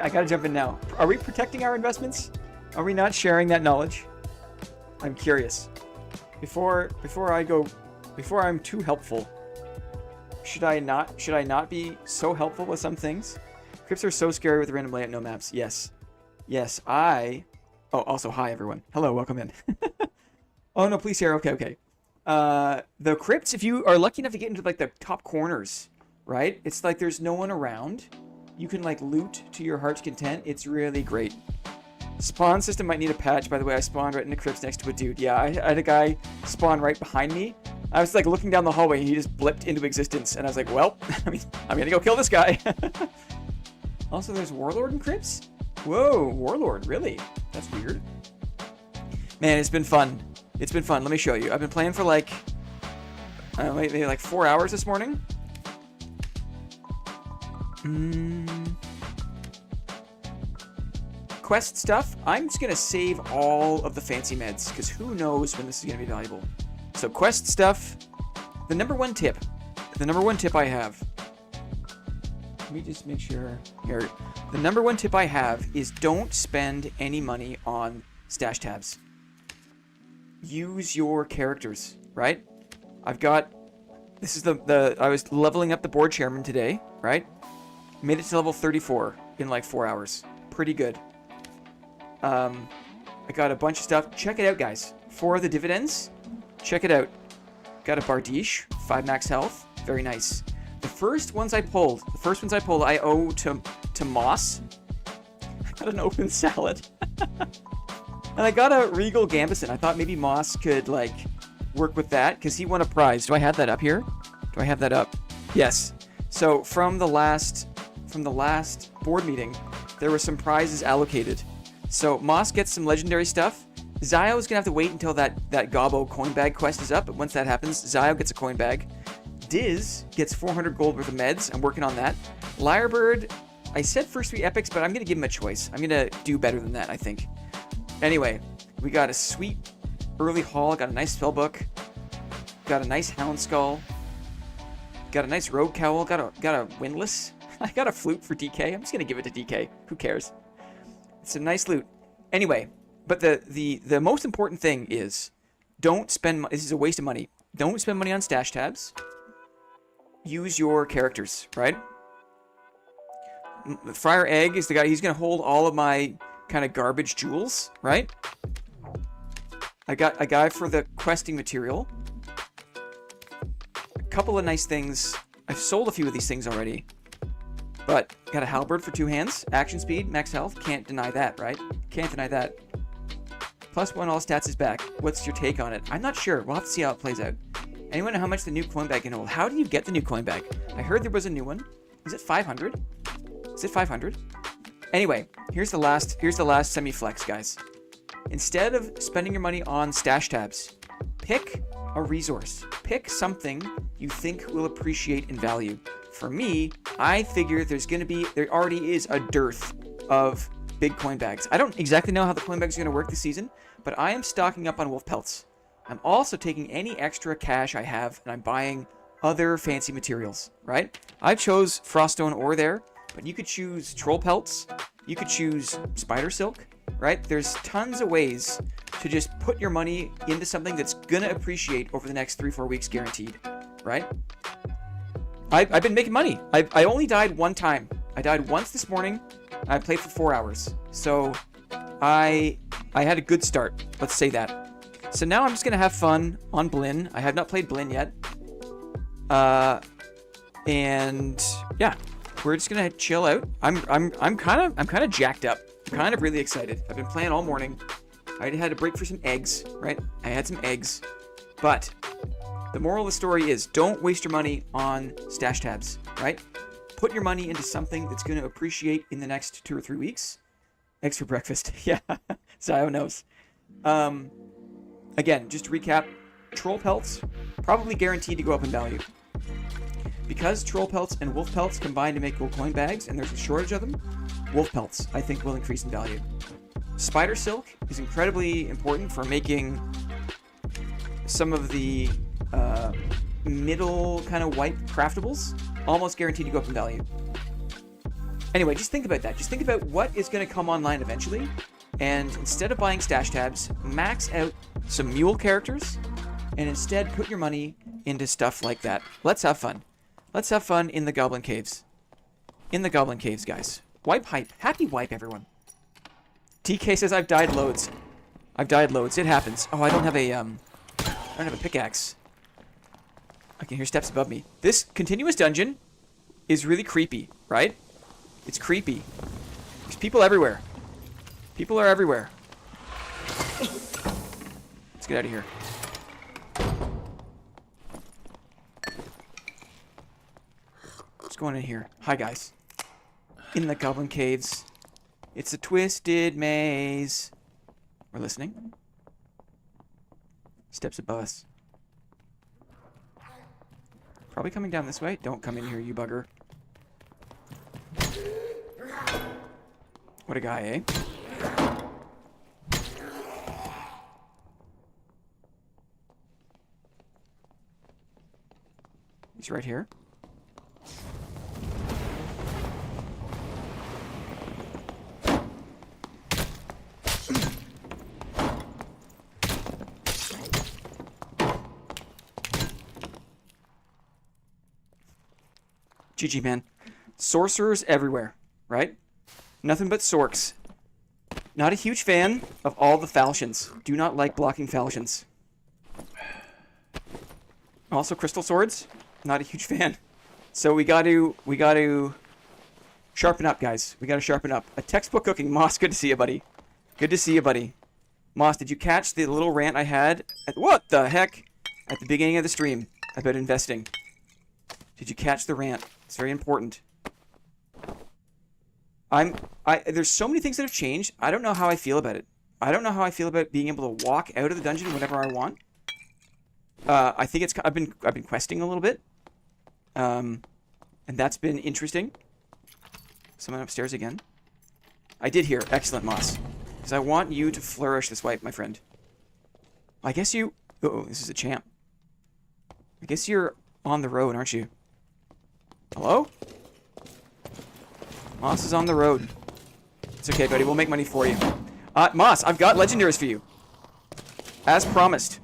I gotta jump in now. Are we protecting our investments? Are we not sharing that knowledge? I'm curious. Before I'm too helpful, should I not be so helpful with some things? Crypts are so scary with random layout, no maps. Yes. Oh, also, hi, everyone. Hello, welcome in. Oh, no, please share. Okay. The crypts, if you are lucky enough to get into, like, the top corners, right? It's like there's no one around. You can, like, loot to your heart's content. It's really great. Spawn system might need a patch. By the way, I spawned right in the crypts next to a dude. Yeah, I had a guy spawn right behind me. I was, like, looking down the hallway, and he just blipped into existence. And I was like, well, I'm gonna go kill this guy. Also, there's Warlord in crypts? Whoa, Warlord, really? That's weird. Man, it's been fun. It's been fun. Let me show you. I've been playing for, like, maybe like 4 hours this morning. Quest stuff. I'm just going to save all of the fancy meds, because who knows when this is going to be valuable. So, quest stuff. The number one tip I have. Let me just make sure. Here. The number one tip I have is don't spend any money on stash tabs. Use your characters, right? This is I was leveling up the board chairman today, right? Made it to level 34 in like 4 hours. Pretty good. I got a bunch of stuff. Check it out, guys. For the dividends, check it out. Got a Bardiche, 5 max health. Very nice. The first ones I pulled, I owe to Moss. I got an open salad. And I got a Regal Gambison. I thought maybe Moss could, like, work with that, because he won a prize. Do I have that up here? Do I have that up? Yes. So, from the last board meeting, there were some prizes allocated. So, Moss gets some legendary stuff. Zio is going to have to wait until that Gobbo coin bag quest is up, but once that happens, Zio gets a coin bag. Diz gets 400 gold worth of meds. I'm working on that. Lyrebird, I said first 3 epics, but I'm going to give him a choice. I'm going to do better than that, I think. Anyway, we got a sweet early haul. Got a nice spellbook. Got a nice hound skull. Got a nice rogue cowl. Got a windlass. I got a flute for DK. I'm just going to give it to DK. Who cares? It's some nice loot. Anyway, but the most important thing is don't spend... This is a waste of money. Don't spend money on stash tabs. Use your characters, right? Friar Egg is the guy. He's going to hold all of my kind of garbage jewels, right? I got a guy for the questing material. A couple of nice things. I've sold a few of these things already. But got a halberd for 2 hands. Action speed, max health. Can't deny that, right? Can't deny that. +1 all stats is back. What's your take on it? I'm not sure. We'll have to see how it plays out. Anyone know how much the new coin bag can hold? How do you get the new coin bag? I heard there was a new one. Is it 500? Is it 500? Anyway, here's the last semi-flex, guys. Instead of spending your money on stash tabs, pick a resource. Pick something you think will appreciate in value. For me, I figure there already is a dearth of big coin bags. I don't exactly know how the coin bags are going to work this season, but I am stocking up on wolf pelts. I'm also taking any extra cash I have, and I'm buying other fancy materials, right? I chose Froststone ore there, but you could choose troll pelts. You could choose spider silk, right? There's tons of ways to just put your money into something that's going to appreciate over the next 3-4 weeks guaranteed, right? I've been making money. I only died one time. I died once this morning. I played for 4 hours. So I had a good start. Let's say that. So now I'm just going to have fun on Blinn. I have not played Blinn yet. And yeah, we're just going to chill out. I'm kind of jacked up. I'm kind of really excited. I've been playing all morning. I had to break for some eggs, right? I had some eggs. But the moral of the story is don't waste your money on stash tabs, right? Put your money into something that's going to appreciate in the next 2 or 3 weeks. Eggs for breakfast. Yeah, Zio knows. Again, just to recap, troll pelts, probably guaranteed to go up in value. Because troll pelts and wolf pelts combine to make gold coin bags, and there's a shortage of them, wolf pelts, I think, will increase in value. Spider silk is incredibly important for making some of the middle kind of white craftables, almost guaranteed to go up in value. Anyway, just think about that. Just think about what is going to come online eventually. And instead of buying stash tabs, max out some mule characters. And instead put your money into stuff like that. Let's have fun. Let's have fun in the Goblin Caves. In the Goblin Caves, guys. Wipe hype. Happy wipe, everyone. TK says I've died loads. I've died loads. It happens. Oh, I don't have a pickaxe. I can hear steps above me. This continuous dungeon is really creepy, right? It's creepy. There's people everywhere. People are everywhere. Let's get out of here. What's going on here? Hi, guys. In the Goblin Caves. It's a twisted maze. We're listening. Steps above us. Probably coming down this way. Don't come in here, you bugger. What a guy, eh? He's right here. GG, man. Sorcerers everywhere, right? Nothing but sorks. Not a huge fan of all the falchions. Do not like blocking falchions. Also, crystal swords. Not a huge fan. So we got to sharpen up, guys. We got to sharpen up. A textbook cooking. Moss, good to see you, buddy. Good to see you, buddy. Moss, did you catch the little rant I had? What the heck? At the beginning of the stream about investing. Did you catch the rant? It's very important. There's so many things that have changed. I don't know how I feel about it. I don't know how I feel about being able to walk out of the dungeon whenever I want. I think I've been questing a little bit. And that's been interesting. Someone upstairs again. I did hear. Excellent, Moss. Because I want you to flourish this wipe, my friend. I guess you... Uh-oh, this is a champ. I guess you're on the road, aren't you? Hello? Moss is on the road. It's okay, buddy. We'll make money for you. Moss, I've got legendaries for you. As promised.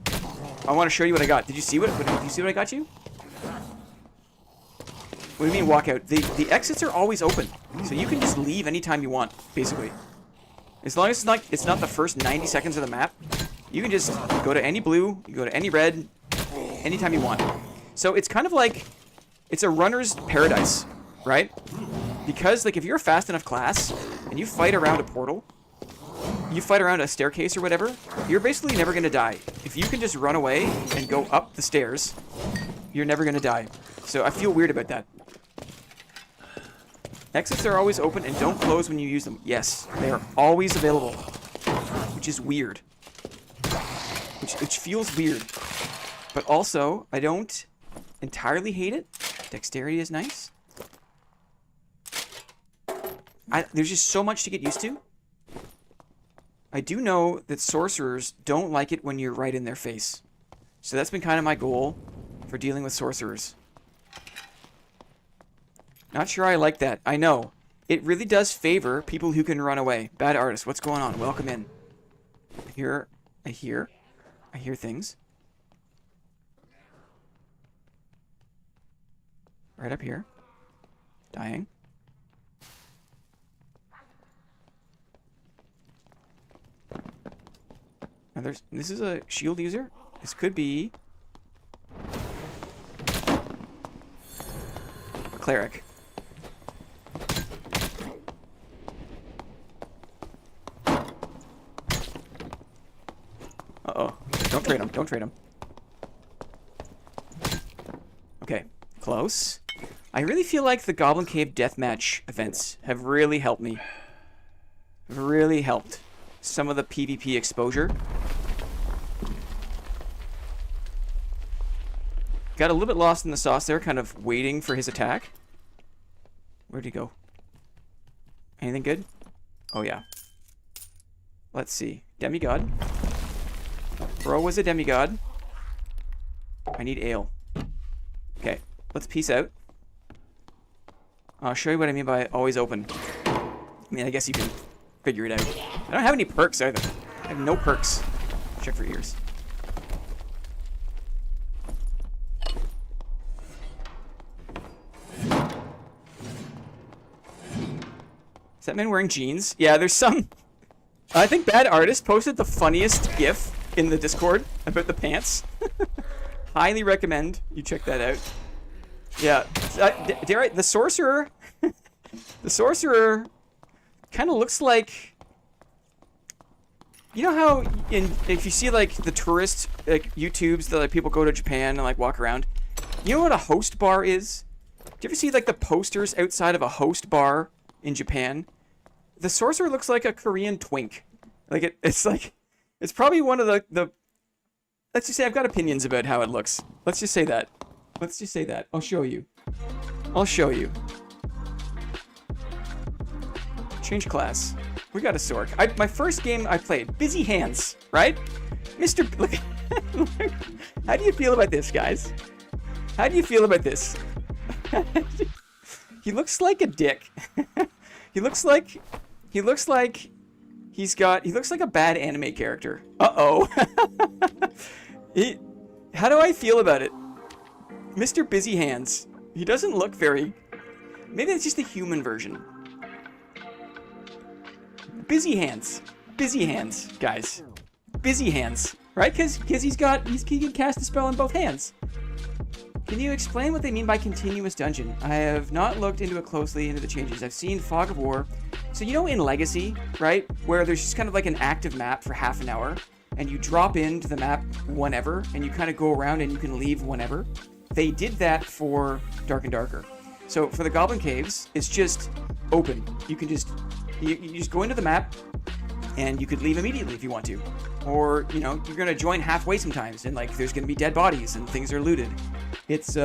I want to show you what I got. Did you see what I got you? What do you mean walk out? The exits are always open. So you can just leave anytime you want, basically. As long as it's not the first 90 seconds of the map, you can just go to any blue, you go to any red, anytime you want. So it's kind of like, it's a runner's paradise, right? Because, like, if you're a fast enough class, and you fight around a portal, you fight around a staircase or whatever, you're basically never going to die. If you can just run away and go up the stairs, you're never going to die. So I feel weird about that. Exits are always open and don't close when you use them. Yes, they are always available. Which is weird. Which feels weird. But also, I don't entirely hate it. Dexterity is nice. There's just so much to get used to. I do know that sorcerers don't like it when you're right in their face. So that's been kind of my goal for dealing with sorcerers. Not sure I like that. I know. It really does favor people who can run away. Bad artist, what's going on? Welcome in. I hear things. Right up here. Dying. Now this is a shield user. This could be a cleric. Uh-oh. Don't trade him. Don't trade him. Okay. Close. I really feel like the Goblin Cave Deathmatch events have really helped me. Have really helped. Some of the PvP exposure. Got a little bit lost in the sauce there, kind of waiting for his attack. Where'd he go? Anything good? Oh, yeah. Let's see. Demigod. Bro was a demigod. I need ale. Okay, let's peace out. I'll show you what I mean by always open. I mean, I guess you can figure it out. I don't have any perks either. I have no perks. Check for ears. Is that man wearing jeans? Yeah, there's some... I think Bad Artist posted the funniest GIF in the Discord about the pants. Highly recommend you check that out. Yeah, dare I, the sorcerer... the sorcerer kind of looks like... You know how if you see like the tourist like YouTubes that like people go to Japan and like walk around, you know what a host bar is? Do you ever see like the posters outside of a host bar in Japan? The sorcerer looks like a Korean twink. Like it's like it's probably one of the let's just say I've got opinions about how it looks. Let's just say that. Let's just say that. I'll show you. I'll show you. Change class. We got a Sork. My first game I played, Busy Hands, right? Mr. Look, how do you feel about this, guys? How do you feel about this? He looks like a dick. he looks like a bad anime character. Uh-oh. How do I feel about it? Mr. Busy Hands. He doesn't look very... Maybe it's just the human version. Busy Hands. Busy Hands, guys. Busy Hands. Right? Because he can cast a spell in both hands. Can you explain what they mean by continuous dungeon? I have not looked into it closely into the changes. I've seen Fog of War. So you know in Legacy, right? Where there's just kind of like an active map for half an hour. And you drop into the map whenever. And you kind of go around and you can leave whenever. They did that for Dark and Darker. So for the Goblin Caves, it's just open. You can just... You just go into the map, and you could leave immediately if you want to. Or, you know, you're going to join halfway sometimes, and, like, there's going to be dead bodies, and things are looted. It's,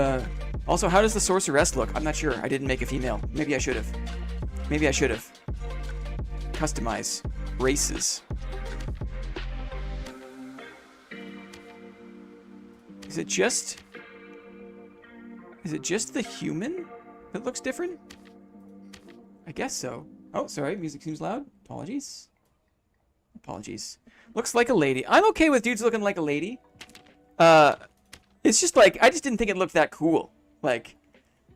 Also, how does the sorceress look? I'm not sure. I didn't make a female. Maybe I should have. Maybe I should have. Customize. Races. Is it just the human that looks different? I guess so. Oh, sorry, music seems loud. Apologies. Apologies. Looks like a lady. I'm okay with dudes looking like a lady. It's just like, I just didn't think it looked that cool. Like,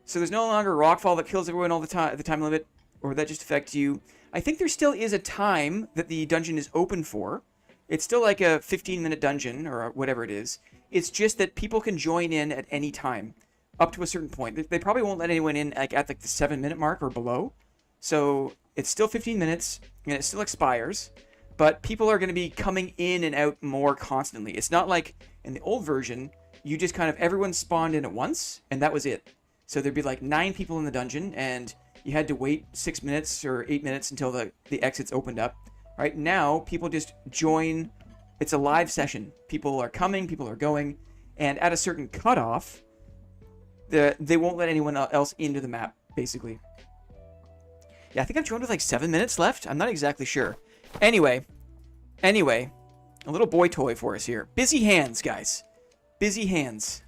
so there's no longer rockfall that kills everyone all the time, the time limit, or that just affects you. I think there still is a time that the dungeon is open for. It's still like a 15-minute dungeon, or whatever it is. It's just that people can join in at any time, up to a certain point. They probably won't let anyone in like at like the 7-minute mark or below. So it's still 15 minutes, and it still expires, but people are going to be coming in and out more constantly. It's not like in the old version, you just kind of, everyone spawned in at once, and that was it. So there'd be like 9 people in the dungeon, and you had to wait 6 minutes or 8 minutes until the exits opened up. Right now, people just join. It's a live session. People are coming, people are going, and at a certain cutoff, they won't let anyone else into the map, basically. Yeah, I think I've joined with like 7 minutes left. I'm not exactly sure. Anyway, a little boy toy for us here. Busy Hands, guys. Busy Hands.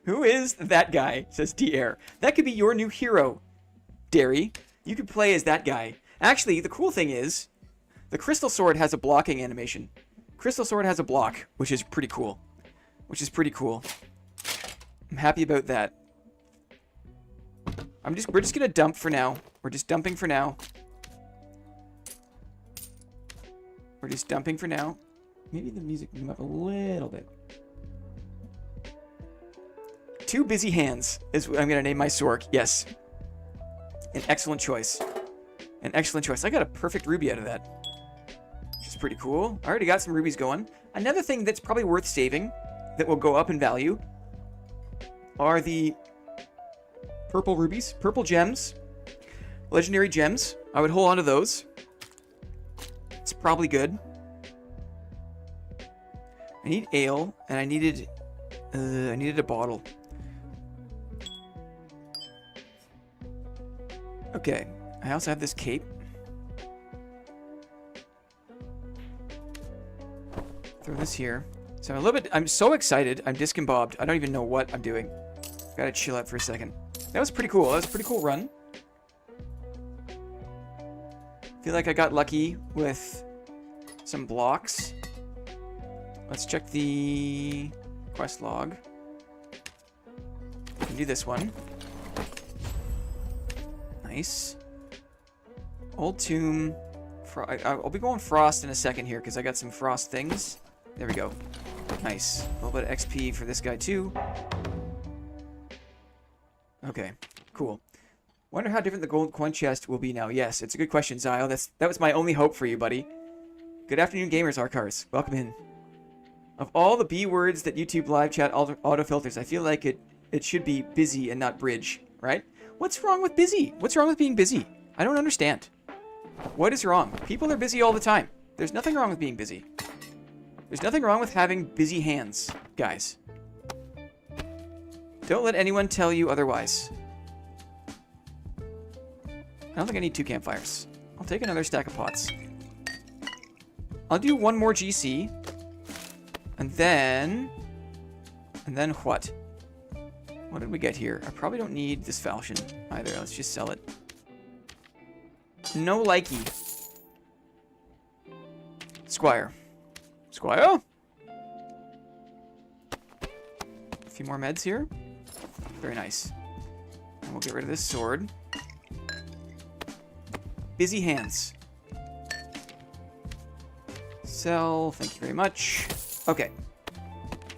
Who is that guy, says D-Air. That could be your new hero, Derry. You could play as that guy. Actually, the cool thing is, the Crystal Sword has a blocking animation. Crystal Sword has a block, which is pretty cool. I'm happy about that. We're just gonna dump for now. We're just dumping for now. We're just dumping for now. Maybe the music can come up a little bit. Two Busy Hands is what I'm gonna name my Sork. Yes. An excellent choice. An excellent choice. I got a perfect ruby out of that. Which is pretty cool. I already got some rubies going. Another thing that's probably worth saving, that will go up in value, are the purple rubies, purple gems, legendary gems. I would hold on to those. It's probably good. I need ale, and I needed a bottle. Okay, I also have this cape. Throw this here. So I'm so excited, I'm discombobbled. I don't even know what I'm doing. Gotta chill out for a second. That was pretty cool. That was a pretty cool run. Feel like I got lucky with some blocks. Let's check the quest log. We can do this one. Nice. Old tomb. I'll be going frost in a second here because I got some frost things. There we go. Nice. A little bit of XP for this guy too. Okay, cool. Wonder how different the gold coin chest will be now. Yes, it's a good question, Zyle. That was my only hope for you, buddy. Good afternoon, gamers, Arcars. Welcome in. Of all the B words that YouTube live chat auto filters, I feel like it should be busy and not bridge, right? What's wrong with busy? What's wrong with being busy? I don't understand. What is wrong? People are busy all the time. There's nothing wrong with being busy. There's nothing wrong with having busy hands, guys. Don't let anyone tell you otherwise. I don't think I need 2 campfires. I'll take another stack of pots. I'll do 1 more GC. And then what? What did we get here? I probably don't need this falchion either. Let's just sell it. No likey. Squire. Squire? A few more meds here. Very nice. And we'll get rid of this sword. Busy hands. Sell. Thank you very much. Okay.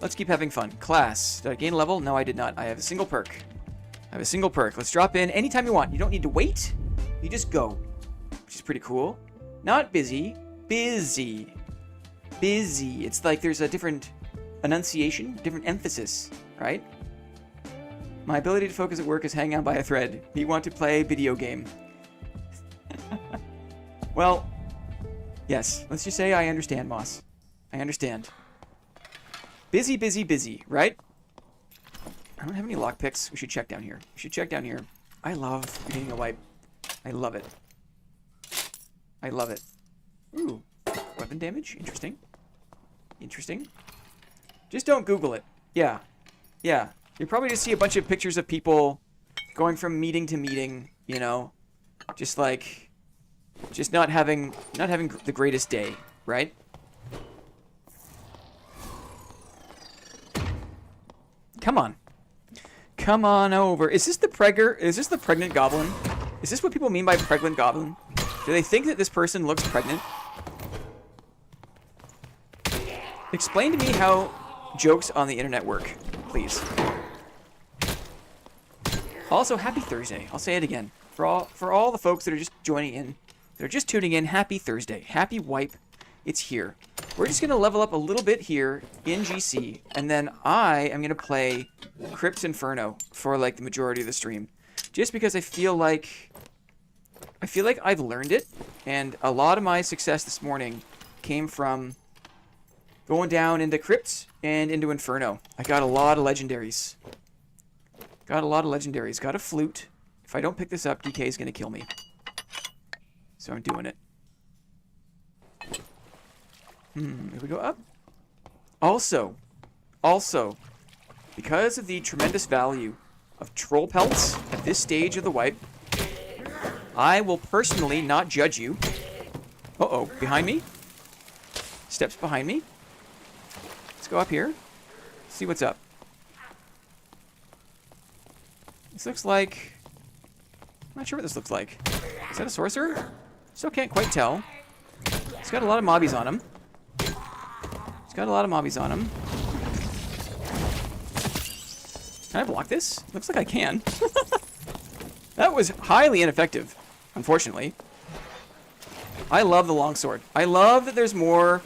Let's keep having fun. Class. Did I gain a level? No, I did not. I have a single perk. I have a single perk. Let's drop in anytime you want. You don't need to wait. You just go. Which is pretty cool. Not busy. Busy. Busy. It's like there's a different enunciation, different emphasis, right? My ability to focus at work is hanging on by a thread. You want to play video game. Well, yes. Let's just say I understand, Moss. I understand. Busy, busy, busy, right? I don't have any lockpicks. We should check down here. We should check down here. I love getting a wipe. I love it. I love it. Ooh. Weapon damage? Interesting. Interesting. Just don't Google it. Yeah. Yeah. You probably just see a bunch of pictures of people going from meeting to meeting, you know? Just like... Just not having the greatest day, right? Come on. Come on over. Is this the pregnant goblin? Is this what people mean by pregnant goblin? Do they think that this person looks pregnant? Explain to me how jokes on the internet work, please. Also, happy Thursday. I'll say it again. For all the folks that are just joining in, they're just tuning in, happy Thursday. Happy wipe. It's here. We're just going to level up a little bit here in GC, and then I am going to play Crypt's Inferno for like the majority of the stream. Just because I feel like I've learned it, and a lot of my success this morning came from going down into Crypt and into Inferno. I got a lot of legendaries. Got a flute. If I don't pick this up, DK is going to kill me. So I'm doing it. If we go up. Also, because of the tremendous value of troll pelts at this stage of the wipe, I will personally not judge you. Uh-oh, behind me? Steps behind me. Let's go up here. See what's up. This looks like... I'm not sure what this looks like. Is that a sorcerer? Still can't quite tell. He's got a lot of mobbies on him. Can I block this? Looks like I can. That was highly ineffective, unfortunately. I love the longsword. I love that there's more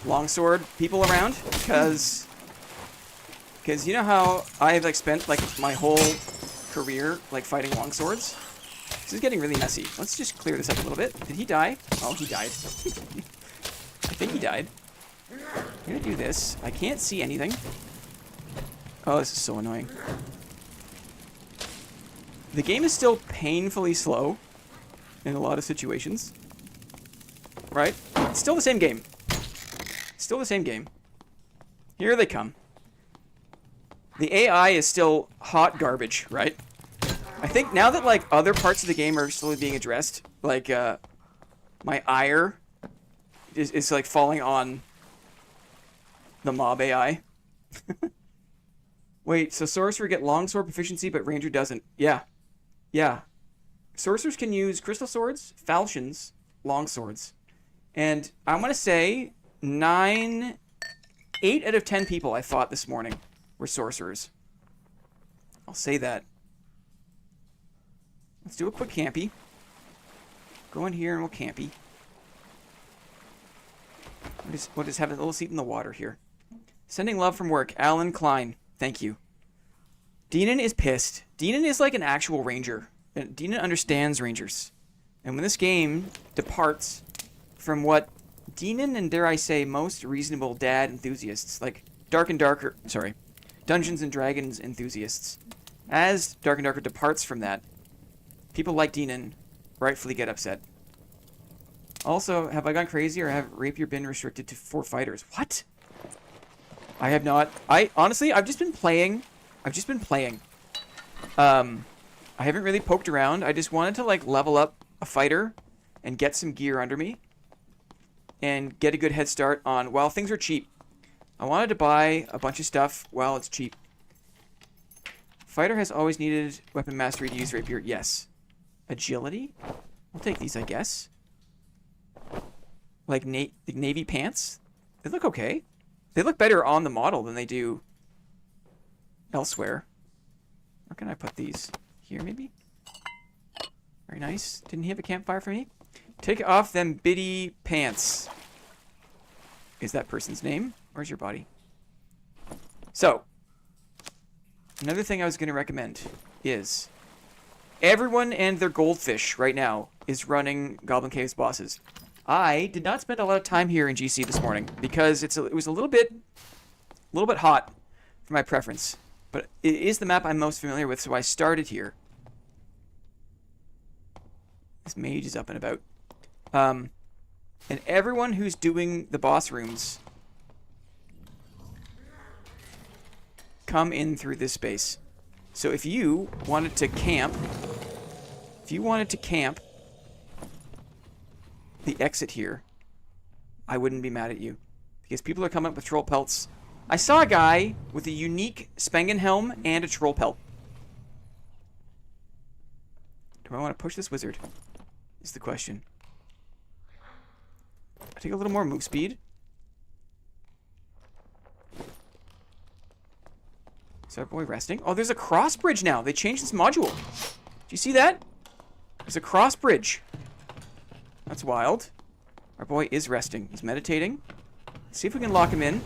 longsword people around, because you know how I've like spent like my whole career like fighting longswords? This is getting really messy. Let's just clear this up a little bit. Did he die? Oh, he died. I think he died. I'm gonna do this. I can't see anything. Oh, this is so annoying. The game is still painfully slow in a lot of situations. Right? It's still the same game. Still the same game. Here they come. The AI is still hot garbage, right? I think now that like other parts of the game are slowly being addressed, like My ire is like falling on the mob AI. Wait, so sorcerer get longsword proficiency, but ranger doesn't. Yeah. Yeah. Sorcerers can use crystal swords, falchions, longswords. And I want to say 8 out of 10 people I fought this morning were sorcerers. I'll say that. Let's do a quick campy. Go in here and we'll campy. We'll just have a little seat in the water here. Sending love from work. Alan Klein. Thank you. Deanan is pissed. Deanan is like an actual ranger. Deanan understands rangers. And when this game departs from what Deanan and, dare I say, most reasonable dad enthusiasts, like Dungeons and Dragons enthusiasts, as Dark and Darker departs from that, people like Deanan rightfully get upset. Also, have I gone crazy or have rapier been restricted to 4 fighters? What? I have not. Honestly, I've just been playing. I haven't really poked around. I just wanted to like level up a fighter and get some gear under me and get a good head start on while things are cheap. I wanted to buy a bunch of stuff while it's cheap. Fighter has always needed weapon mastery to use rapier. Yes. Agility? I'll take these, I guess. Like navy pants? They look okay. They look better on the model than they do elsewhere. Where can I put these? Here, maybe? Very nice. Didn't he have a campfire for me? Take off them biddy pants. Is that person's name? Where's your body? So, another thing I was going to recommend is everyone and their goldfish right now is running Goblin Caves bosses. I did not spend a lot of time here in GC this morning because it was a little bit hot for my preference. But it is the map I'm most familiar with, so I started here. This mage is up and about. And everyone who's doing the boss rooms come in through this space. So if you wanted to camp, the exit here, I wouldn't be mad at you. Because people are coming up with troll pelts. I saw a guy with a unique Spengen helm and a troll pelt. Do I want to push this wizard? Is the question. I take a little more move speed. Is our boy resting? Oh, there's a cross bridge now. They changed this module. Do you see that? There's a cross bridge. That's wild. Our boy is resting. He's meditating. Let's see if we can lock him in.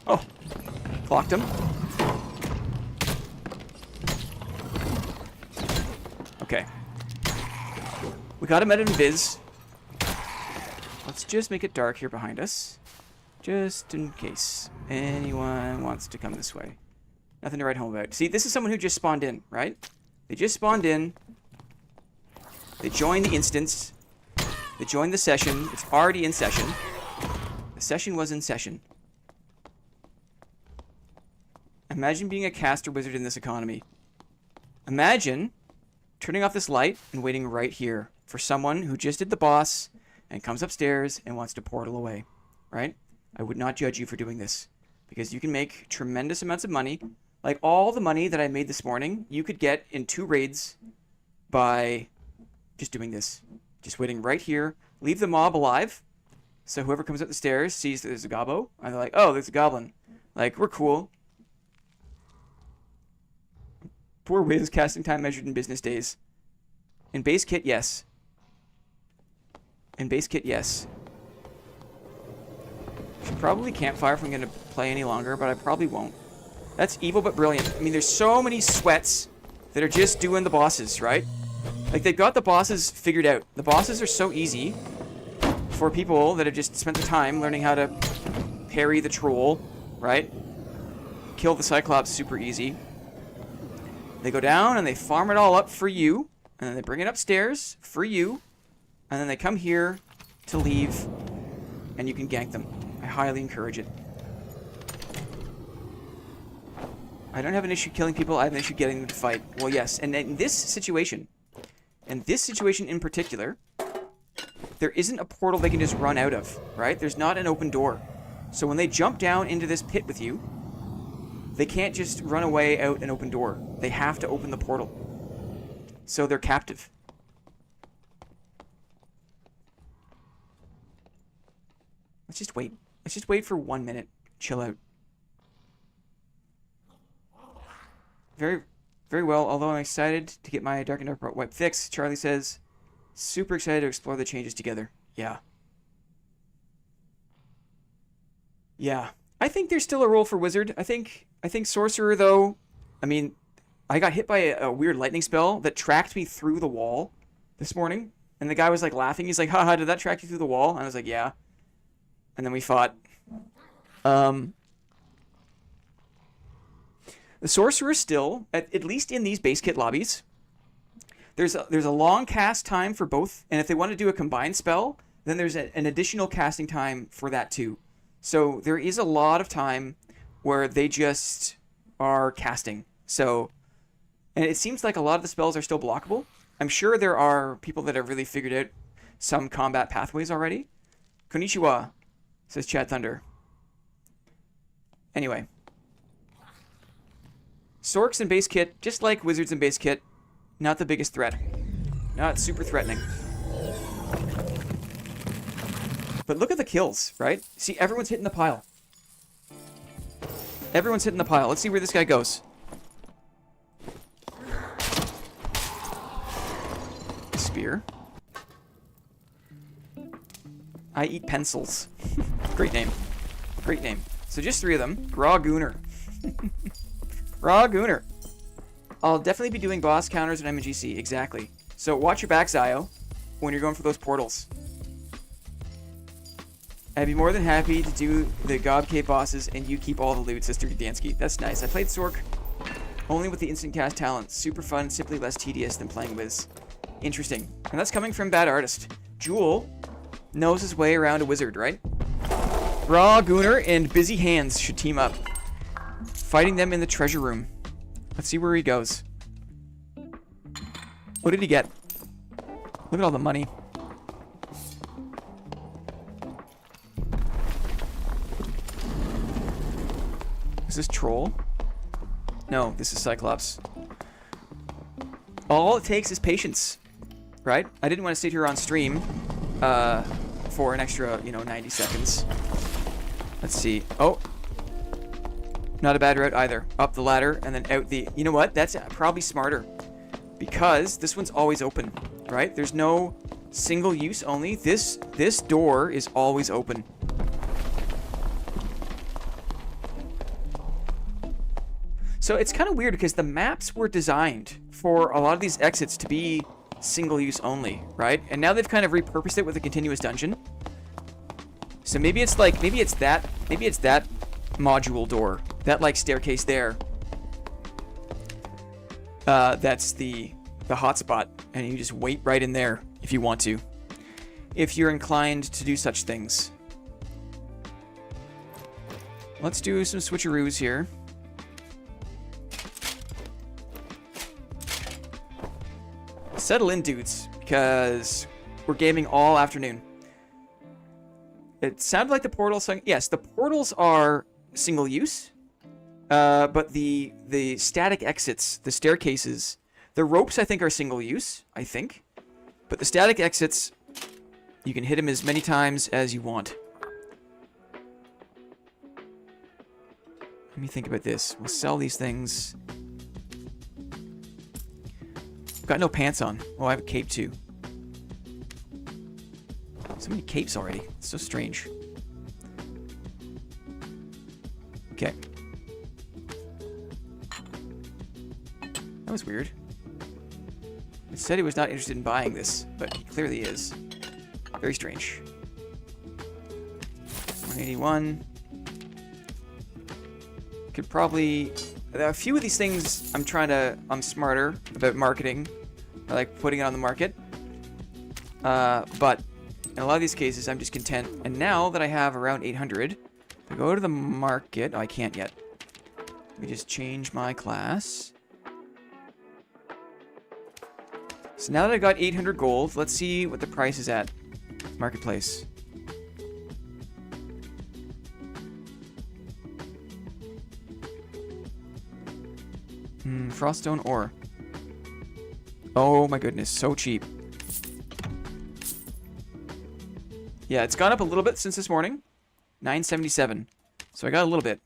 Oh, clocked him. Okay. We got him at invis. Let's just make it dark here behind us. Just in case anyone wants to come this way. Nothing to write home about. See, this is someone who just spawned in, right? They just spawned in. They joined the instance. They joined the session. It's already in session. The session was in session. Imagine being a caster wizard in this economy. Imagine turning off this light and waiting right here for someone who just did the boss and comes upstairs and wants to portal away, right? I would not judge you for doing this because you can make tremendous amounts of money. Like all the money that I made this morning, you could get in 2 raids by just doing this. Just waiting right here. Leave the mob alive. So whoever comes up the stairs sees that there's a gobbo. And they're like, oh, there's a goblin. Like, we're cool. Poor Wiz, casting time measured in business days. In base kit, yes. In base kit, yes. Should probably campfire if I'm going to play any longer, but I probably won't. That's evil but brilliant. I mean, there's so many sweats that are just doing the bosses, right? Like, they've got the bosses figured out. The bosses are so easy for people that have just spent the time learning how to parry the troll, right? Kill the Cyclops super easy. They go down and they farm it all up for you, and then they bring it upstairs for you, And then they come here to leave, and you can gank them. I highly encourage it. I don't have an issue killing people. I have an issue getting them to fight. Well, yes. And in this situation in particular, there isn't a portal they can just run out of, right? There's not an open door. So when they jump down into this pit with you, they can't just run away out an open door. They have to open the portal. So they're captive. Let's just wait. Let's just wait for 1 minute. Chill out. Very, very well, although I'm excited to get my Dark and Dark wipe fixed. Charlie says, super excited to explore the changes together. Yeah. Yeah. I think there's still a role for Wizard. I think Sorcerer, though, I mean, I got hit by a weird lightning spell that tracked me through the wall this morning. And the guy was, like, laughing. He's like, haha, did that track you through the wall? And I was like, yeah. And then we fought. The Sorcerer still, at least in these base kit lobbies, there's a long cast time for both. And if they want to do a combined spell, then there's an additional casting time for that too. So there is a lot of time where they just are casting. So, and it seems like a lot of the spells are still blockable. I'm sure there are people that have really figured out some combat pathways already. Konnichiwa, says Chad Thunder. Anyway. Sorks and base kit, just like Wizards and base kit, not the biggest threat. Not super threatening. But look at the kills, right? See, everyone's hitting the pile. Everyone's hitting the pile. Let's see where this guy goes. Spear. I eat pencils. Great name. Great name. So just 3 of them. Raw Gooner. Raw Gooner. I'll definitely be doing boss counters and MGC. Exactly. So watch your back, Zio, when you're going for those portals. I'd be more than happy to do the Gob Cave bosses and you keep all the loot, Sister Gdansky. That's nice. I played Sork only with the instant cast talent. Super fun, simply less tedious than playing Wiz. Interesting. And that's coming from Bad Artist. Jewel knows his way around a wizard, right? Raw Gooner and Busy Hands should team up. Fighting them in the treasure room. Let's see where he goes. What did he get? Look at all the money. Is this Troll? No, this is Cyclops. All it takes is patience, right? I didn't want to sit here on stream for an extra, 90 seconds. Let's see. Oh. Not a bad route either. Up the ladder and then out the... You know what? That's probably smarter. Because this one's always open, right? There's no single use only. This door is always open. So it's kind of weird because the maps were designed for a lot of these exits to be single use only, right? And now they've kind of repurposed it with a continuous dungeon. So maybe it's like, maybe it's that module door, that like staircase there. That's the hotspot, and you just wait right in there if you want to, if you're inclined to do such things. Let's do some switcheroos here. Settle in, dudes, because we're gaming all afternoon. It sounded like the portals. Yes, the portals are single use, but the static exits, the staircases, the ropes, I think are single use. I think, but the static exits, you can hit them as many times as you want. Let me think about this. We'll sell these things. I've got no pants on. Oh, I have a cape too. So many capes already. It's so strange. Okay. That was weird. It said he was not interested in buying this, but he clearly is. Very strange. 181. Could probably... A few of these things I'm smarter about marketing. I like putting it on the market. But in a lot of these cases, I'm just content. And now that I have around 800, I go to the market. Oh, I can't yet. Let me just change my class. So now that I got 800 gold, let's see what the price is at. Marketplace. Froststone ore. Oh my goodness, so cheap. Yeah, it's gone up a little bit since this morning. 977. So I got a little bit.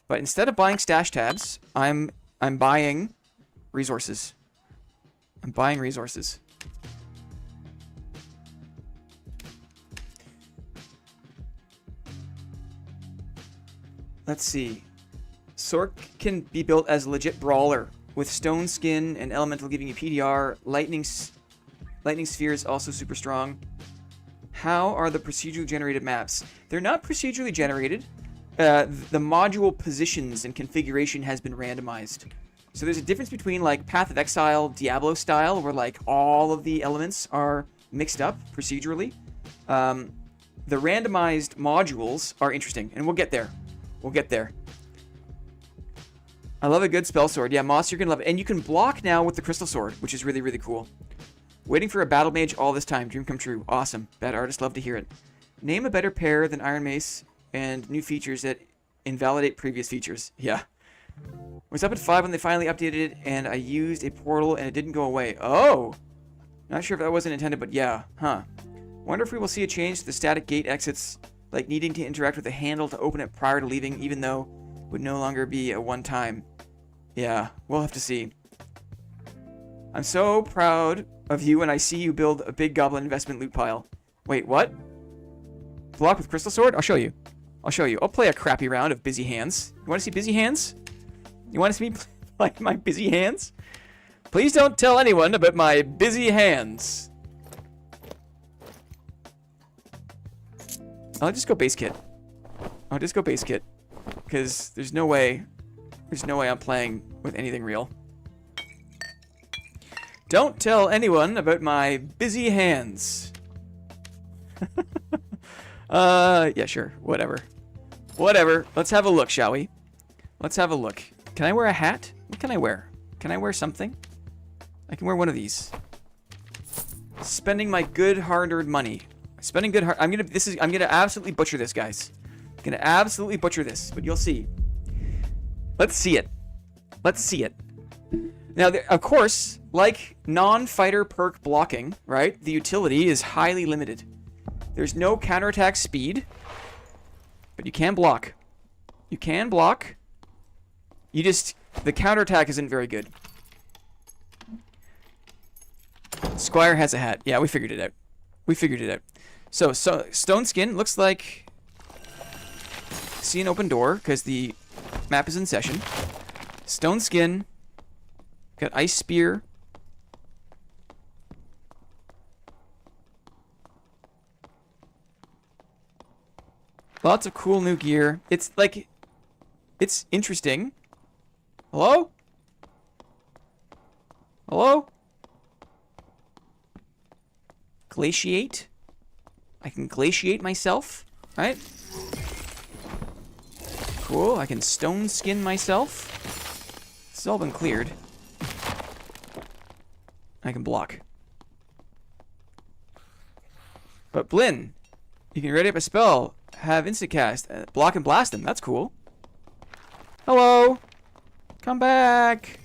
But instead of buying stash tabs, I'm buying resources. I'm buying resources. Let's see. Sork can be built as a legit brawler with stone skin and elemental giving you PDR. Lightning sphere is also super strong. How are the procedurally generated maps? They're not procedurally generated. The module positions and configuration has been randomized. So there's a difference between like Path of Exile, Diablo style, where like all of the elements are mixed up procedurally. The randomized modules are interesting, and we'll get there. We'll get there. I love a good spell sword. Yeah, Moss, you're going to love it. And you can block now with the crystal sword, which is really, really cool. Waiting for a battle mage all this time. Dream come true. Awesome. Bad artist, love to hear it. Name a better pair than Iron Mace and new features that invalidate previous features. Yeah. Was up at 5 when they finally updated it, and I used a portal and it didn't go away. Oh! Not sure if that wasn't intended, but yeah. Huh. Wonder if we will see a change to the static gate exits, like needing to interact with the handle to open it prior to leaving, even though it would no longer be a one-time. Yeah, we'll have to see. I'm so proud of you when I see you build a big goblin investment loot pile. Wait, what? Block with crystal sword? I'll show you. I'll show you. I'll play a crappy round of busy hands. You want to see busy hands? You want to see me play my busy hands? Please don't tell anyone about my busy hands. I'll just go base kit. I'll just go base kit. Because there's no way I'm playing with anything real. Don't tell anyone about my busy hands. Yeah, sure. Whatever. Whatever. Let's have a look, shall we? Let's have a look. Can I wear a hat? What can I wear? Can I wear something? I can wear one of these. Spending my good hard-earned money. Spending good hard. I'm gonna absolutely butcher this, guys. I'm gonna absolutely butcher this, but you'll see. Let's see it. Let's see it. Now, of course, like non-fighter perk blocking, right? The utility is highly limited. There's no counterattack speed, but you can block. You can block. The counterattack isn't very good. Squire has a hat. Yeah, we figured it out. We figured it out. So stone skin looks like... See an open door, because the map is in session. Stone skin. Got ice spear. Lots of cool new gear. It's like... It's interesting. Hello? Hello? Glaciate? I can glaciate myself, right? Cool, I can stone skin myself. It's all been cleared. I can block. But Blinn, you can ready up a spell, have instant cast, block and blast them. That's cool. Hello? Come back.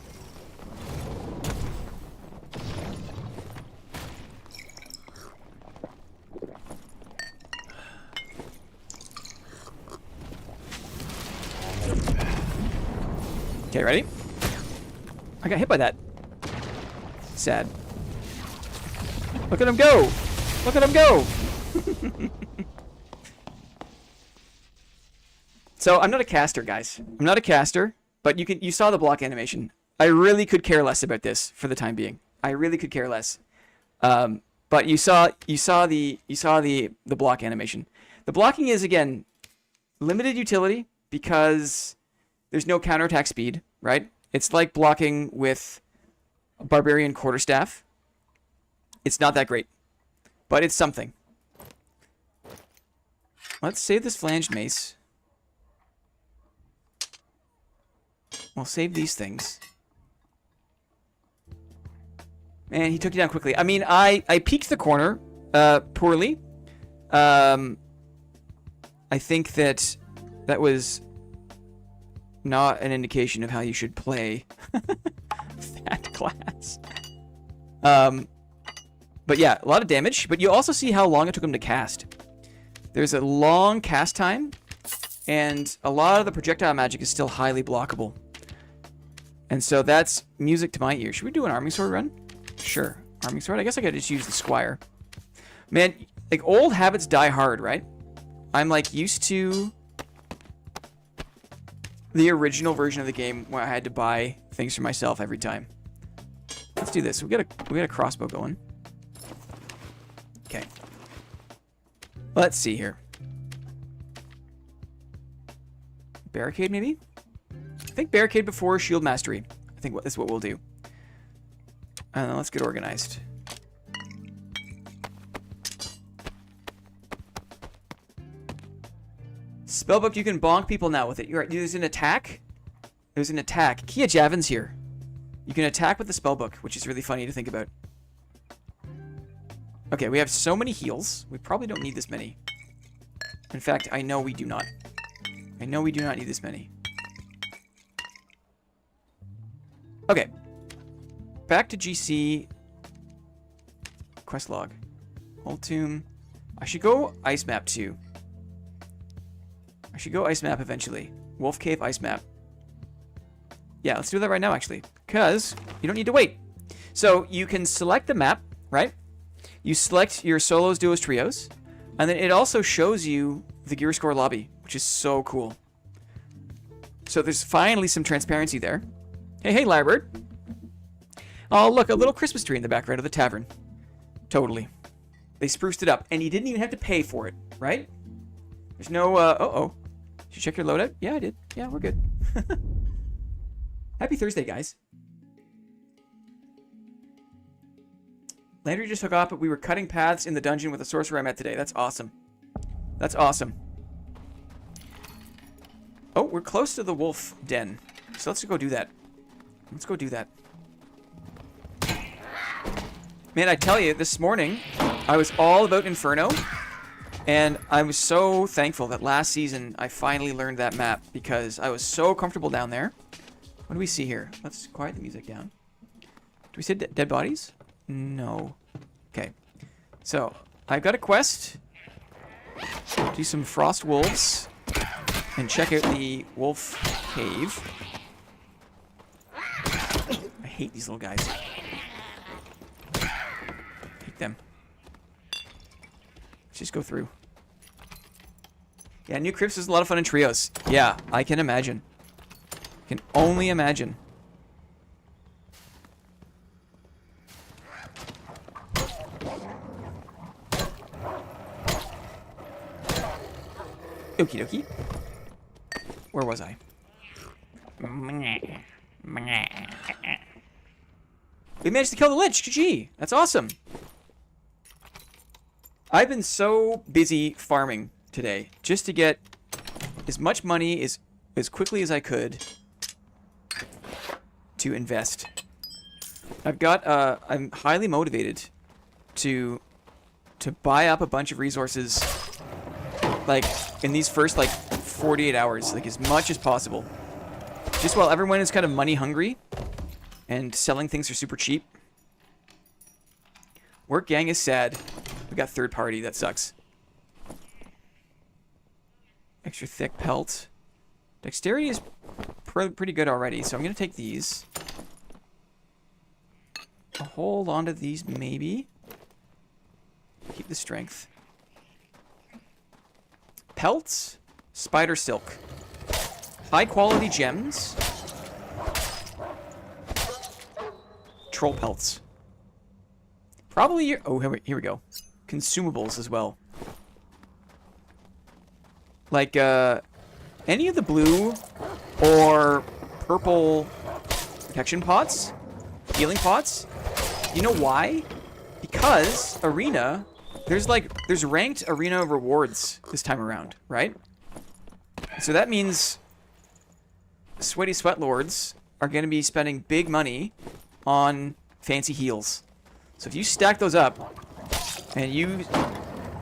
Okay, ready? I got hit by that. Sad. Look at him go! Look at him go! So, I'm not a caster, guys. I'm not a caster, but you saw the block animation. I really could care less about this for the time being. I really could care less. But you saw the block animation. The blocking is, again, limited utility because there's no counterattack speed, right? It's like blocking with a barbarian quarterstaff. It's not that great. But it's something. Let's save this flanged mace. We'll save these things. Man, he took you down quickly. I mean, I peeked the corner poorly. I think that was not an indication of how you should play that class. But yeah, a lot of damage. But you also see how long it took him to cast. There's a long cast time, and a lot of the projectile magic is still highly blockable. And so that's music to my ear. Should we do an arming sword run? Sure. Arming sword? I guess I could just use the squire. Man, like, old habits die hard, right? I'm, like, used to the original version of the game where I had to buy things for myself every time. Let's do this. We got a crossbow going. Okay. Let's see here. Barricade, maybe? I think barricade before shield mastery. I think this is what we'll do. Let's get organized. Spellbook, you can bonk people now with it. You're right. There's an attack. There's an attack. Kia Javin's here. You can attack with the spellbook, which is really funny to think about. Okay, we have so many heals. We probably don't need this many. In fact, I know we do not. I know we do not need this many. Okay. Back to GC. Quest log. Old Tomb. I should go ice map too. I should go ice map eventually. Wolf Cave ice map. Yeah, let's do that right now actually. Because you don't need to wait. So you can select the map, right? You select your solos, duos, trios. And then it also shows you the gear score lobby, which is so cool. So there's finally some transparency there. Hey, Lyrebird. Oh, look, a little Christmas tree in the background of the tavern. Totally. They spruced it up, and you didn't even have to pay for it, right? There's no, uh-oh. Did you check your loadout? Yeah, I did. Yeah, we're good. Happy Thursday, guys. Landry just took off, but we were cutting paths in the dungeon with the sorcerer I met today. That's awesome. That's awesome. Oh, we're close to the wolf den. So let's go do that. Let's go do that. Man, I tell you, this morning, I was all about Inferno. And I was so thankful that last season I finally learned that map because I was so comfortable down there. What do we see here? Let's quiet the music down. Do we see dead bodies? No. Okay. So, I've got a quest. Do some frost wolves. And check out the wolf cave. I hate these little guys. Hate them. Let's just go through. Yeah, New Crypts is a lot of fun in trios. Yeah, I can imagine. Can only imagine. Okie dokie. Where was I? We managed to kill the Lich. GG. That's awesome. I've been so busy farming today just to get as much money as quickly as I could to invest. I'm highly motivated to buy up a bunch of resources like in these first like 48 hours, like as much as possible. Just while everyone is kind of money hungry and selling things for super cheap. Work gang is sad. We got third party, that sucks. Extra thick pelt. Dexterity is pretty good already, so I'm going to take these. I'll hold on to these, maybe. Keep the strength. Pelts. Spider silk. High quality gems. Troll pelts. Probably your... Oh, here we go. Consumables as well. Like, any of the blue or purple protection pots, healing pots. You know why? Because Arena there's ranked arena rewards this time around, right? So that means sweaty sweat lords are going to be spending big money on fancy heals. So if you stack those up and you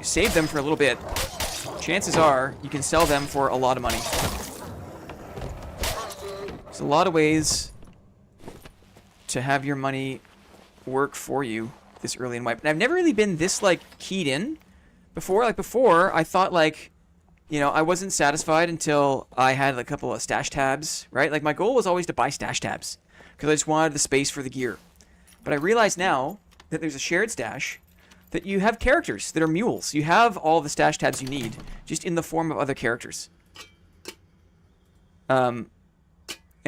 save them for a little bit, chances are you can sell them for a lot of money. There's a lot of ways to have your money work for you this early in wipe. And I've never really been this, like, keyed in before. Like, before, I thought, like, you know, I wasn't satisfied until I had a couple of stash tabs, right? Like, my goal was always to buy stash tabs because I just wanted the space for the gear. But I realize now that there's a shared stash that you have characters that are mules. You have all the stash tabs you need, just in the form of other characters. And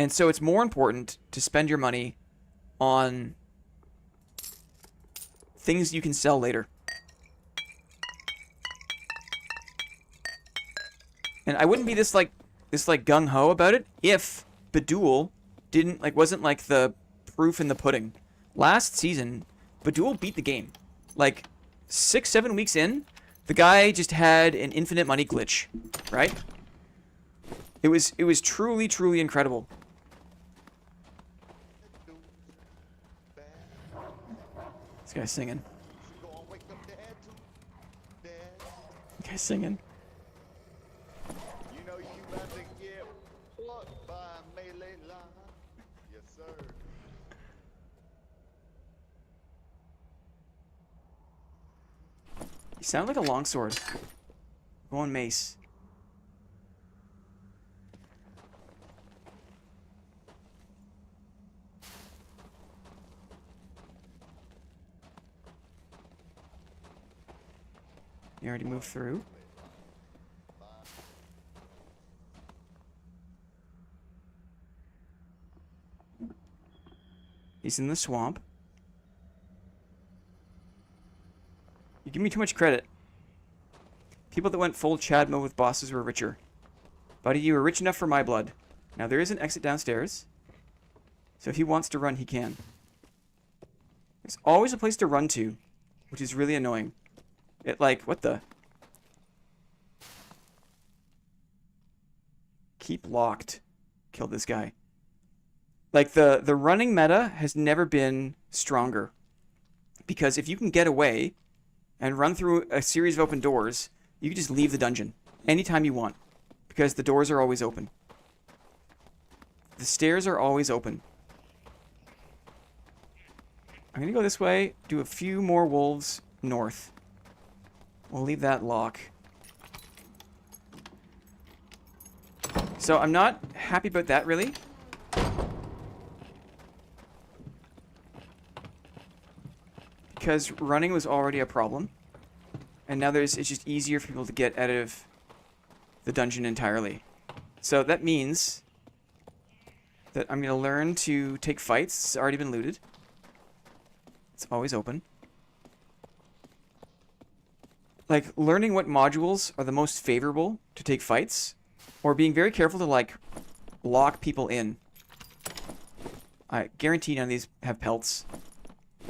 so it's more important to spend your money on things you can sell later. And I wouldn't be this gung-ho about it if Bedoul wasn't like the proof in the pudding. Last season, Bedoul beat the game. Like 6-7 weeks in, the guy just had an infinite money glitch, right? It was truly, truly incredible. This guy's singing. This guy's singing. You know you about to get plucked by a melee line. Yes, sir. You sound like a longsword. Going mace. You already moved through. He's in the swamp. You give me too much credit. People that went full Chad mode with bosses were richer. Buddy, you were rich enough for my blood. Now there is an exit downstairs. So if he wants to run, he can. There's always a place to run to, which is really annoying. It, like, what the? Keep locked. Kill this guy. Like, the running meta has never been stronger. Because if you can get away and run through a series of open doors, you can just leave the dungeon anytime you want. Because the doors are always open. The stairs are always open. I'm going to go this way, do a few more wolves north. We'll leave that lock. So I'm not happy about that, really. Because running was already a problem. And now it's just easier for people to get out of the dungeon entirely. So that means that I'm going to learn to take fights. It's already been looted. It's always open. Like, learning what modules are the most favorable to take fights, or being very careful to, like, lock people in. I guarantee none of these have pelts,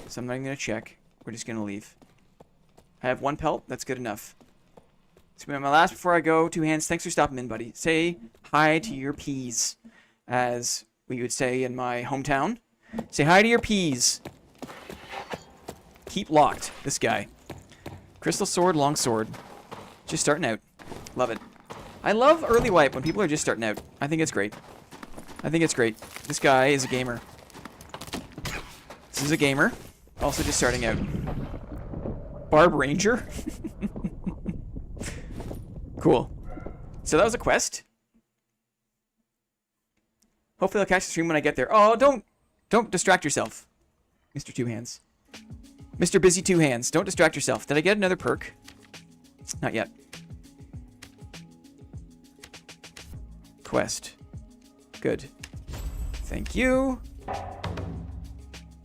so I'm not even going to check. We're just going to leave. I have one pelt. That's good enough. It's going to be my last before I go. Two hands. Thanks for stopping in, buddy. Say hi to your peas, as we would say in my hometown. Say hi to your peas. Keep locked, this guy. Crystal sword, long sword. Just starting out. Love it. I love early wipe when people are just starting out. I think it's great. I think it's great. This guy is a gamer. This is a gamer. Also just starting out. Barb Ranger? Cool. So that was a quest. Hopefully I'll catch the stream when I get there. Oh, don't distract yourself, Mr. Two Hands. Mr. Busy Two Hands, don't distract yourself. Did I get another perk? Not yet. Quest. Good. Thank you.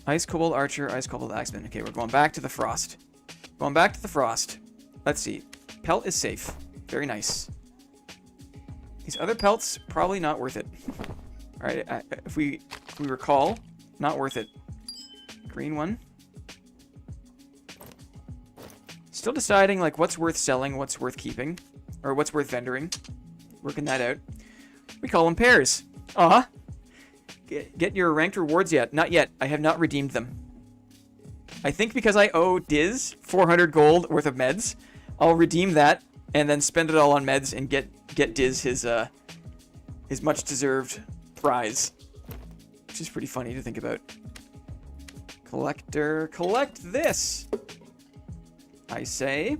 Ice Kobold Archer, Ice Kobold Axeman. Okay, we're going back to the Frost. Going back to the Frost. Let's see. Pelt is safe. Very nice. These other pelts, probably not worth it. Alright, if we recall, not worth it. Green one. Still deciding, like, what's worth selling, what's worth keeping, or what's worth vendoring. Working that out. We call them pears. Aw. Get your ranked rewards yet? Not yet. I have not redeemed them. I think because I owe Diz 400 gold worth of meds, I'll redeem that and then spend it all on meds and get Diz his much deserved prize, which is pretty funny to think about. Collector, collect this. I say.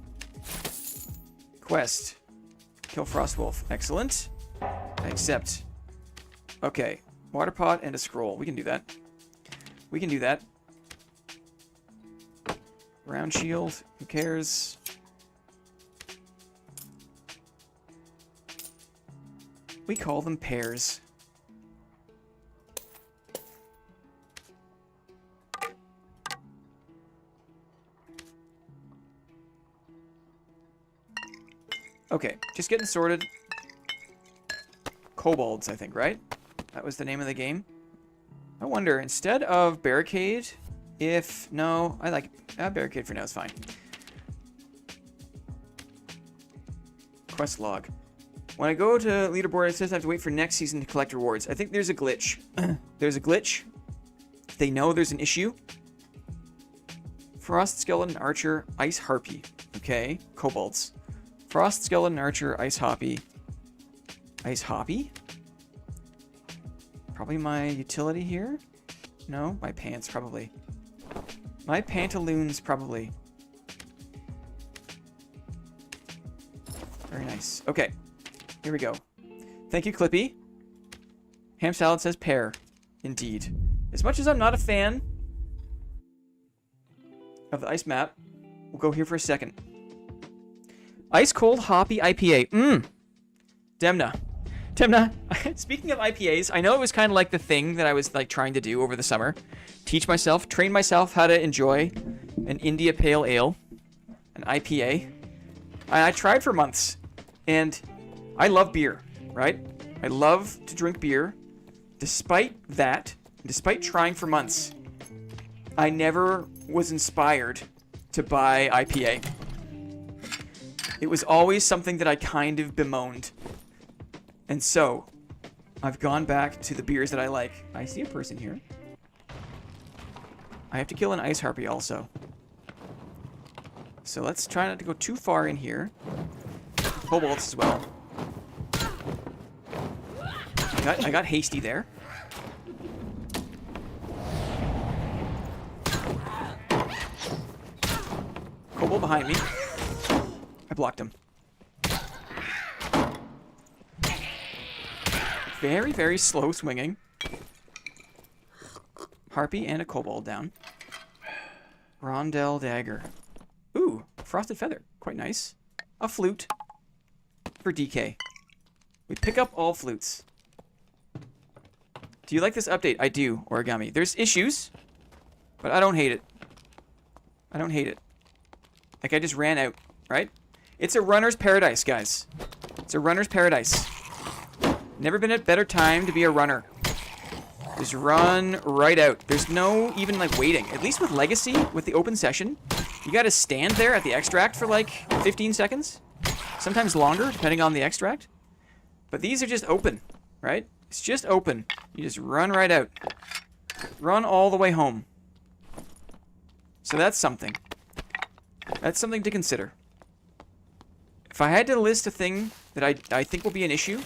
Quest. Kill Frostwolf. Excellent. I accept. Okay. Water pot and a scroll. We can do that. We can do that. Round shield. Who cares? We call them pears. Okay, just getting sorted. Kobolds, I think, right? That was the name of the game. I wonder, instead of barricade, if... No, I like... barricade for now is fine. Quest log. When I go to leaderboard, it says I have to wait for next season to collect rewards. I think there's a glitch. There's a glitch. They know there's an issue. Frost Skeleton Archer, Ice Harpy. Okay, kobolds. Frost Skeleton Archer, Ice Hoppy. Ice Hoppy? Probably my utility here? No, my pants probably. My pantaloons probably. Very nice. Okay, here we go. Thank you, Clippy. Ham salad says pear. Indeed. As much as I'm not a fan of the ice map, we'll go here for a second. Ice Cold Hoppy IPA. Demna. Speaking of IPAs, I know it was kind of like the thing that I was like trying to do over the summer. Train myself how to enjoy an India Pale Ale, an IPA. I tried for months, and I love beer, right? I love to drink beer. Despite that, despite trying for months, I never was inspired to buy IPA. It was always something that I kind of bemoaned. And so, I've gone back to the beers that I like. I see a person here. I have to kill an ice harpy also. So let's try not to go too far in here. Kobolds as well. I got hasty there. Kobold behind me. I blocked him. Very, very slow swinging. Harpy and a kobold down. Rondel dagger. Ooh, frosted feather. Quite nice. A flute. For DK. We pick up all flutes. Do you like this update? I do, Origami. There's issues, but I don't hate it. I don't hate it. Like, I just ran out, right? It's a runner's paradise, guys. It's a runner's paradise. Never been a better time to be a runner. Just run right out. There's no even, like, waiting. At least with Legacy, with the open session, you gotta stand there at the extract for, like, 15 seconds. Sometimes longer, depending on the extract. But these are just open, right? It's just open. You just run right out. Run all the way home. So that's something. That's something to consider. If I had to list a thing that I think will be an issue,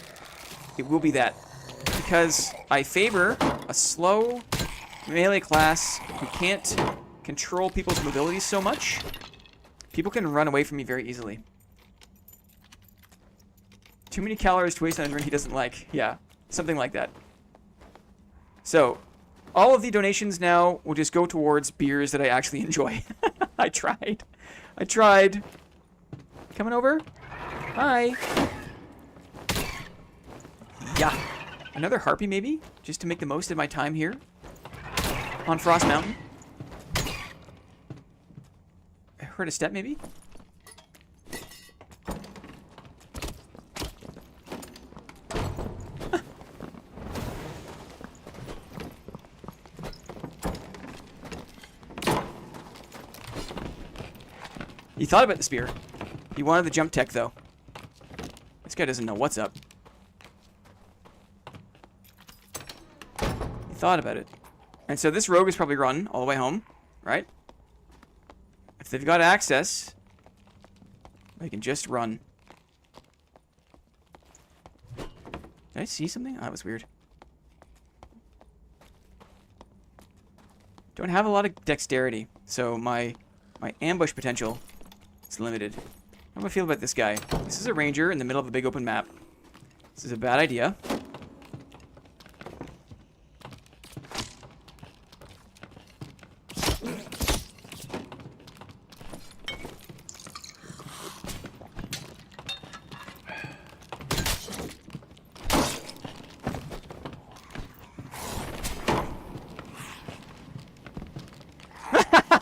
it will be that. Because I favor a slow melee class who can't control people's mobility so much. People can run away from me very easily. Too many calories to waste on a drink he doesn't like. Yeah, something like that. So, all of the donations now will just go towards beers that I actually enjoy. I tried. Coming over? Hi. Yeah. Another harpy, maybe? Just to make the most of my time here. On Frost Mountain. I heard a step, maybe? He thought about the spear. He wanted the jump tech, though. This guy doesn't know what's up. He thought about it. And so this rogue is probably run all the way home, right? If they've got access, they can just run. Did I see something? Oh, that was weird. Don't have a lot of dexterity, so my ambush potential is limited. How do I feel about this guy? This is a ranger in the middle of a big open map. This is a bad idea.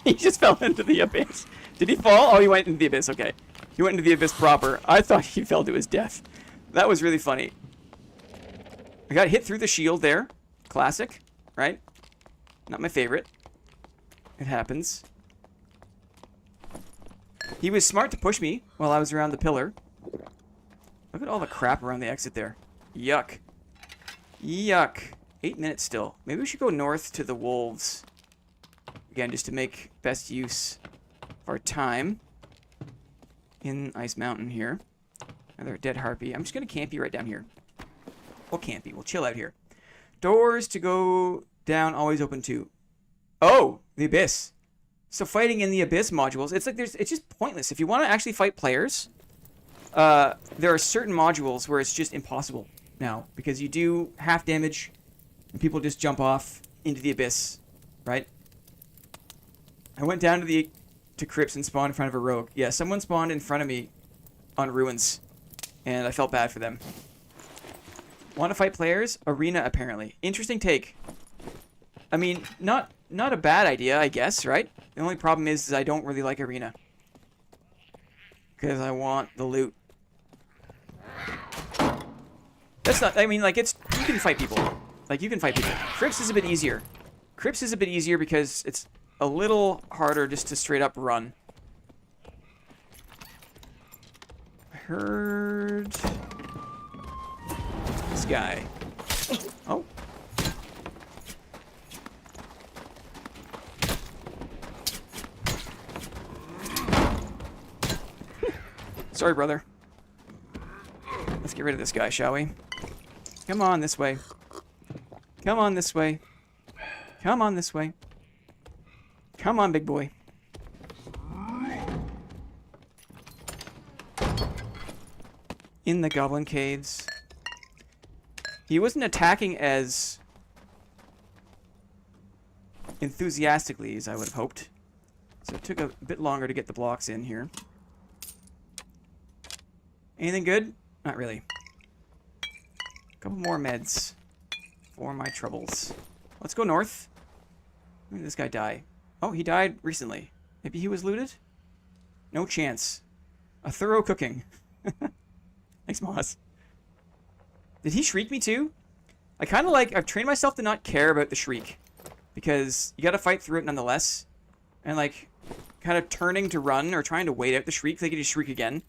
He just fell into the abyss. Did he fall? Oh, he went into the abyss. Okay. He went into the abyss proper. I thought he fell to his death. That was really funny. I got hit through the shield there. Classic, right? Not my favorite. It happens. He was smart to push me while I was around the pillar. Look at all the crap around the exit there. Yuck. Yuck. 8 minutes still. Maybe we should go north to the wolves. Again, just to make best use of our time in Ice Mountain here. Another dead harpy. I'm just going to camp you right down here. We'll camp you. We'll chill out here. Doors to go down always open too. Oh, the abyss. So fighting in the abyss modules, it's like it's just pointless. If you want to actually fight players, there are certain modules where it's just impossible now because you do half damage and people just jump off into the abyss, right? I went down to crypts and spawned in front of a rogue. Yeah, someone spawned in front of me on ruins, and I felt bad for them. Want to fight players? Arena, apparently. Interesting take. I mean, not a bad idea, I guess, right? The only problem is I don't really like arena. Because I want the loot. That's not, I mean, like, you can fight people. Like, you can fight people. Crypts is a bit easier. Crypts is a bit easier because it's a little harder just to straight up run. I heard this guy. Oh. Sorry, brother. Let's get rid of this guy, shall we? Come on this way. Come on this way. Come on this way. Come on, big boy. In the goblin caves. He wasn't attacking as enthusiastically as I would have hoped. So it took a bit longer to get the blocks in here. Anything good? Not really. A couple more meds for my troubles. Let's go north. When did this guy die? Oh, he died recently. Maybe he was looted? No chance. A thorough cooking. Thanks, Moss. Did he shriek me too? I kind of like... I've trained myself to not care about the shriek. Because you gotta fight through it nonetheless. And like, kind of turning to run or trying to wait out the shriek. They can just shriek again.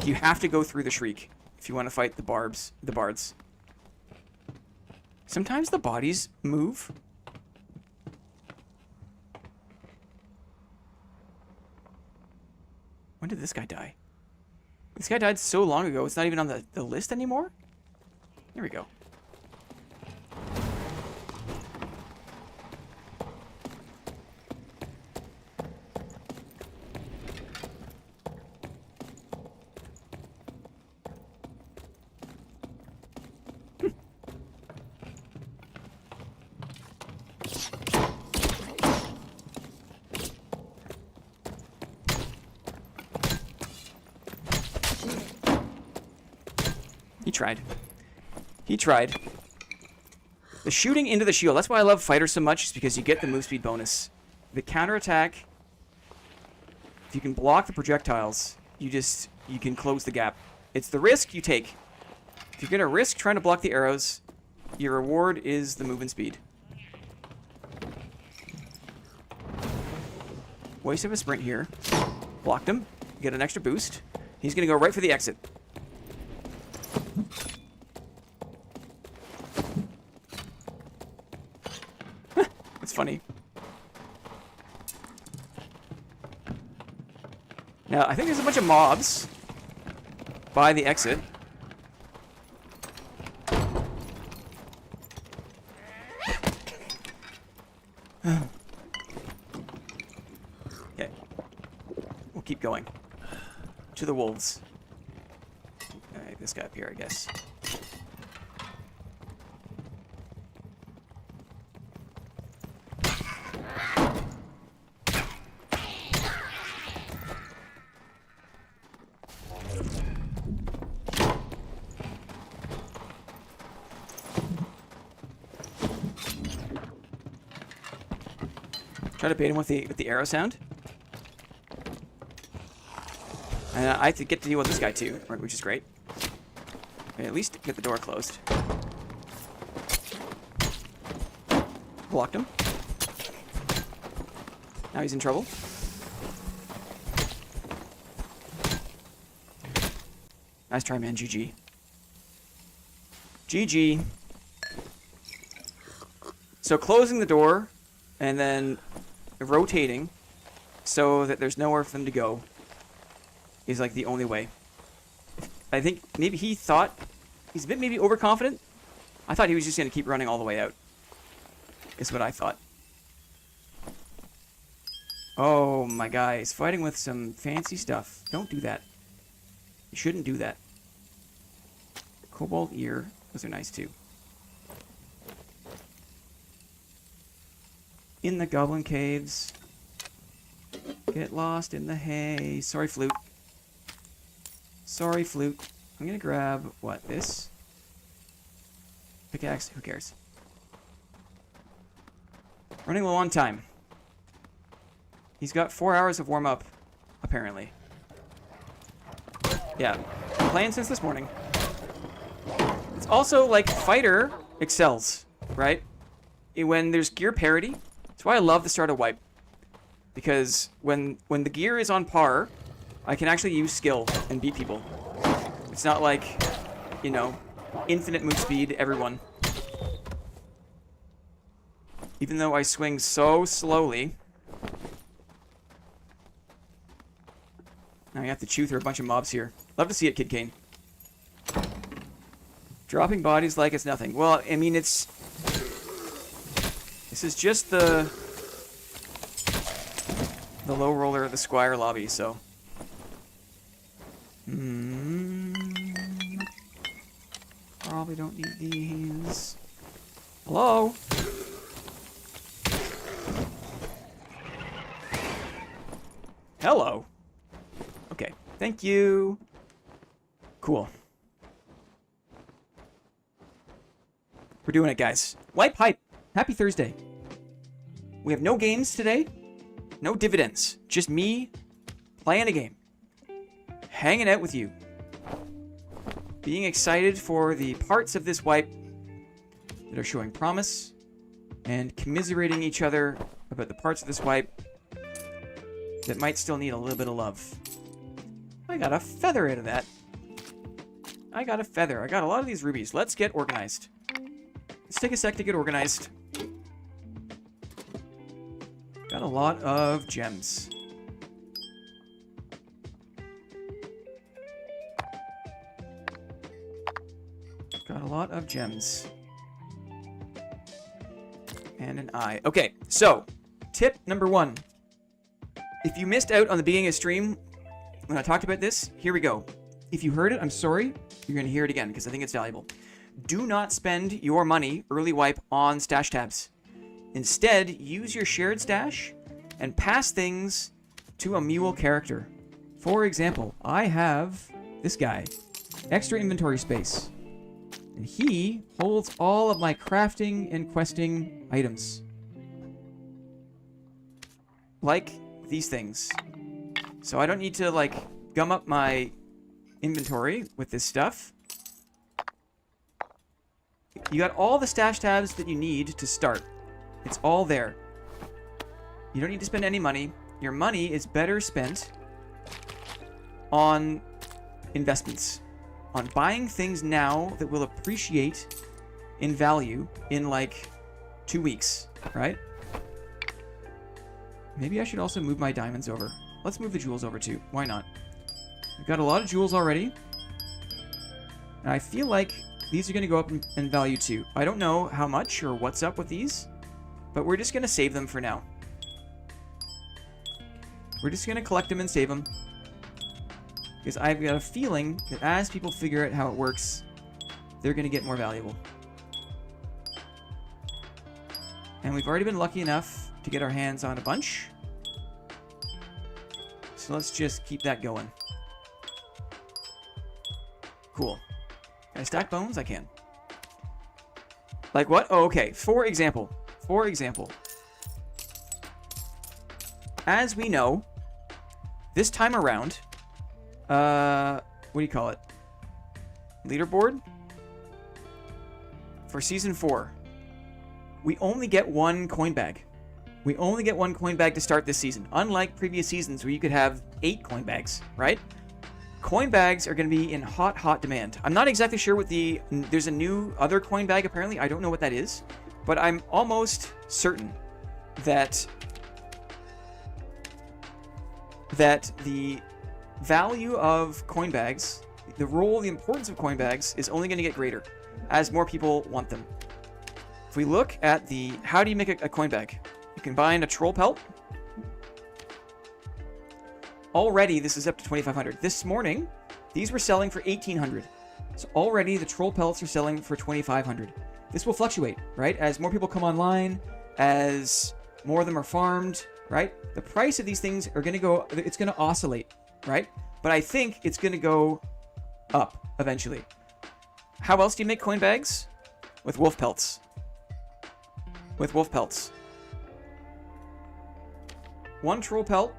You have to go through the shriek if you want to fight the bards. Sometimes the bodies move. When did this guy die? This guy died so long ago, it's not even on the list anymore? Here we go. He tried. He tried. The shooting into the shield. That's why I love fighters so much, is because you get the move speed bonus. The counterattack, if you can block the projectiles, you can close the gap. It's the risk you take. If you're going to risk trying to block the arrows, your reward is the movement speed. Waste of a sprint here. Blocked him. get an extra boost. He's going to go right for the exit. It's funny. Now, I think there's a bunch of mobs by the exit. Okay. We'll keep going. To the wolves. Alright, this guy up here, I guess. Try to bait him with the arrow sound. And I have to get to deal with this guy too, which is great. At least get the door closed. Blocked him. Now he's in trouble. Nice try, man. GG. GG. So closing the door and then rotating so that there's nowhere for them to go is like the only way. I think maybe he thought he's a bit maybe overconfident. I thought he was just going to keep running all the way out. Is what I thought. Oh, my guy is fighting with some fancy stuff. Don't do that. You shouldn't do that. Cobalt ear. Those are nice too. In the goblin caves. Get lost in the hay. Sorry, flute. Sorry, flute. I'm gonna grab, what, this? Pickaxe? Who cares? Running low on time. He's got 4 hours of warm-up, apparently. Yeah, playing since this morning. It's also, like, fighter excels, right? When there's gear parity. That's why I love the start of wipe. Because when the gear is on par, I can actually use skill and beat people. It's not like, you know, infinite move speed, everyone. Even though I swing so slowly. Now you have to chew through a bunch of mobs here. Love to see it, Kid Kane. Dropping bodies like it's nothing. Well, I mean, it's... This is just the low roller of the Squire lobby, so... Probably don't need these. Hello? Hello? Okay, thank you. Cool. We're doing it, guys. Wipe hype. Happy Thursday. We have no games today. No dividends. Just me playing a game. Hanging out with you. Being excited for the parts of this wipe that are showing promise. And commiserating each other about the parts of this wipe that might still need a little bit of love. I got a feather out of that. I got a feather. I got a lot of these rubies. Let's get organized. Let's take a sec to get organized. Got a lot of gems. Got a lot of gems. And an eye. Okay, so, tip number 1. If you missed out on the beginning of the stream when I talked about this, here we go. If you heard it, I'm sorry. You're going to hear it again because I think it's valuable. Do not spend your money early wipe on stash tabs. Instead, use your shared stash and pass things to a mule character. For example, I have this guy. Extra inventory space. And he holds all of my crafting and questing items. Like these things. So I don't need to, like, gum up my inventory with this stuff. You got all the stash tabs that you need to start. It's all there. You don't need to spend any money. Your money is better spent on investments, on buying things now that will appreciate in value in like 2 weeks, right? Maybe I should also move my diamonds over. Let's move the jewels over too. Why not? We've got a lot of jewels already. And I feel like these are going to go up in value too. I don't know how much or what's up with these, but we're just going to save them for now. We're just going to collect them and save them. Because I've got a feeling that as people figure out how it works, they're going to get more valuable. And we've already been lucky enough to get our hands on a bunch. So let's just keep that going. Cool. Can I stack bones? I can. Like what? Oh, okay. For example. As we know, this time around, what do you call it? Leaderboard? For Season 4, we only get one coin bag. We only get one coin bag to start this season. Unlike previous seasons where you could have 8 coin bags, right? Coin bags are going to be in hot demand. I'm not exactly sure what there's a new other coin bag apparently. I don't know what that is. But I'm almost certain that the value of coin bags, the importance of coin bags is only going to get greater as more people want them. If we look at how do you make a coin bag? You can buy in a troll pelt. Already, this is up to 2,500. This morning, these were selling for 1,800. So already, the troll pelts are selling for 2,500. This will fluctuate, right? As more people come online, as more of them are farmed, right? The price of these things are going to go, it's going to oscillate, right? But I think it's going to go up eventually. How else do you make coin bags? With wolf pelts. With wolf pelts. 1 troll pelt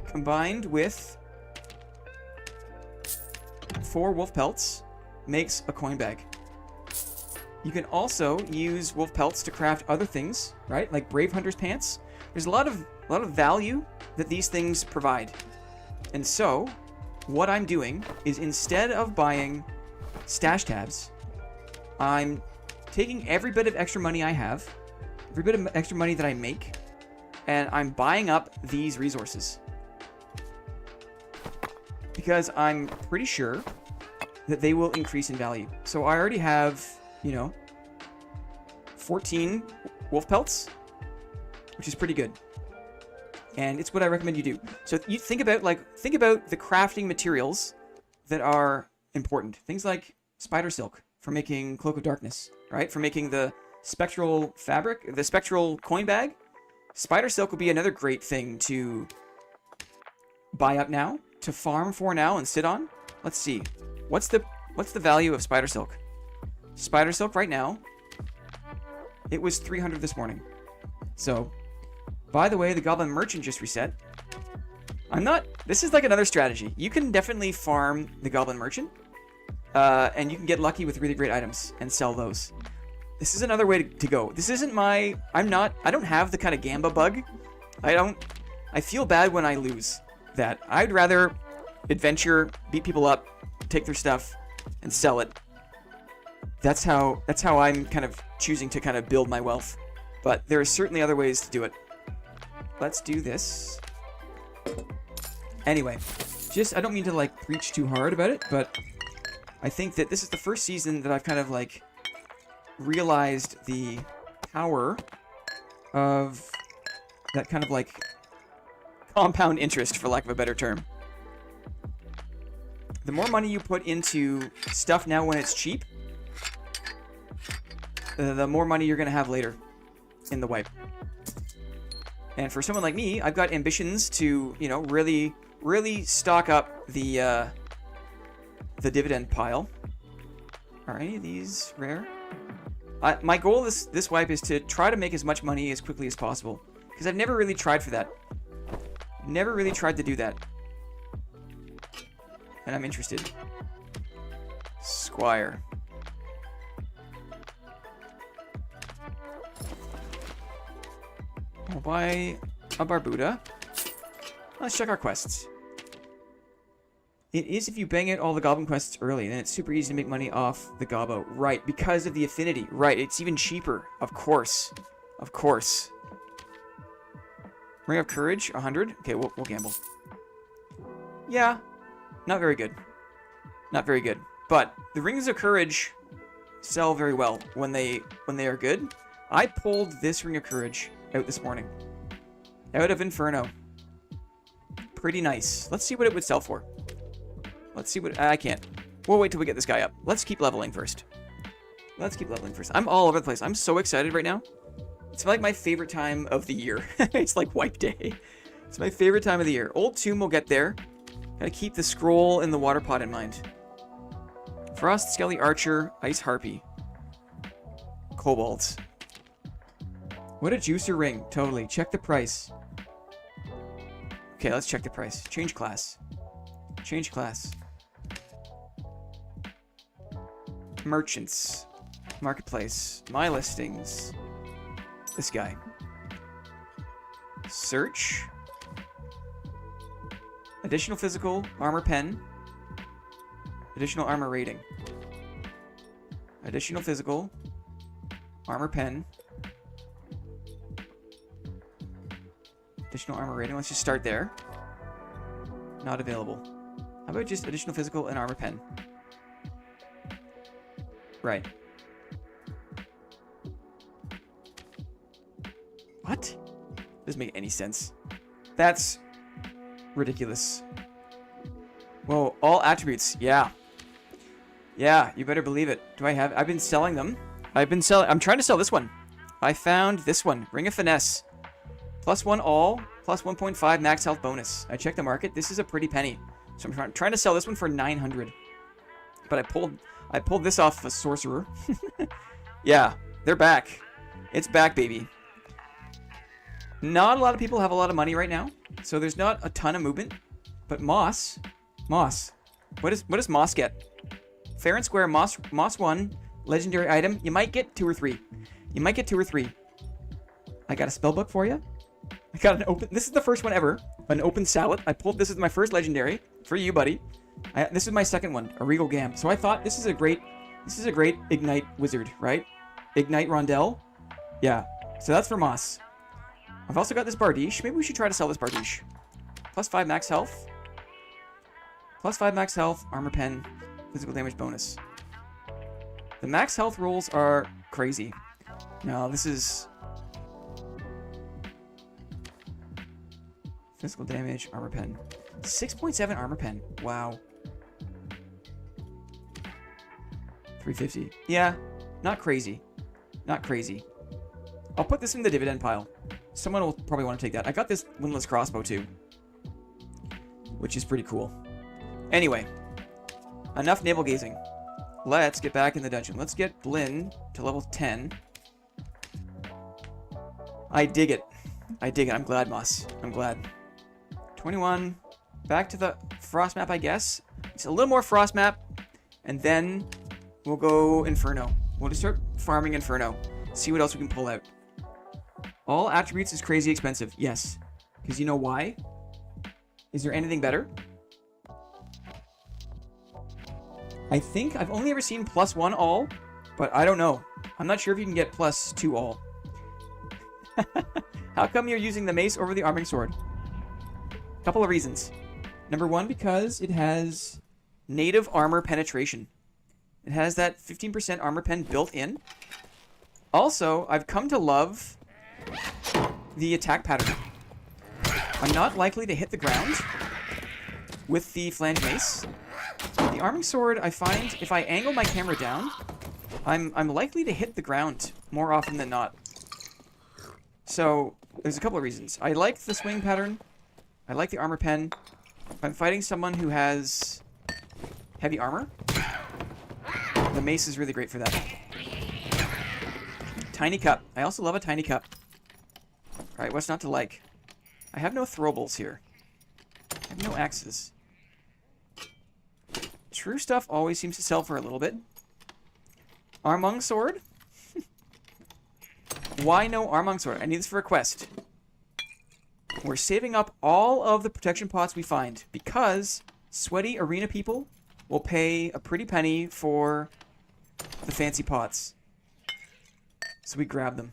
combined with 4 wolf pelts makes a coin bag. You can also use wolf pelts to craft other things, right? Like Brave Hunter's pants. There's a lot of value that these things provide. And so, what I'm doing is instead of buying stash tabs, I'm taking every bit of extra money I have, every bit of extra money that I make, and I'm buying up these resources. Because I'm pretty sure that they will increase in value. So I already have, 14 wolf pelts, which is pretty good. And it's what I recommend you do. So you think about the crafting materials that are important. Things like spider silk for making Cloak of Darkness, right? For making the spectral fabric, the spectral coin bag. Spider silk would be another great thing to buy up now, to farm for now and sit on. Let's see. What's the value of spider silk? Spider silk right now, it was 300 this morning. So, by the way, the Goblin Merchant just reset. This is like another strategy. You can definitely farm the Goblin Merchant, and you can get lucky with really great items and sell those. This is another way to go. This isn't I don't have the kind of Gamba bug. I feel bad when I lose that. I'd rather adventure, beat people up, take their stuff, and sell it. That's how I'm kind of choosing to kind of build my wealth. But there are certainly other ways to do it. Let's do this. Anyway, I don't mean to preach too hard about it, but I think that this is the first season that I've kind of realized the power of that kind of compound interest, for lack of a better term. The more money you put into stuff now when it's cheap, the more money you're going to have later in the wipe. And for someone like me, I've got ambitions to, really, really stock up the dividend pile. Are any of these rare? My goal this wipe is to try to make as much money as quickly as possible. Because I've never really tried for that. Never really tried to do that. And I'm interested. Squire. I'll buy a Barbuda. Let's check our quests. It is if you bang out all the goblin quests early, then it's super easy to make money off the gobbo. Right, because of the affinity. Right, it's even cheaper. Of course. Of course. Ring of Courage, 100. Okay, we'll gamble. Yeah, not very good. Not very good. But the Rings of Courage sell very well when they are good. I pulled this Ring of Courage out this morning. Out of Inferno. Pretty nice. Let's see what it would sell for. Let's see what... I can't. We'll wait till we get this guy up. Let's keep leveling first. Let's keep leveling first. I'm all over the place. I'm so excited right now. It's like my favorite time of the year. It's like wipe day. It's my favorite time of the year. Old Tomb will get there. Gotta keep the scroll in the water pot in mind. Frost, Skelly Archer, Ice Harpy. Kobolds. What a juicer ring. Totally. Check the price. Okay, let's check the price. Change class. Change class. Merchants. Marketplace. My listings. This guy. Search. Additional physical. Armor pen. Additional armor rating. Additional physical. Armor pen. Additional armor rating. Let's just start there. Not available. How about just additional physical and armor pen? Right. What? Doesn't make any sense. That's ridiculous. Whoa, all attributes. Yeah. Yeah, you better believe it. I've been selling them. I'm trying to sell this one. I found this one. Ring of Finesse. +1 all, plus 1.5 max health bonus. I checked the market. This is a pretty penny. So I'm trying to sell this one for 900. But I pulled this off a sorcerer. Yeah, they're back. It's back, baby. Not a lot of people have a lot of money right now, so there's not a ton of movement. But Moss. What does Moss get? Fair and square, Moss 1, legendary item. You might get 2 or 3. I got a spell book for you. I got an open... This is the first one ever. An open salad. I pulled... This is my first legendary. For you, buddy. This is my second one. A Regal Gam. So I thought this is a great Ignite Wizard, right? Ignite Rondell. Yeah. So that's for Moss. I've also got this Bardiche. Maybe we should try to sell this Bardiche. +5 max health. +5 max health. Armor pen. Physical damage bonus. The max health rolls are crazy. No, this is... Physical damage, armor pen. 6.7 armor pen. Wow. 350. Yeah, not crazy. Not crazy. I'll put this in the dividend pile. Someone will probably want to take that. I got this windlass crossbow too, which is pretty cool. Anyway, enough navel gazing. Let's get back in the dungeon. Let's get Blinn to level 10. I dig it. I dig it. I'm glad, Moss. I'm glad. 21. Back to the frost map, I guess. It's a little more frost map, and then we'll go Inferno. We'll just start farming Inferno. See what else we can pull out. All attributes is crazy expensive. Yes. Because you know why? Is there anything better? I think I've only ever seen +1 all, but I don't know. I'm not sure if you can get +2 all. How come you're using the mace over the arming sword? Couple of reasons. Number 1, because it has native armor penetration. It has that 15% armor pen built in. Also, I've come to love the attack pattern. I'm not likely to hit the ground with the flange mace. The arming sword, I find, if I angle my camera down, I'm likely to hit the ground more often than not. So, there's a couple of reasons. I like the swing pattern. I like the armor pen. If I'm fighting someone who has heavy armor, the mace is really great for that. Tiny cup. I also love a tiny cup. Alright, what's not to like? I have no throwables here. I have no axes. True stuff always seems to sell for a little bit. Armung sword? Why no Armung sword? I need this for a quest. We're saving up all of the protection pots we find because sweaty arena people will pay a pretty penny for the fancy pots. So we grab them.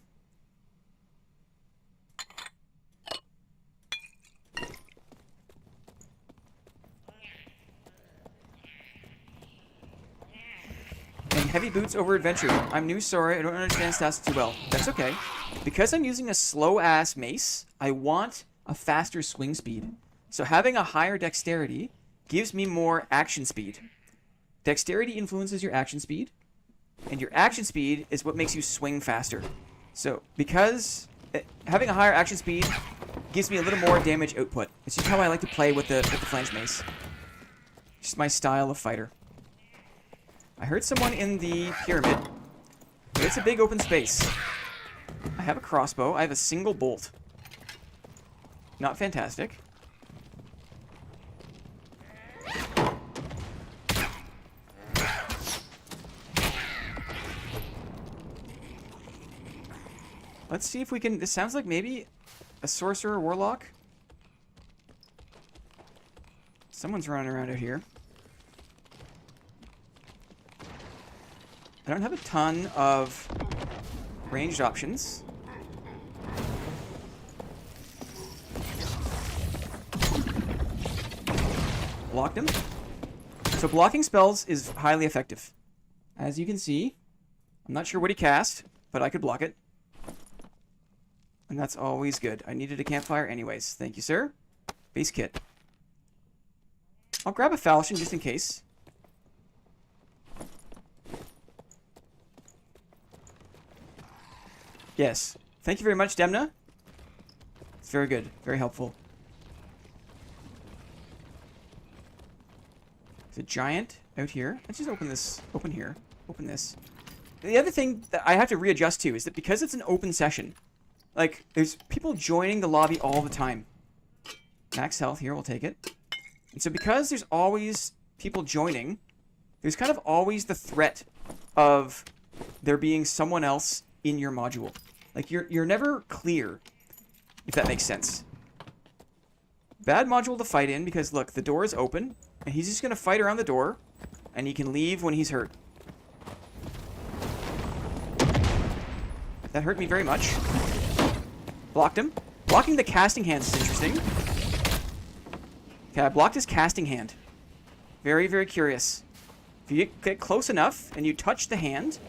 And heavy boots over adventure. I'm new, sorry, I don't understand stats too well. That's okay. Because I'm using a slow-ass mace, I want a faster swing speed. So having a higher dexterity gives me more action speed. Dexterity influences your action speed, and your action speed is what makes you swing faster. So because having a higher action speed gives me a little more damage output. It's just how I like to play with the flange mace. Just my style of fighter. I heard someone in the pyramid, but it's a big open space. I have a crossbow. I have a single bolt. Not fantastic. Let's see if we can... This sounds like maybe a sorcerer or warlock. Someone's running around out here. I don't have a ton of ranged options. Blocked him. So blocking spells is highly effective. As you can see, I'm not sure what he cast, but I could block it. And that's always good. I needed a campfire anyways. Thank you, sir. Base kit. I'll grab a falchion just in case. Yes. Thank you very much, Demna. It's very good. Very helpful. There's a giant out here. Let's just open this. Open here. Open this. The other thing that I have to readjust to is that because it's an open session, like, there's people joining the lobby all the time. Max health here, we'll take it. And so because there's always people joining, there's kind of always the threat of there being someone else in your module. Like, you're never clear, if that makes sense. Bad module to fight in because, look, the door is open, and he's just going to fight around the door, and he can leave when he's hurt. That hurt me very much. Blocked him. Blocking the casting hands is interesting. Okay, I blocked his casting hand. Very, very curious. If you get close enough and you touch the hand,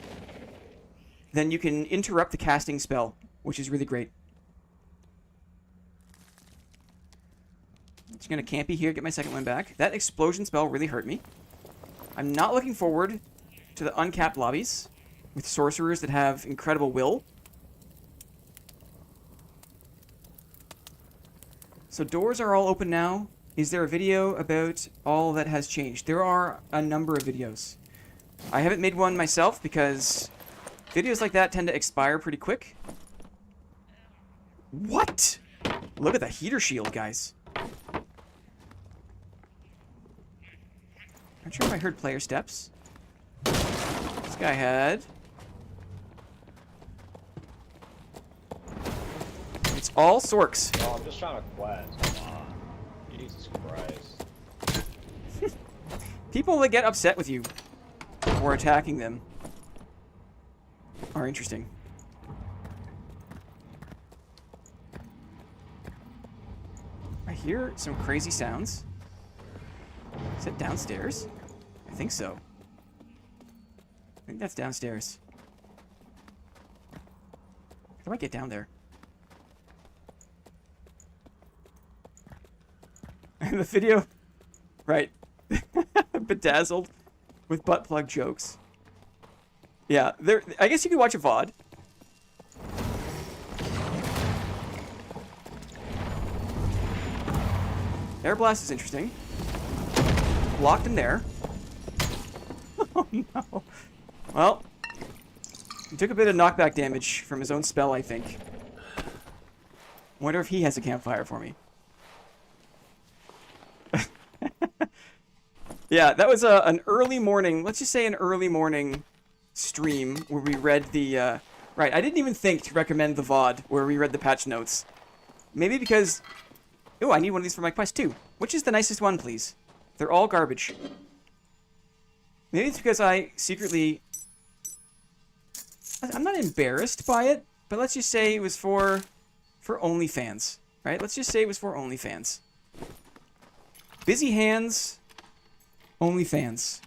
then you can interrupt the casting spell, which is really great. Just gonna campy here, get my second one back. That explosion spell really hurt me. I'm not looking forward to the uncapped lobbies with sorcerers that have incredible will. So doors are all open now. Is there a video about all that has changed? There are a number of videos. I haven't made one myself because videos like that tend to expire pretty quick. What? Look at the heater shield, guys. Not sure if I heard player steps. This guy had... It's all sorks. Oh, I'm just trying to quest. Come on. Jesus Christ. People that get upset with you for attacking them are interesting. I hear some crazy sounds. Is it downstairs? I think so. I think that's downstairs. How do I get down there? The video, right? Bedazzled with butt plug jokes. Yeah, there. I guess you could watch a VOD. Air blast is interesting. Blocked him there. Oh no. Well, he took a bit of knockback damage from his own spell, I think. Wonder if he has a campfire for me. Yeah, that was an early morning, let's just say an early morning stream where we read the, right, I didn't even think to recommend the VOD where we read the patch notes. Maybe because... Oh, I need one of these for my quest too. Which is the nicest one, please? They're all garbage. Maybe it's because I secretly... I'm not embarrassed by it, but let's just say it was for OnlyFans, right? Let's just say it was for OnlyFans. Busy hands, OnlyFans.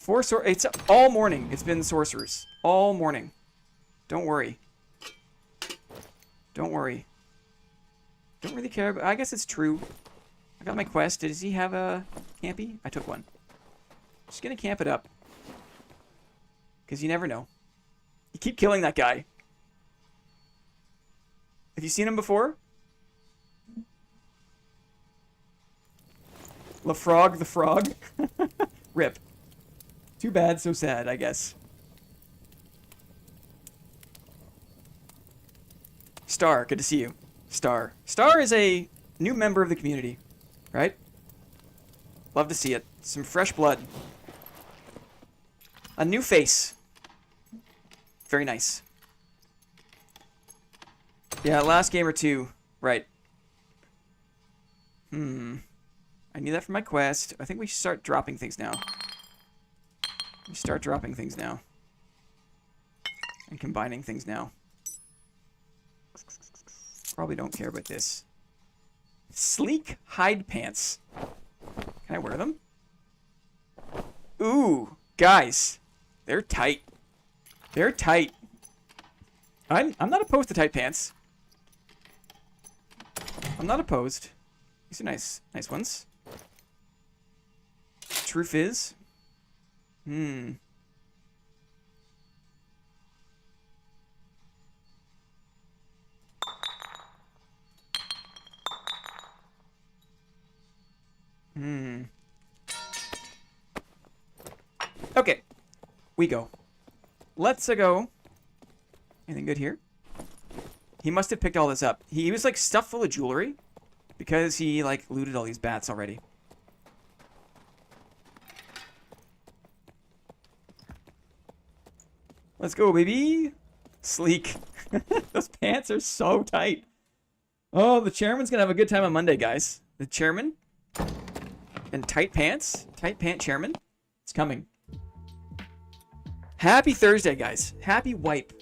It's all morning. It's been sorcerers. All morning. Don't worry. Don't worry. Don't really care, but I guess it's true. I got my quest. Does he have a campy? I took one. Just gonna camp it up. Because you never know. You keep killing that guy. Have you seen him before? LaFrog the Frog? Rip. Too bad, so sad, I guess. Star, good to see you. Star. Star is a new member of the community, right? Love to see it. Some fresh blood. A new face. Very nice. Yeah, last game or two. Right. I need that for my quest. I think we should start dropping things now. We start dropping things now. And combining things now. Probably don't care about this. Sleek hide pants. Can I wear them? Ooh, guys. They're tight. They're tight. I'm not opposed to tight pants. I'm not opposed. These are nice ones. Truth is... Okay. We go. Let's go. Anything good here? He must have picked all this up. He was like stuffed full of jewelry because he like looted all these bats already. Let's go, baby. Sleek. Those pants are so tight. Oh, the chairman's gonna have a good time on Monday, guys. The chairman and tight pants. Tight pant chairman. It's coming. Happy Thursday, guys. Happy wipe.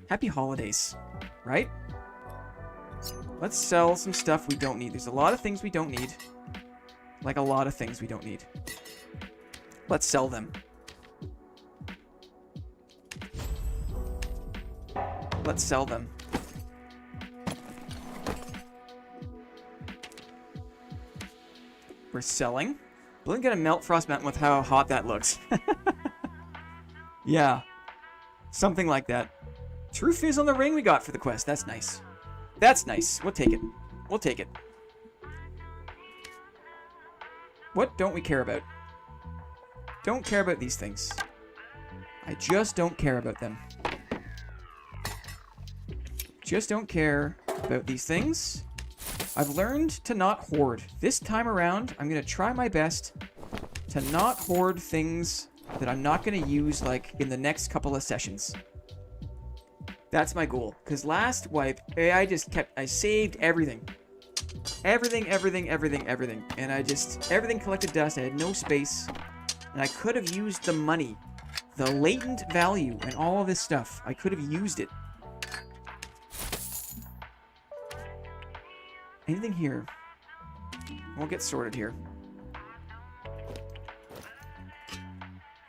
Happy holidays. Right? Let's sell some stuff we don't need. There's a lot of things we don't need. Like a lot of things we don't need. Let's sell them. Let's sell them. We're selling. We're gonna melt Frost Mountain with how hot that looks. Yeah. Something like that. Truth is on the ring we got for the quest. That's nice. That's nice. We'll take it. We'll take it. What don't we care about? Don't care about these things. I just don't care about them. Just don't care about these things. I've learned to not hoard. This time around, I'm going to try my best to not hoard things that I'm not going to use, like, in the next couple of sessions. That's my goal. Because last wipe, I saved everything. Everything. And everything collected dust. I had no space. And I could have used the money. The latent value and all of this stuff. I could have used it. Anything here? We'll get sorted here.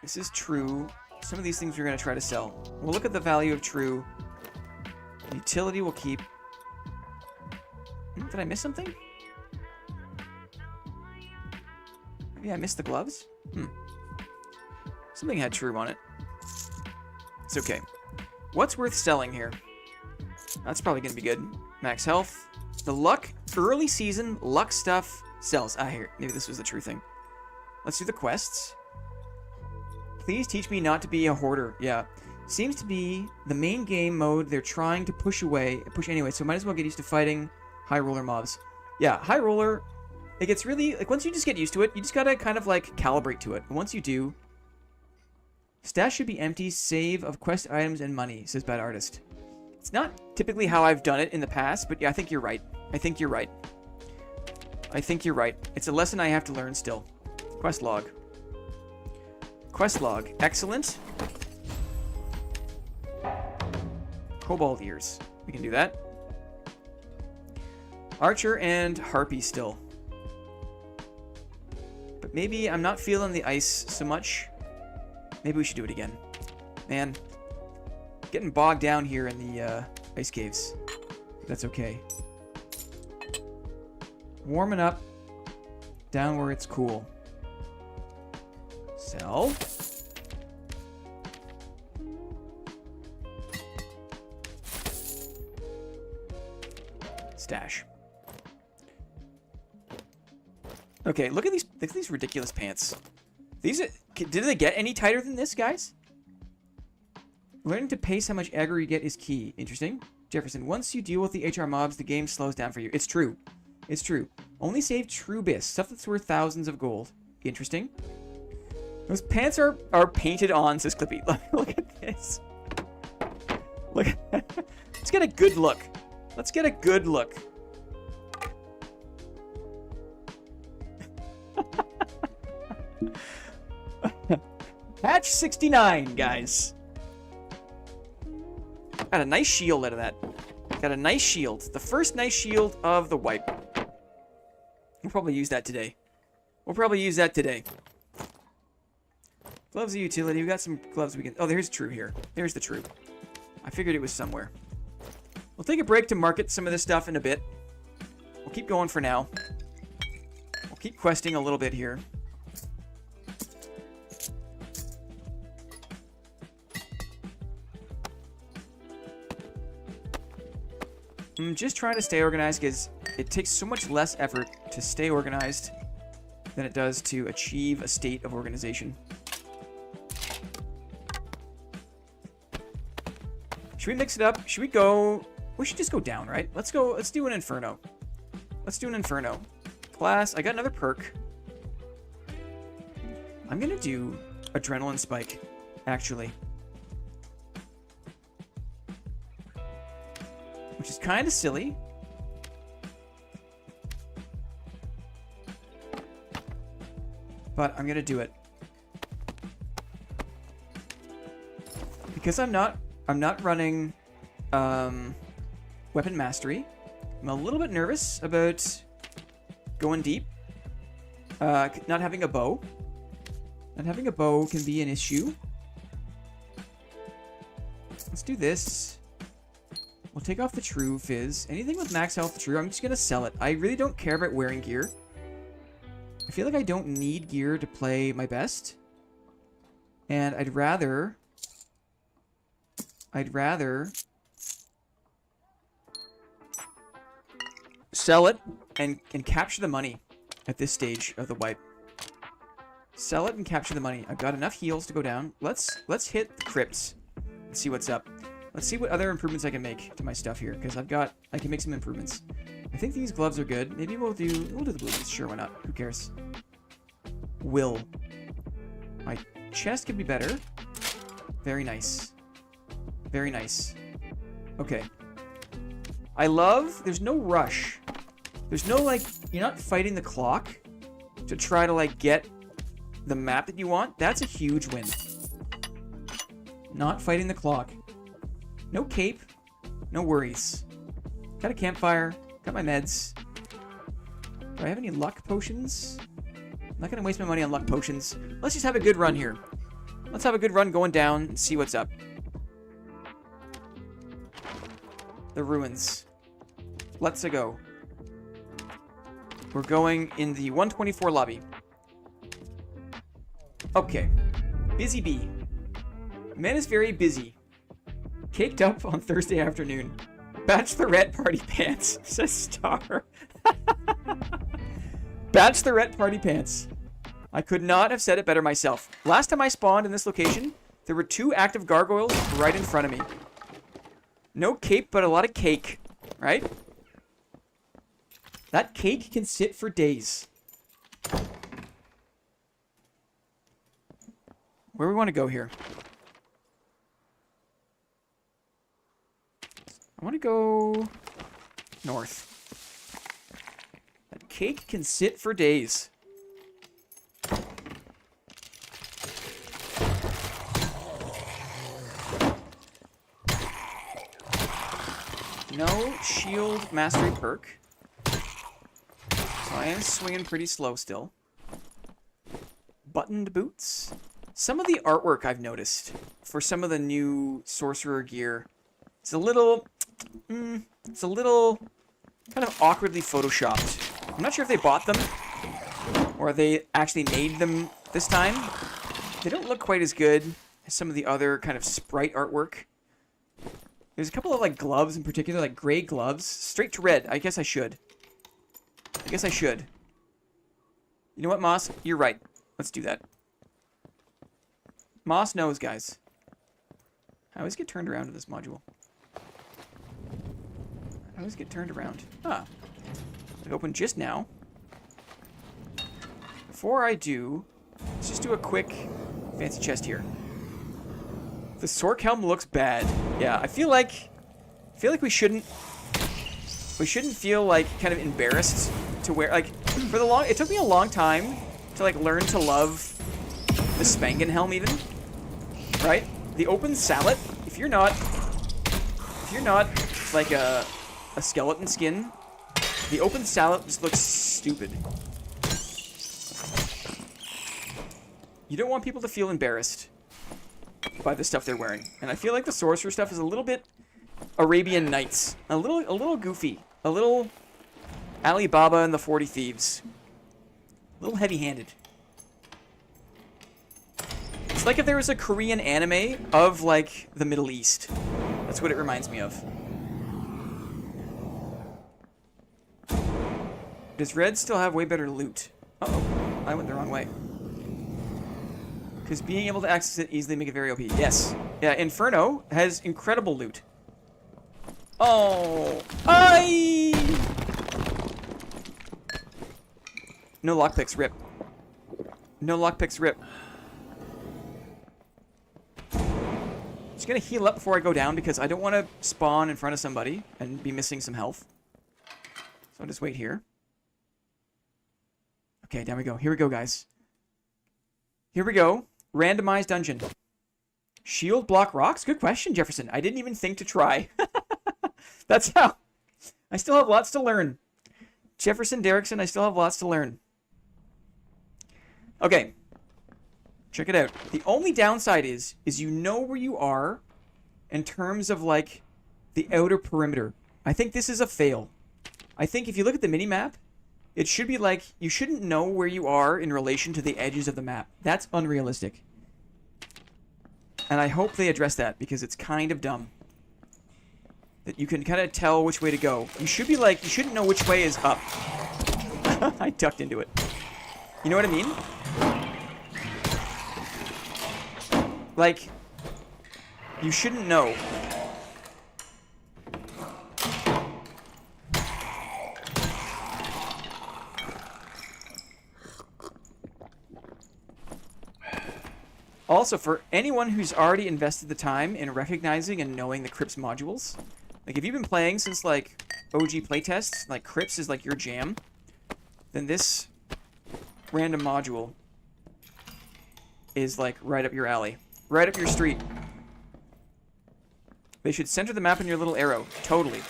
This is true. Some of these things we're going to try to sell. We'll look at the value of true. Utility will keep. Did I miss something? Maybe I missed the gloves? Something had true on it. It's okay. What's worth selling here? That's probably going to be good. Max health. The luck, early season luck stuff sells. Ah, here. Maybe this was the true thing. Let's do the quests. Please teach me not to be a hoarder. Yeah. Seems to be the main game mode they're trying to push anyway, so might as well get used to fighting high roller mobs. Yeah, high roller, it gets really, like, once you just get used to it, you just gotta kind of, like, calibrate to it. And once you do, stash should be empty, save of quest items and money, says Bad Artist. It's not typically how I've done it in the past, but yeah, I think you're right. I think you're right. I think you're right. It's a lesson I have to learn still. Quest log. Quest log. Excellent. Cobalt ears. We can do that. Archer and Harpy still. But maybe I'm not feeling the ice so much. Maybe we should do it again. Man. Getting bogged down here in the ice caves. That's okay. Warming up. Down where it's cool. Sell. Stash. Okay, look at these ridiculous pants. These are, did they get any tighter than this, guys? Learning to pace how much aggro you get is key. Interesting. Jefferson, once you deal with the HR mobs, the game slows down for you. It's true. It's true. Only save true bis, stuff that's worth thousands of gold. Interesting. Those pants are painted on, says Clippy. Look at this. Look. Let's get a good look. Let's get a good look. Patch 69, guys. Got a nice shield out of that. Got a nice shield. The first nice shield of the wipe. We'll probably use that today. We'll probably use that today. Gloves of utility. We got some gloves we can... Oh, there's true here. There's the true. I figured it was somewhere. We'll take a break to market some of this stuff in a bit. We'll keep going for now. We'll keep questing a little bit here. I'm just trying to stay organized because it takes so much less effort to stay organized than it does to achieve a state of organization. Should we mix it up? Should we go... We should just go down, right? Let's go... Let's do an Inferno. Let's do an Inferno. Class. I got another perk. I'm going to do Adrenaline Spike, actually. Which is kind of silly. But I'm going to do it. Because I'm not running Weapon Mastery. I'm a little bit nervous about going deep. Not having a bow. Not having a bow can be an issue. Let's do this. We'll take off the True Fizz. Anything with max health True, I'm just going to sell it. I really don't care about wearing gear. I feel like I don't need gear to play my best. And I'd rather sell it and capture the money at this stage of the wipe. Sell it and capture the money. I've got enough heals to go down. Let's hit the crypts and see what's up. Let's see what other improvements I can make to my stuff here, because I can make some improvements. I think these gloves are good. Maybe we'll do the blue ones. Sure, why not? Who cares? Will. My chest could be better. Very nice. Very nice. Okay. I love... There's no rush. There's no, like... You're not fighting the clock to try to, like, get the map that you want. That's a huge win. Not fighting the clock. No cape. No worries. Got a campfire. Got my meds. Do I have any luck potions? I'm not going to waste my money on luck potions. Let's just have a good run here. Let's have a good run going down and see what's up. The ruins. Let's go. We're going in the 124 lobby. Okay. Busy bee. Man is very busy. Caked up on Thursday afternoon. Bachelorette party pants, says Star. Bachelorette party pants. I could not have said it better myself. Last time I spawned in this location, there were 2 active gargoyles right in front of me. No cape, but a lot of cake, right? That cake can sit for days. Where do we want to go here? I want to go north. That cake can sit for days. No shield mastery perk. So I am swinging pretty slow still. Buttoned boots. Some of the artwork I've noticed for some of the new sorcerer gear, it's a little kind of awkwardly photoshopped. I'm not sure if they bought them or they actually made them this time. They don't look quite as good as some of the other kind of sprite artwork. There's a couple of like gloves in particular, like gray gloves, straight to red. I guess I should. You know what, Moss? You're right. Let's do that. Moss knows, guys. I always get turned around to this module. Ah. It opened just now. Before I do, let's just do a quick fancy chest here. The Sork helm looks bad. Yeah, I feel like we shouldn't feel like kind of embarrassed to wear, like, it took me a long time to like learn to love the Spangen helm even. Right? The open sallet, if you're not like a skeleton skin, the open sallet just looks stupid. You don't want people to feel embarrassed by the stuff they're wearing. And I feel like the sorcerer stuff is a little bit Arabian Nights. A little goofy. A little Alibaba and the 40 Thieves. A little heavy-handed. It's like if there was a Korean anime of, like, the Middle East. That's what it reminds me of. Does Red still have way better loot? Uh-oh. I went the wrong way. Because being able to access it easily make it very OP. Yes. Yeah, Inferno has incredible loot. Oh. Aye! No lockpicks, rip. No lockpicks, rip. Just gonna heal up before I go down because I don't want to spawn in front of somebody and be missing some health. So I'll just wait here. Okay, down we go. Here we go, guys. Here we go. Randomized dungeon. Shield block rocks? Good question, Jefferson. I didn't even think to try. That's how. I still have lots to learn. Jefferson Derrickson, I still have lots to learn. Okay. Check it out. The only downside is you know where you are in terms of, like, the outer perimeter. I think this is a fail. I think if you look at the mini-map, it should be like, you shouldn't know where you are in relation to the edges of the map. That's unrealistic. And I hope they address that, because it's kind of dumb. That you can kind of tell which way to go. You should be like, you shouldn't know which way is up. I ducked into it. You know what I mean? Like, you shouldn't know. Also, for anyone who's already invested the time in recognizing and knowing the Crypts modules, like if you've been playing since like OG playtests, like Crypts is like your jam, then this random module is like right up your alley. Right up your street. They should center the map in your little arrow. Totally.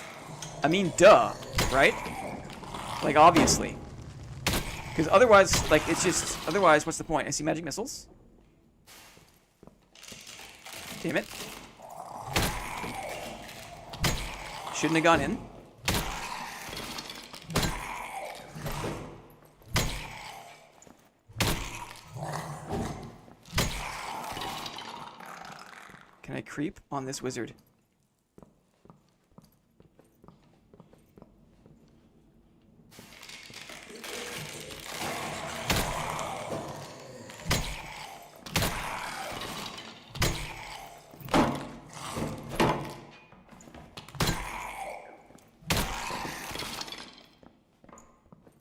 I mean, duh, right? Like, obviously. Because otherwise, like, it's just... Otherwise, what's the point? I see magic missiles. Damn it. Shouldn't have gone in. Can I creep on this wizard?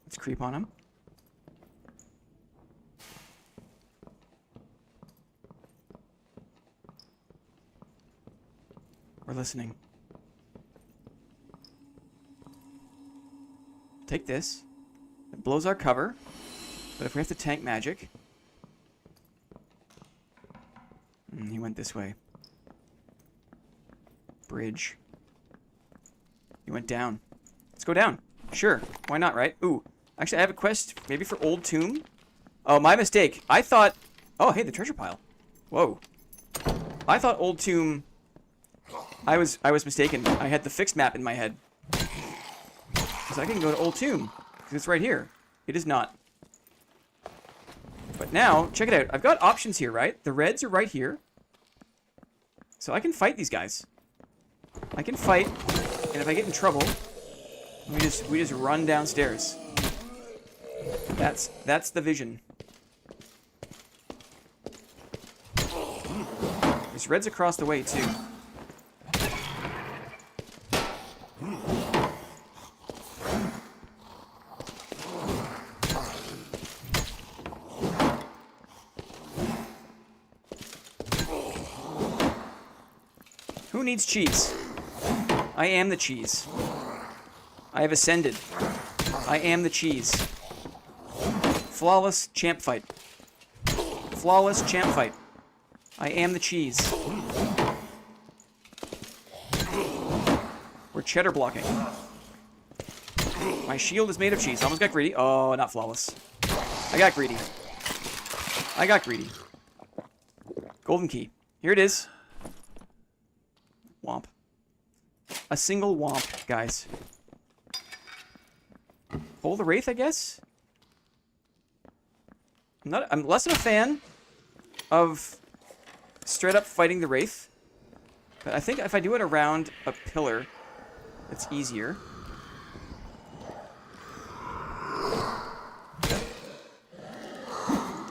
Let's creep on him. We're listening. take this. It blows our cover. But if we have to tank magic... he went this way. Bridge. He went down. Let's go down. Sure. Why not, right? Ooh. Actually, I have a quest maybe for Old Tomb. Oh, my mistake. I thought... Oh, hey, the treasure pile. Whoa. I thought Old Tomb... I was mistaken. I had the fixed map in my head. Because I can go to Old Tomb. Because it's right here. It is not. But now, check it out. I've got options here, right? The reds are right here. So I can fight these guys. I can fight, and if I get in trouble, we just run downstairs. That's the vision. There's reds across the way too. Who needs cheese? I am the cheese. I have ascended. I am the cheese. Flawless champ fight. Flawless champ fight. I am the cheese. We're cheddar blocking. My shield is made of cheese. Almost got greedy. Oh, not flawless. I got greedy. I got greedy. Golden key. Here it is. Womp. A single womp, guys. Hold the Wraith, I guess? I'm less of a fan of straight up fighting the Wraith. But I think if I do it around a pillar, it's easier.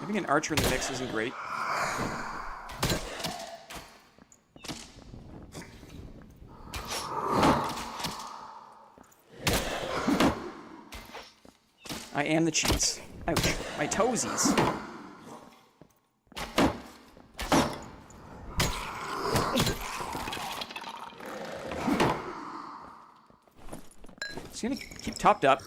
Having an archer in the mix isn't great. I am the cheese. Ouch. My toesies. Just gonna keep topped up.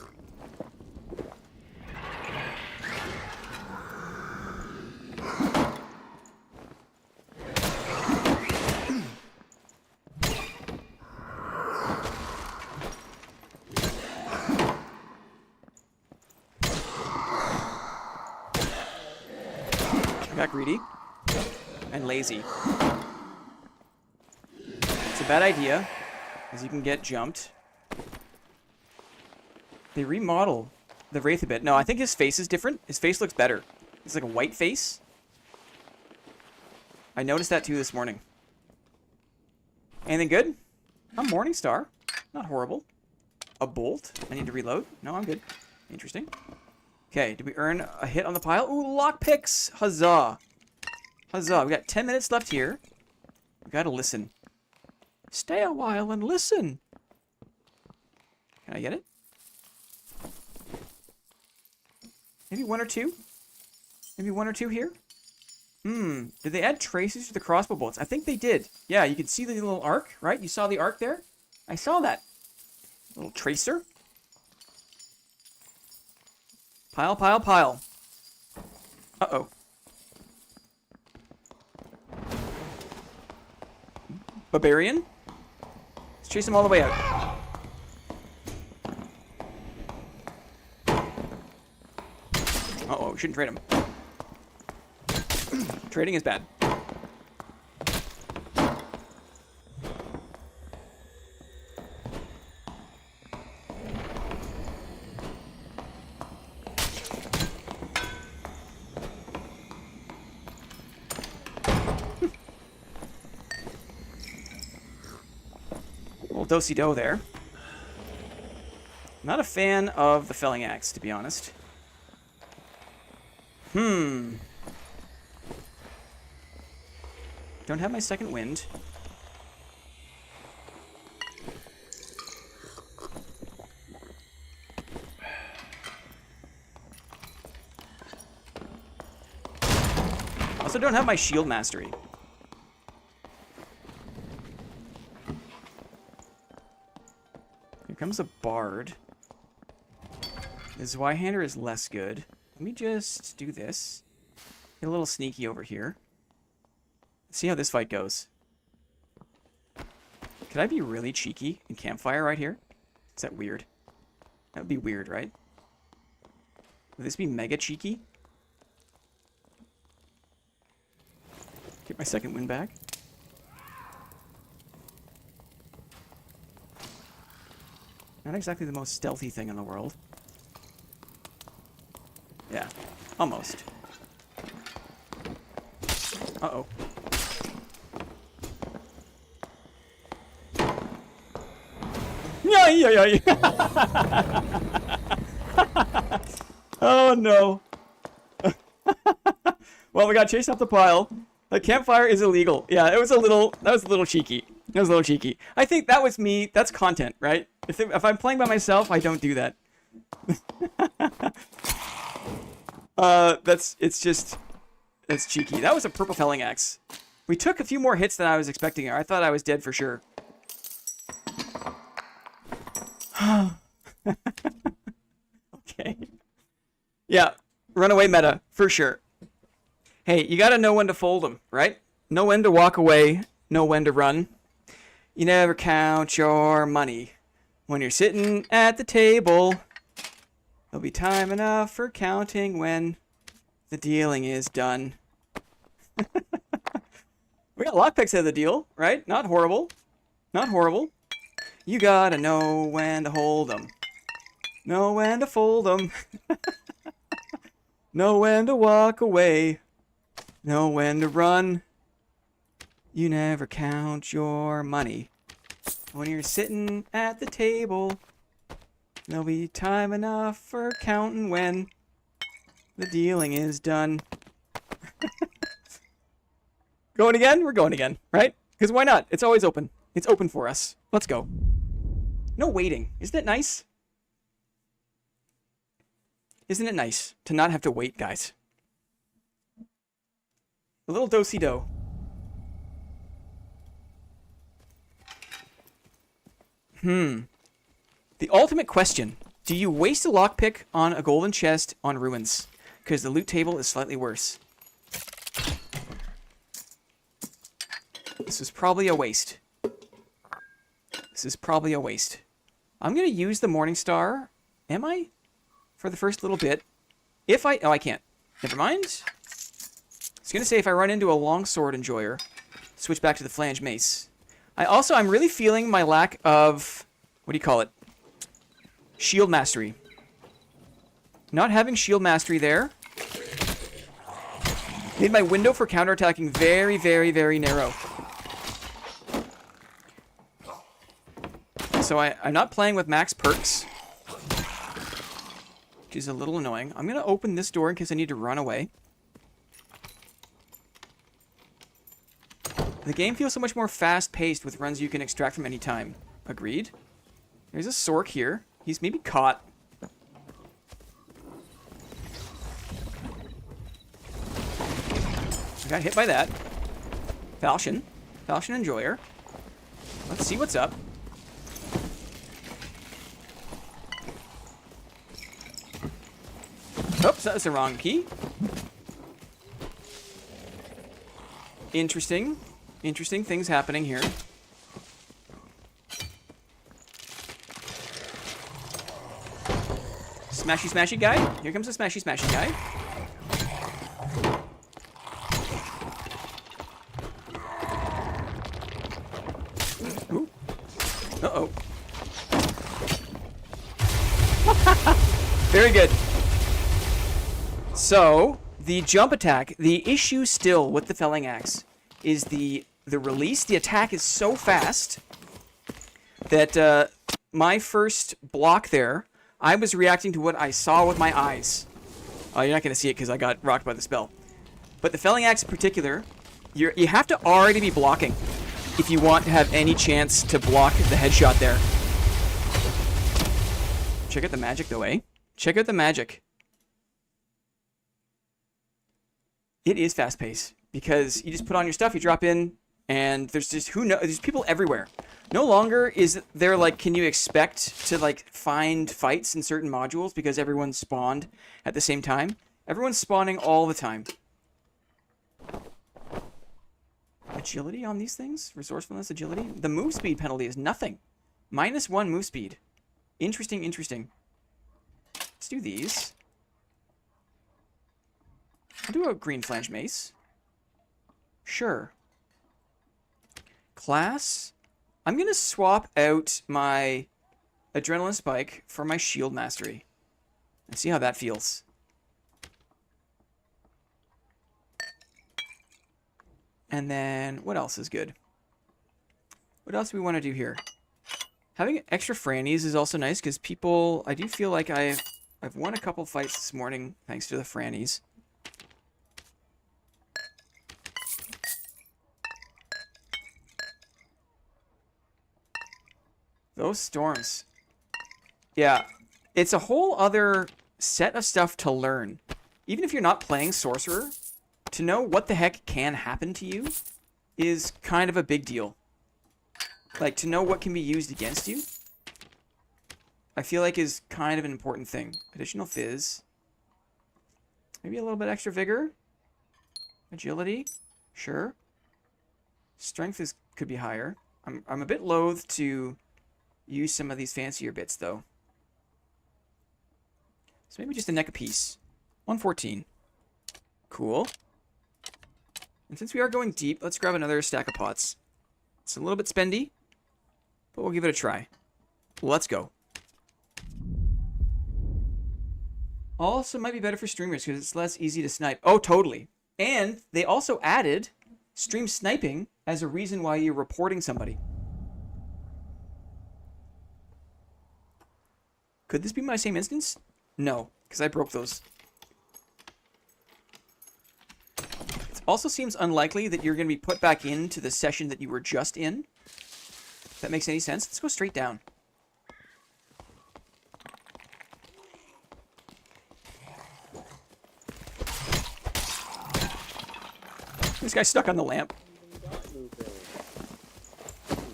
I got greedy and lazy. It's a bad idea, as you can get jumped. They remodel the Wraith a bit. No, I think his face is different. His face looks better. It's like a white face. I noticed that too this morning. Anything good? A Morningstar. Not horrible. A bolt. I need to reload. No, I'm good. Interesting. Okay, did we earn a hit on the pile? Ooh, lockpicks! Huzzah! Huzzah. We got 10 minutes left here. We gotta listen. Stay a while and listen. Can I get it? Maybe one or two? Maybe one or two here? Did they add traces to the crossbow bolts? I think they did. Yeah, you can see the little arc, right? You saw the arc there? I saw that. Little tracer. Pile, pile, pile. Uh-oh. Barbarian? Let's chase him all the way out. Uh-oh, we shouldn't trade him. Trading is bad. Little do-si-do there. Not a fan of the felling axe, to be honest. Don't have my second wind. Also don't have my shield mastery. Here comes a bard. The Zweihander is less good. Let me just do this. Get a little sneaky over here. See how this fight goes. Could I be really cheeky and campfire right here? Is that weird? That would be weird, right? Would this be mega cheeky? Get my second win back. Not exactly the most stealthy thing in the world. Yeah, almost. Uh-oh. Yeah. Oh no. Well, we got chased off the pile. The campfire is illegal. Yeah, that was a little cheeky. That was a little cheeky. I think that was me. That's content, right? If I'm playing by myself, I don't do that. It's cheeky. That was a purple felling axe. We took a few more hits than I was expecting. I thought I was dead for sure. Okay. Yeah, runaway meta, for sure. Hey, you gotta know when to fold them, right? Know when to walk away, know when to run. You never count your money when you're sitting at the table. There'll be time enough for counting when the dealing is done. We got lockpicks out of the deal, right? Not horrible. Not horrible. You gotta know when to hold them. Know when to fold them. Know when to walk away. Know when to run. You never count your money when you're sitting at the table. There'll be time enough for counting when the dealing is done. Going again? We're going again, right? Because why not? It's always open. It's open for us. Let's go. No waiting. Isn't it nice? Isn't it nice to not have to wait, guys? A little do-si-do. The ultimate question. Do you waste a lockpick on a golden chest on ruins? Because the loot table is slightly worse. This is probably a waste. This is probably a waste. I'm going to use the Morningstar. Am I? For the first little bit. If I... Oh, I can't. Never mind. I was going to say if I run into a longsword enjoyer, switch back to the flange mace. I'm really feeling my lack of... What do you call it? Shield mastery. Not having shield mastery there made my window for counterattacking very, very, very narrow. So I'm not playing with max perks, which is a little annoying. I'm going to open this door in case I need to run away. The game feels so much more fast-paced with runs you can extract from any time. Agreed. There's a Sork here. He's maybe caught. I got hit by that. Falchion. Falchion Enjoyer. Let's see what's up. Oops, that was the wrong key. Interesting. Interesting things happening here. Smashy smashy guy. Here comes the smashy smashy guy. Ooh. Uh-oh. Very good. So, the jump attack, the issue still with the felling axe is the release. The attack is so fast that my first block there, I was reacting to what I saw with my eyes. Oh, you're not going to see it because I got rocked by the spell. But the felling axe in particular, you have to already be blocking if you want to have any chance to block the headshot there. Check out the magic though, eh? Check out the magic. It is fast paced because you just put on your stuff, you drop in, and there's just there's people everywhere. No longer is there, like, can you expect to, like, find fights in certain modules because everyone's spawned at the same time? Everyone's spawning all the time. Agility on these things? Resourcefulness, agility? The move speed penalty is nothing. -1 move speed. Interesting, interesting. Let's do these. I'll do a green flange mace. Sure. Class. I'm going to swap out my adrenaline spike for my shield mastery. And see how that feels. And then, what else is good? What else do we want to do here? Having extra frannies is also nice because people... I do feel like I've won a couple fights this morning thanks to the frannies. Those storms. Yeah, it's a whole other set of stuff to learn. Even if you're not playing Sorcerer, to know what the heck can happen to you is kind of a big deal. Like, to know what can be used against you, I feel like is kind of an important thing. Additional fizz. Maybe a little bit extra vigor. Agility. Sure. Strength could be higher. I'm a bit loath to use some of these fancier bits, though. So maybe just a neck apiece. 114. Cool. And since we are going deep, let's grab another stack of pots. It's a little bit spendy, but we'll give it a try. Let's go. Also might be better for streamers because it's less easy to snipe. Oh, totally. And they also added stream sniping as a reason why you're reporting somebody. Could this be my same instance? No, because I broke those. It also seems unlikely that you're going to be put back into the session that you were just in. If that makes any sense. Let's go straight down. This guy's stuck on the lamp.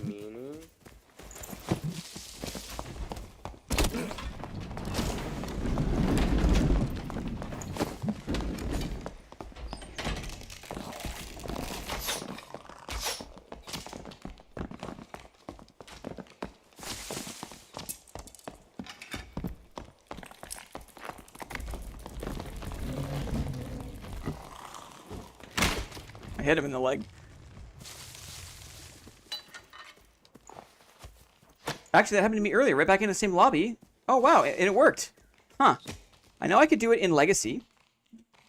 Meaning? 'I hit him in the leg. Actually, that happened to me earlier, right back in the same lobby. Oh, wow, and it worked. Huh. I know I could do it in Legacy.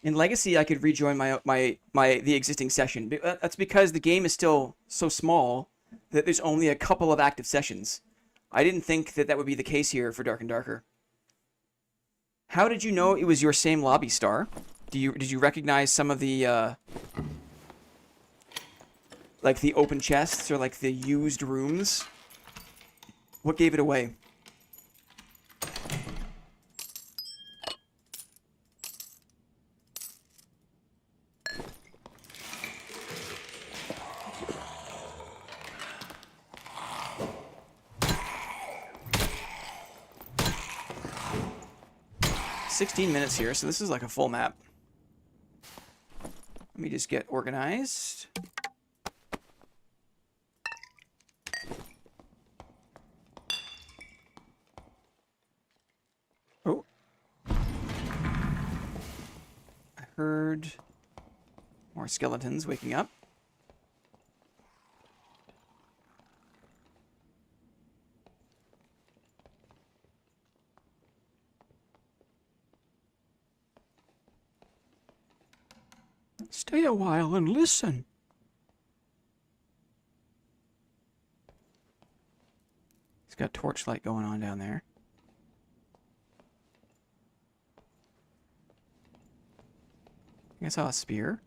In Legacy, I could rejoin the existing session. That's because the game is still so small that there's only a couple of active sessions. I didn't think that that would be the case here for Dark and Darker. How did you know it was your same lobby, Star? Did you recognize some of the like the open chests or like the used rooms? What gave it away? $16 here, so this is like a full map. Let me just get organized. Oh. I heard more skeletons waking up. Stay a while and listen. He's got torchlight going on down there. I saw a spear.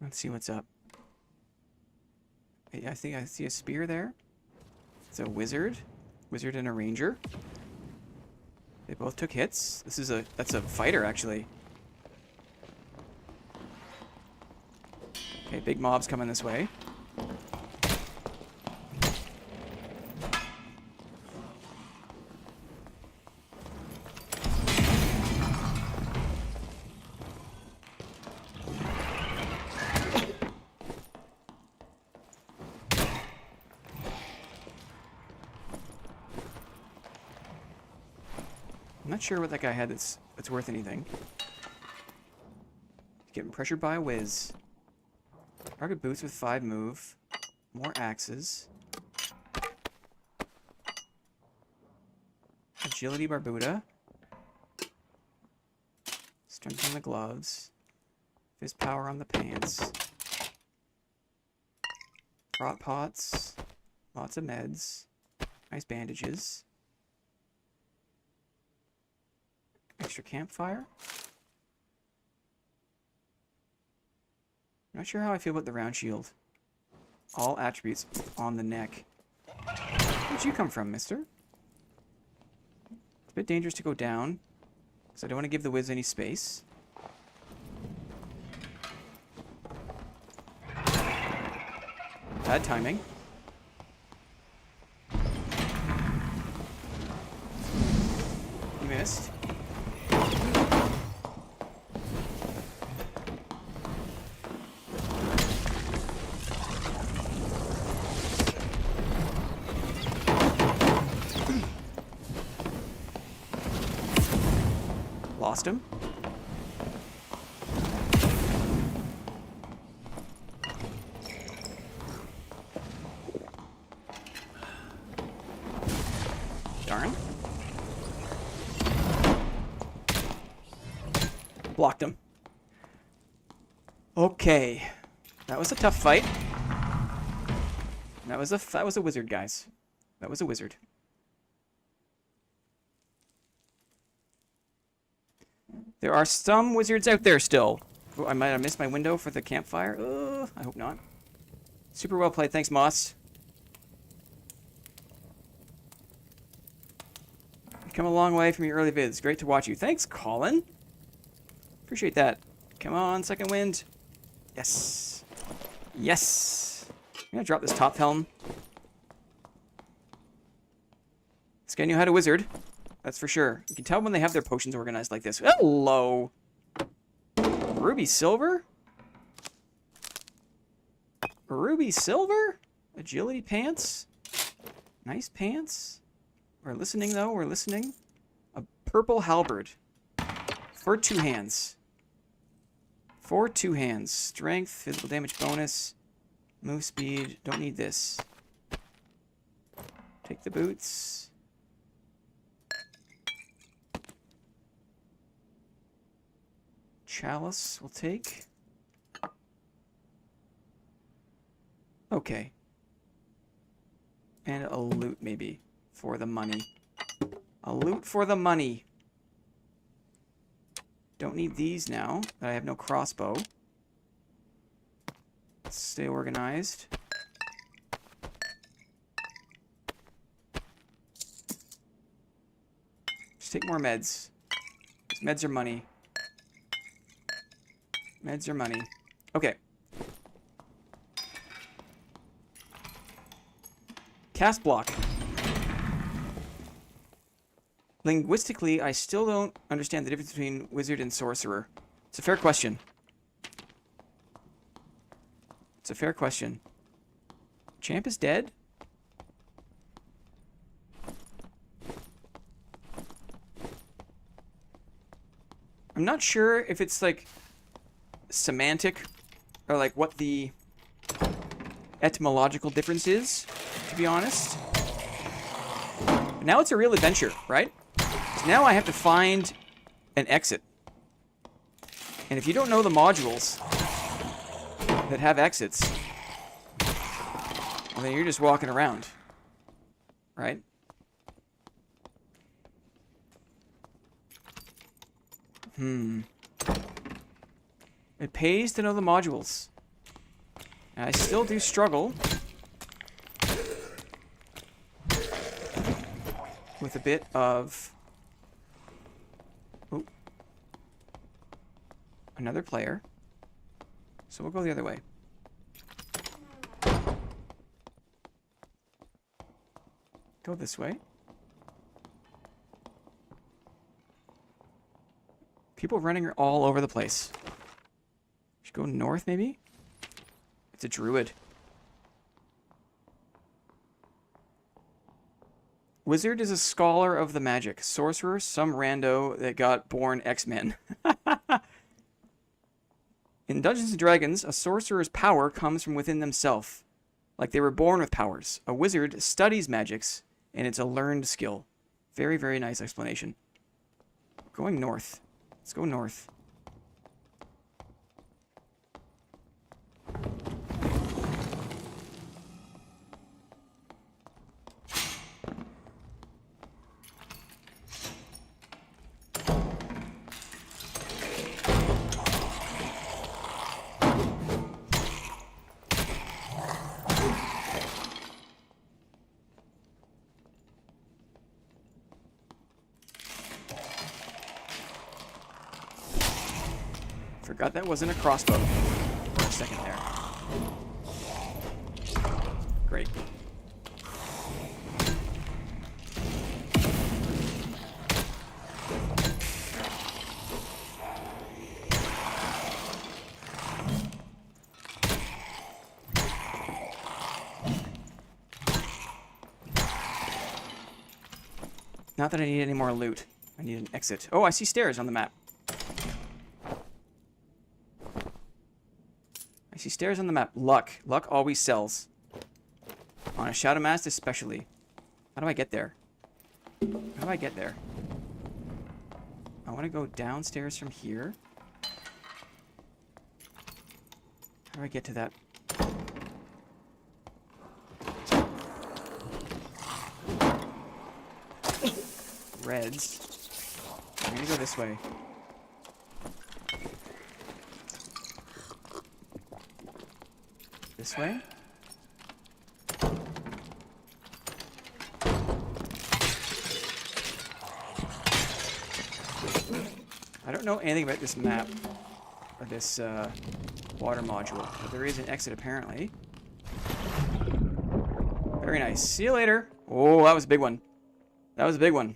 Let's see what's up. I think I see a spear there. It's a wizard. Wizard and a ranger. They both took hits. That's a fighter, actually. Okay, big mobs coming this way. I'm not sure what that guy had that's worth anything. Getting pressured by a whiz. Target boots with 5 move. More axes. Agility Barbuda. Strength on the gloves. Fist power on the pants. Rot pots. Lots of meds. Nice bandages. Extra campfire. Not sure how I feel about the round shield. All attributes on the neck. Where'd you come from, mister? It's a bit dangerous to go down, because I don't want to give the whiz any space. Bad timing. You missed. Lost him. Darn. Blocked him. Okay. That was a tough fight. That was a wizard, guys. That was a wizard. There are some wizards out there still. Oh, I might have missed my window for the campfire. I hope not. Super well played. Thanks, Moss. You've come a long way from your early vids. Great to watch you. Thanks, Colin. Appreciate that. Come on, second wind. Yes. Yes. I'm going to drop this top helm. This guy knew how to wizard. That's for sure. You can tell when they have their potions organized like this. Hello! Ruby Silver? Ruby Silver? Agility pants? Nice pants. We're listening, though. We're listening. A purple halberd. For 2 hands. For 2 hands. Strength, physical damage bonus, move speed. Don't need this. Take the boots. Chalice we'll take. Okay. And a loot, maybe, for the money. A loot for the money. Don't need these now, but I have no crossbow. Let's stay organized. Just take more meds. 'Cause meds are money. Meds are money. Okay. Cast block. Linguistically, I still don't understand the difference between wizard and sorcerer. It's a fair question. It's a fair question. Champ is dead? I'm not sure if it's like semantic or like what the etymological difference is, to be honest. But now it's a real adventure, right? So now I have to find an exit. And if you don't know the modules that have exits, well, then you're just walking around, right? It pays to know the modules. And I still do struggle with a bit of... Ooh. Another player. So we'll go the other way. Go this way. People running all over the place. Should go north, maybe? It's a druid. Wizard is a scholar of the magic. Sorcerer, some rando that got born X-Men. In Dungeons & Dragons, a sorcerer's power comes from within themselves. Like they were born with powers. A wizard studies magics, and it's a learned skill. Very, very nice explanation. Going north. Let's go north. Forgot that wasn't a crossbow for a second there. Great. Not that I need any more loot. I need an exit. Oh, I see stairs on the map. I see stairs on the map. Luck. Luck always sells. On a Shadow Mast especially. How do I get there? How do I get there? I want to go downstairs from here. How do I get to that? Reds. I'm gonna go this way. This way? I don't know anything about this map or this water module, but there is an exit apparently. Very nice. See you later. Oh, that was a big one. That was a big one.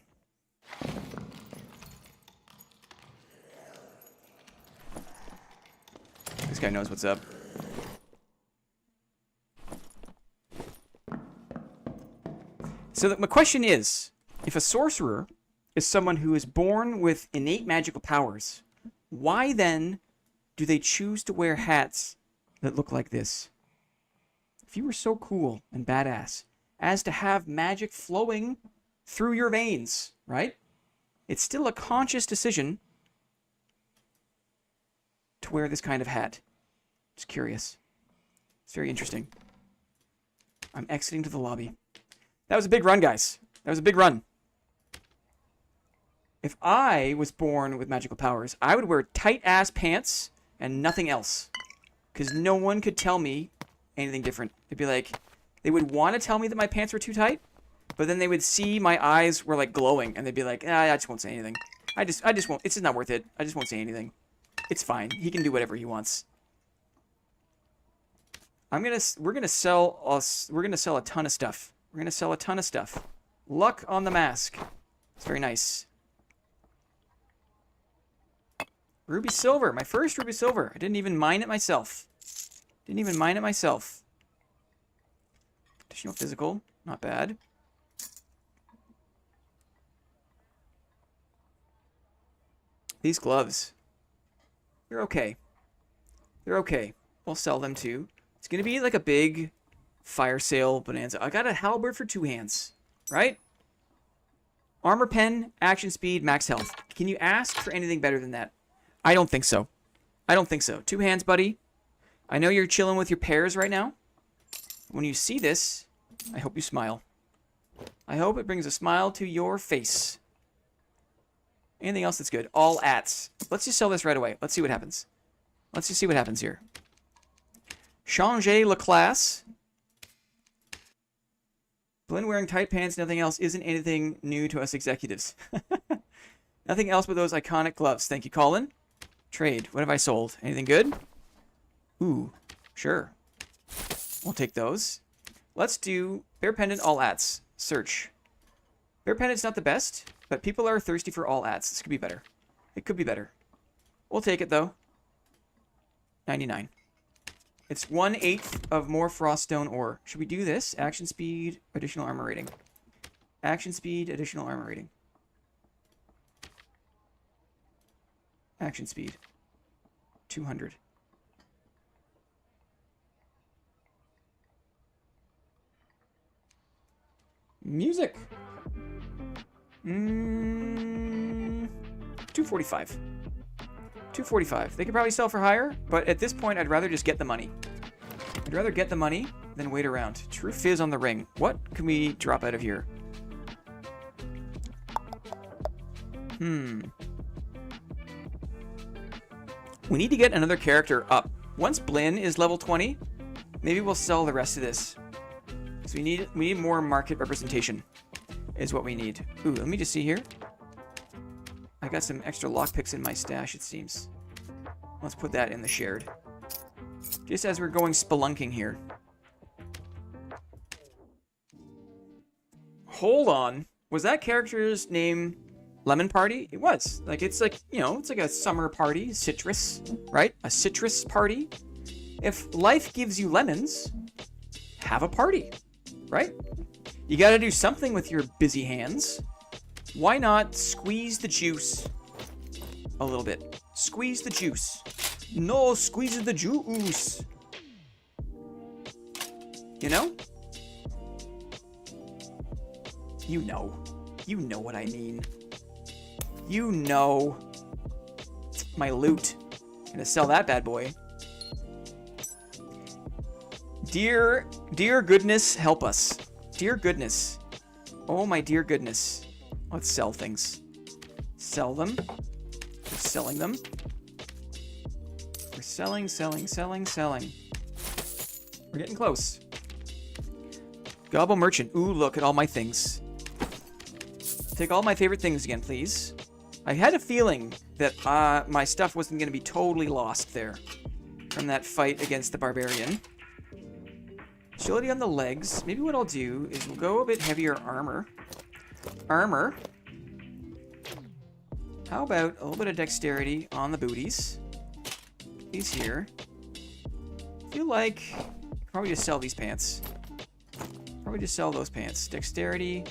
This guy knows what's up. So my question is, if a sorcerer is someone who is born with innate magical powers, why then do they choose to wear hats that look like this? If you were so cool and badass as to have magic flowing through your veins, right? It's still a conscious decision to wear this kind of hat. Just curious. It's very interesting. I'm exiting to the lobby. That was a big run, guys. That was a big run. If I was born with magical powers, I would wear tight-ass pants and nothing else. Because no one could tell me anything different. They'd be like, they would want to tell me that my pants were too tight, but then they would see my eyes were like glowing, and they'd be like, I just won't say anything. I just won't. It's just not worth it. I just won't say anything. It's fine. He can do whatever he wants. We're gonna sell a ton of stuff. We're gonna sell a ton of stuff. Luck on the mask. It's very nice. Ruby silver. My first ruby silver. I didn't even mine it myself. Additional physical. Not bad. These gloves. They're okay. They're okay. We'll sell them too. It's gonna be like a big fire sale bonanza. I got a halberd for 2 hands, right? Armor pen, action speed, max health. Can you ask for anything better than that? I don't think so. I don't think so. 2 hands, buddy. I know you're chilling with your pears right now. When you see this, I hope you smile. I hope it brings a smile to your face. Anything else that's good? All ats. Let's just sell this right away. Let's see what happens. Let's just see what happens here. Changer la classe. Blinn wearing tight pants, nothing else isn't anything new to us executives. Nothing else but those iconic gloves. Thank you, Colin. Trade. What have I sold? Anything good? Ooh, sure. We'll take those. Let's do bear pendant all ats. Search. Bear Pendant's not the best, but people are thirsty for all ads. This could be better. It could be better. We'll take it, though. 99. It's 1/8 of more Froststone ore. Should we do this? Action speed, additional armor rating. Action speed, additional armor rating. Action speed. 200. Music. 245. 245. They could probably sell for higher, but at this point, I'd rather just get the money. I'd rather get the money than wait around. True Fizz on the ring. What can we drop out of here? We need to get another character up. Once Blinn is level 20, maybe we'll sell the rest of this. So we need more market representation is what we need. Ooh, let me just see here. I got some extra lockpicks in my stash, it seems. Let's put that in the shared. Just as we're going spelunking here. Hold on. Was that character's name Lemon Party? It was. Like, it's like, you know, it's like a summer party. Citrus, right? A citrus party. If life gives you lemons, have a party, right? You gotta do something with your busy hands. Why not squeeze the juice a little bit? Squeeze the juice. No, squeeze the juice. You know? You know. You know what I mean. You know. My loot. Gonna sell that bad boy. Dear goodness, help us. Dear goodness. Oh my dear goodness. Let's sell things. Sell them. We're selling them. We're selling. We're getting close. Gobble Merchant. Ooh, look at all my things. Take all my favorite things again, please. I had a feeling that my stuff wasn't going to be totally lost there from that fight against the barbarian. Agility on the legs. Maybe what I'll do is we'll go a bit heavier armor. Armor. How about a little bit of dexterity on the booties? These here. I feel like probably just sell these pants. Probably just sell those pants. Dexterity.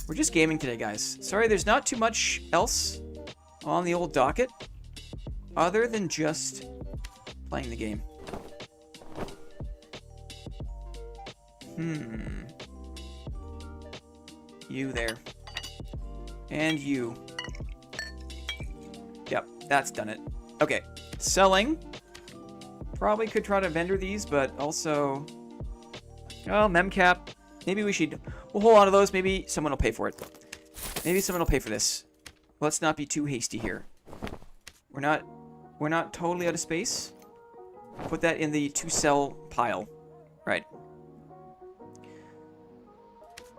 We're just gaming today, guys. Sorry, there's not too much else on the old docket other than just playing the game. You there. And you. Yep, that's done it. Okay, selling. Probably could try to vendor these, but also... Oh, memcap. Maybe we should... We'll hold on to those. Maybe someone will pay for it. Maybe someone will pay for this. Let's not be too hasty here. We're not totally out of space. Put that in the to sell pile. Right.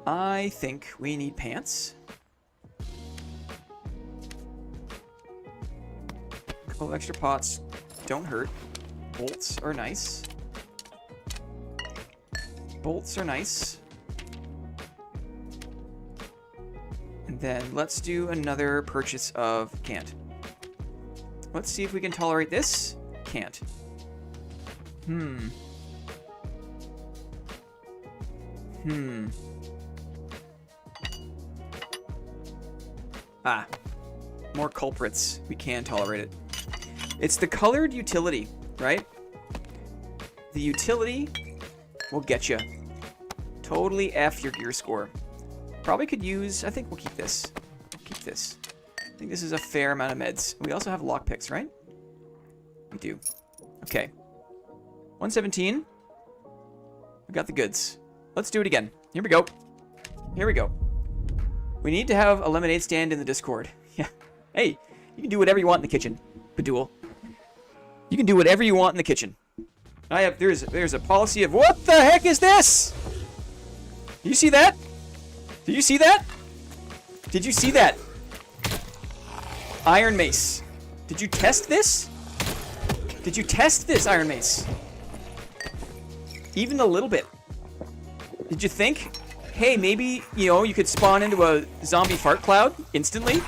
I think we need pants. A couple of extra pots don't hurt. Bolts are nice. Bolts are nice. And then let's do another purchase of can't. Let's see if we can tolerate this. Can't. Ah. More culprits. We can tolerate it. It's the colored utility, right? The utility will get you. Totally F your gear score. Probably could use... I think we'll keep this. Keep this. I think this is a fair amount of meds. We also have lockpicks, right? We do. Okay. 117. We got the goods. Let's do it again. Here we go. Here we go. We need to have a lemonade stand in the Discord. Yeah. Hey, you can do whatever you want in the kitchen, Badul. You can do whatever you want in the kitchen. There's a policy of... What the heck is this? Did you see that? Did you see that? Did you see that? Iron Mace. Did you test this? Did you test this, Iron Mace? Even a little bit. Did you think hey, maybe, you know, you could spawn into a zombie fart cloud instantly.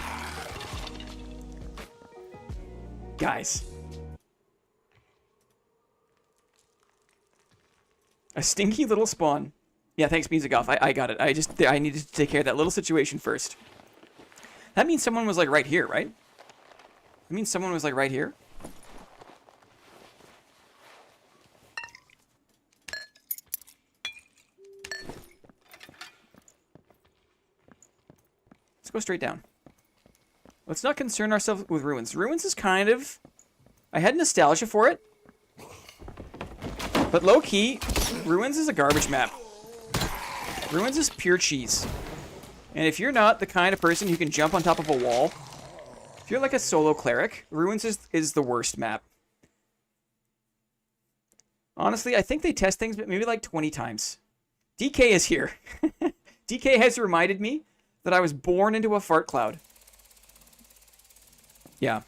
Guys. A stinky little spawn. Yeah, thanks, Music Off. I got it. I needed to take care of that little situation first. That means someone was, like, right here, right? That means someone was, like, right here. Let's go straight down. Let's not concern ourselves with ruins. Ruins is kind of... I had nostalgia for it. But low-key, ruins is a garbage map. Ruins is pure cheese. And if you're not the kind of person who can jump on top of a wall, if you're like a solo cleric, ruins is the worst map. Honestly, I think they test things maybe like 20 times. DK is here. DK has reminded me that I was born into a fart cloud. Yeah.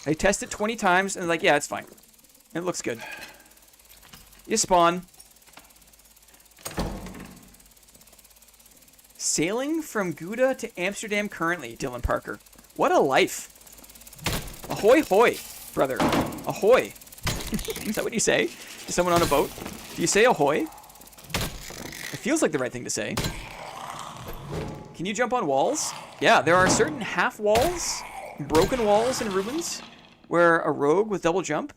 They test it 20 times and like, yeah, it's fine. It looks good. You spawn. Sailing from Gouda to Amsterdam currently, Dylan Parker. What a life. Ahoy hoy, brother. Ahoy. Is that what you say to someone on a boat? Do you say ahoy? It feels like the right thing to say. Can you jump on walls? Yeah, there are certain half walls, broken walls in ruins, where a rogue with double jump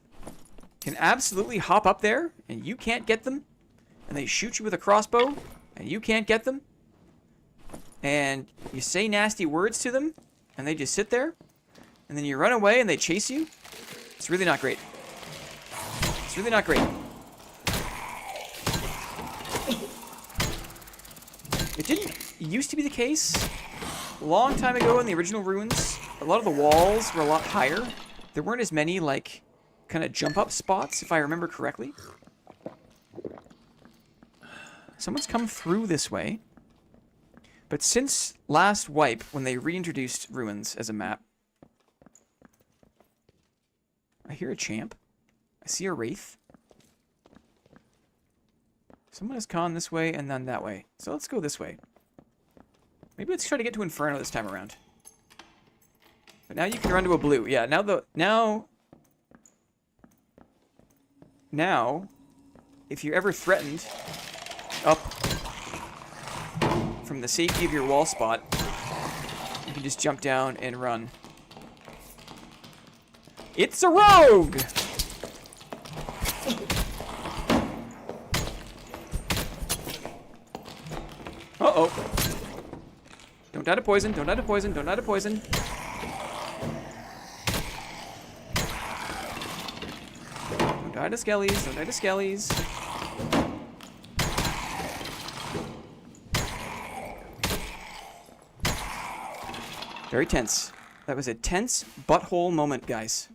can absolutely hop up there, and you can't get them, and they shoot you with a crossbow, and you can't get them, and you say nasty words to them, and they just sit there, and then you run away, and they chase you. It's really not great. It's really not great. It didn't used to be the case. A long time ago in the original ruins, a lot of the walls were a lot higher. There weren't as many, like, kind of jump-up spots, if I remember correctly. Someone's come through this way. But since last wipe, when they reintroduced ruins as a map, I hear a champ. I see a wraith. Someone has gone this way and then that way. So let's go this way. Maybe let's try to get to Inferno this time around. But now you can run to a blue. Yeah, now, if you're ever threatened up from the safety of your wall spot, you can just jump down and run. It's a rogue! Uh-oh. Don't die to poison, don't die to poison, don't die to poison. Don't die to skellies, don't die to skellies. Very tense. That was a tense butthole moment, guys.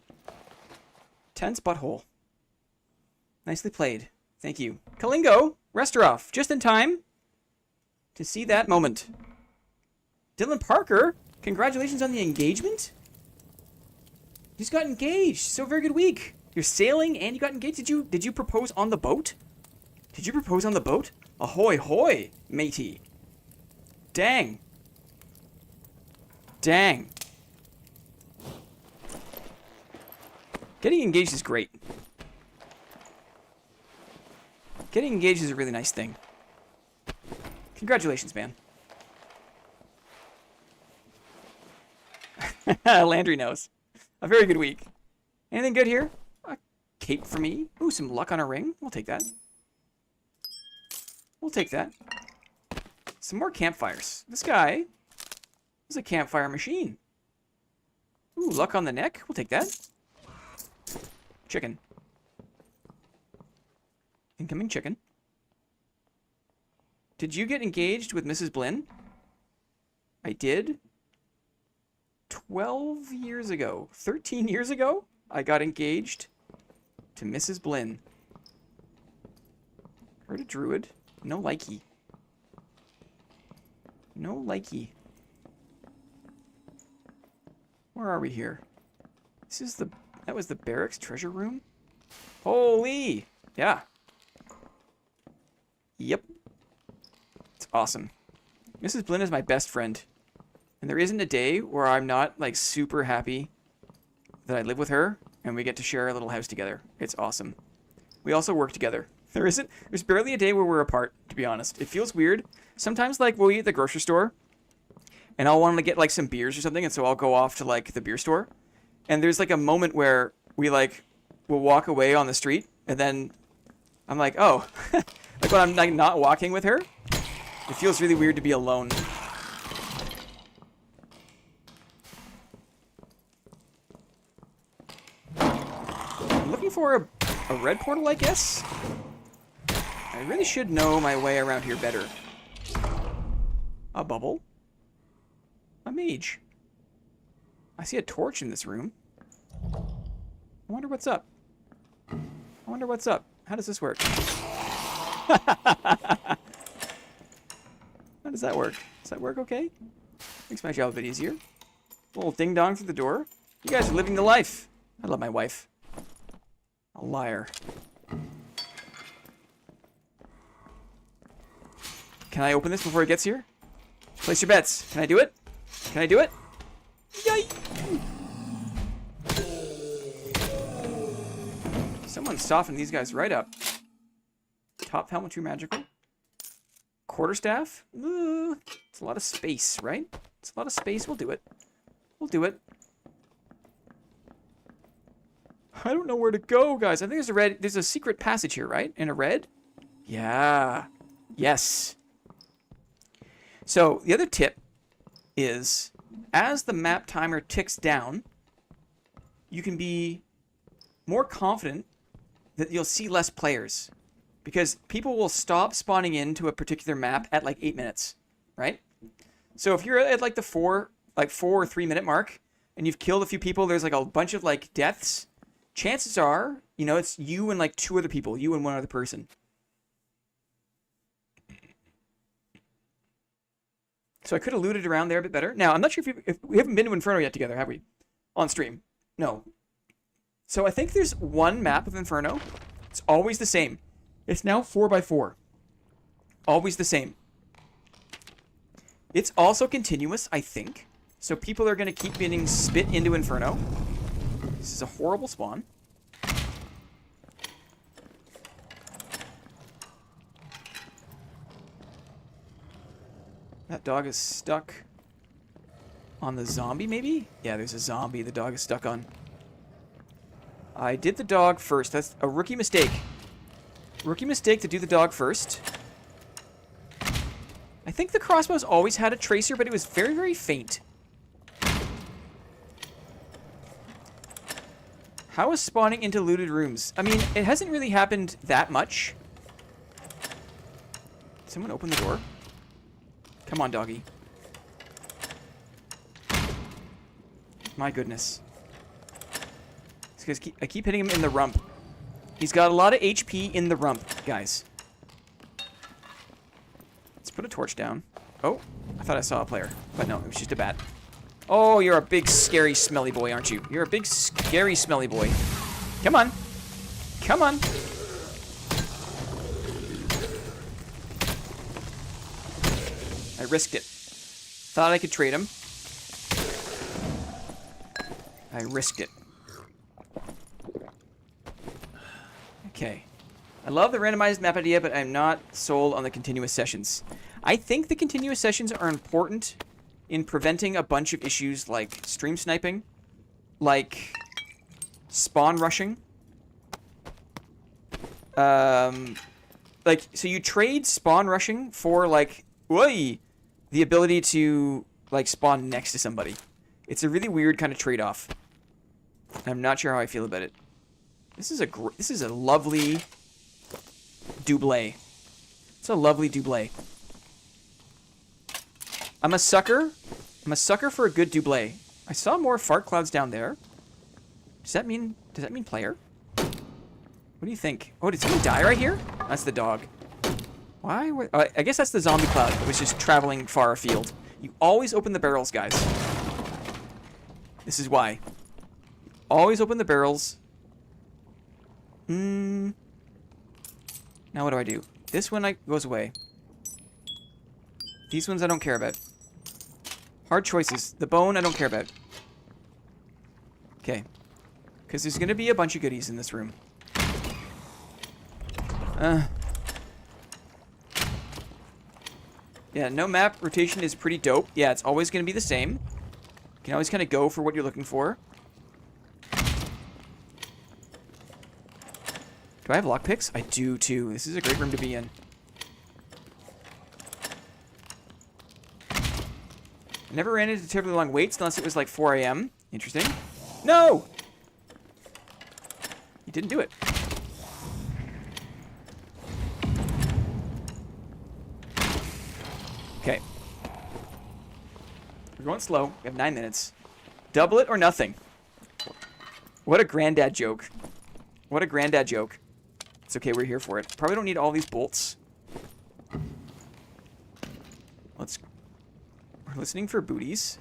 Tense butthole. Nicely played. Thank you. Kalingo, Restorov, just in time to see that moment. Dylan Parker, congratulations on the engagement. You just got engaged. So very good week. You're sailing and you got engaged. Did you propose on the boat? Did you propose on the boat? Ahoy hoy, matey. Dang. Dang. Getting engaged is great. Getting engaged is a really nice thing. Congratulations, man. Landry knows. A very good week. Anything good here? A cape for me. Ooh, some luck on a ring. We'll take that. We'll take that. Some more campfires. This guy is a campfire machine. Ooh, luck on the neck. We'll take that. Chicken. Incoming chicken. Did you get engaged with Mrs. Blinn? I did. 12 years ago. 13 years ago? I got engaged to Mrs. Blinn. Heard a druid. No likey. No likey. Where are we here? This is the... That was the barracks treasure room? Holy! Yeah. Yep. awesome. Mrs. Blinn is my best friend. And there isn't a day where I'm not, like, super happy that I live with her and we get to share a little house together. It's awesome. We also work together. There's barely a day where we're apart, to be honest. It feels weird. Sometimes, like, we'll eat at the grocery store and I'll want to get, like, some beers or something, and so I'll go off to, like, the beer store. And there's, like, a moment where we, like, will walk away on the street, and then I'm like, oh. Like, when I'm, like, not walking with her, it feels really weird to be alone. I'm looking for a red portal, I guess? I really should know my way around here better. A bubble? A mage. I see a torch in this room. I wonder what's up. I wonder what's up. How does this work? How does that work? Does that work okay? Makes my job a bit easier. A little ding-dong through the door. You guys are living the life. I love my wife. A liar. Can I open this before it gets here? Place your bets. Can I do it? Can I do it? Yay! Someone softened these guys right up. Top helmet, true magical. Quarterstaff? It's a lot of space, right? It's a lot of space. We'll do it. We'll do it. I don't know where to go, guys. I think there's a secret passage here, right? In a red? Yeah. Yes. So, the other tip is, as the map timer ticks down, you can be more confident that you'll see less players. Because people will stop spawning into a particular map at like 8 minutes, right? So if you're at like the 4 or 3 minute mark, and you've killed a few people, there's like a bunch of like deaths, chances are, you know, it's you and like 2 other people, you and 1 other person. So I could have looted around there a bit better. Now, I'm not sure if we haven't been to Inferno yet together, have we? On stream. No. So I think there's one map of Inferno. It's always the same. It's now 4x4. Always the same. It's also continuous, I think. So people are going to keep getting spit into Inferno. This is a horrible spawn. That dog is stuck on the zombie, maybe? Yeah, there's a zombie the dog is stuck on. I did the dog first. That's a rookie mistake. Rookie mistake to do the dog first. I think the crossbow's always had a tracer, but it was very, very faint. How is spawning into looted rooms? I mean, it hasn't really happened that much. Did someone open the door? Come on, doggy. My goodness. I keep hitting him in the rump. He's got a lot of HP in the rump, guys. Let's put a torch down. Oh, I thought I saw a player. But no, it was just a bat. Oh, you're a big, scary, smelly boy, aren't you? You're a big, scary, smelly boy. Come on. Come on. I risked it. Thought I could trade him. I risked it. Okay. I love the randomized map idea, but I'm not sold on the continuous sessions. I think the continuous sessions are important in preventing a bunch of issues like stream sniping, like spawn rushing. Like, so you trade spawn rushing for, like, the ability to, like, spawn next to somebody. It's a really weird kind of trade-off. I'm not sure how I feel about it. This is a lovely double. It's a lovely double. I'm a sucker for a good double. I saw more fart clouds down there. Does that mean player? What do you think? Oh, did someone die right here? That's the dog. Why? I guess that's the zombie cloud that was just traveling far afield. You always open the barrels, guys. This is why. Always open the barrels. Now what do I do? This one goes away. These ones I don't care about. Hard choices. The bone I don't care about. Okay. Because there's going to be a bunch of goodies in this room. Yeah, no map rotation is pretty dope. Yeah, it's always going to be the same. You can always kind of go for what you're looking for. Do I have lockpicks? I do too. This is a great room to be in. I never ran into terribly long waits unless it was like 4 a.m. Interesting. No! You didn't do it. Okay. We're going slow. We have 9 minutes. Double it or nothing. What a granddad joke. What a granddad joke. It's okay, we're here for it. Probably don't need all these bolts. We're listening for booties.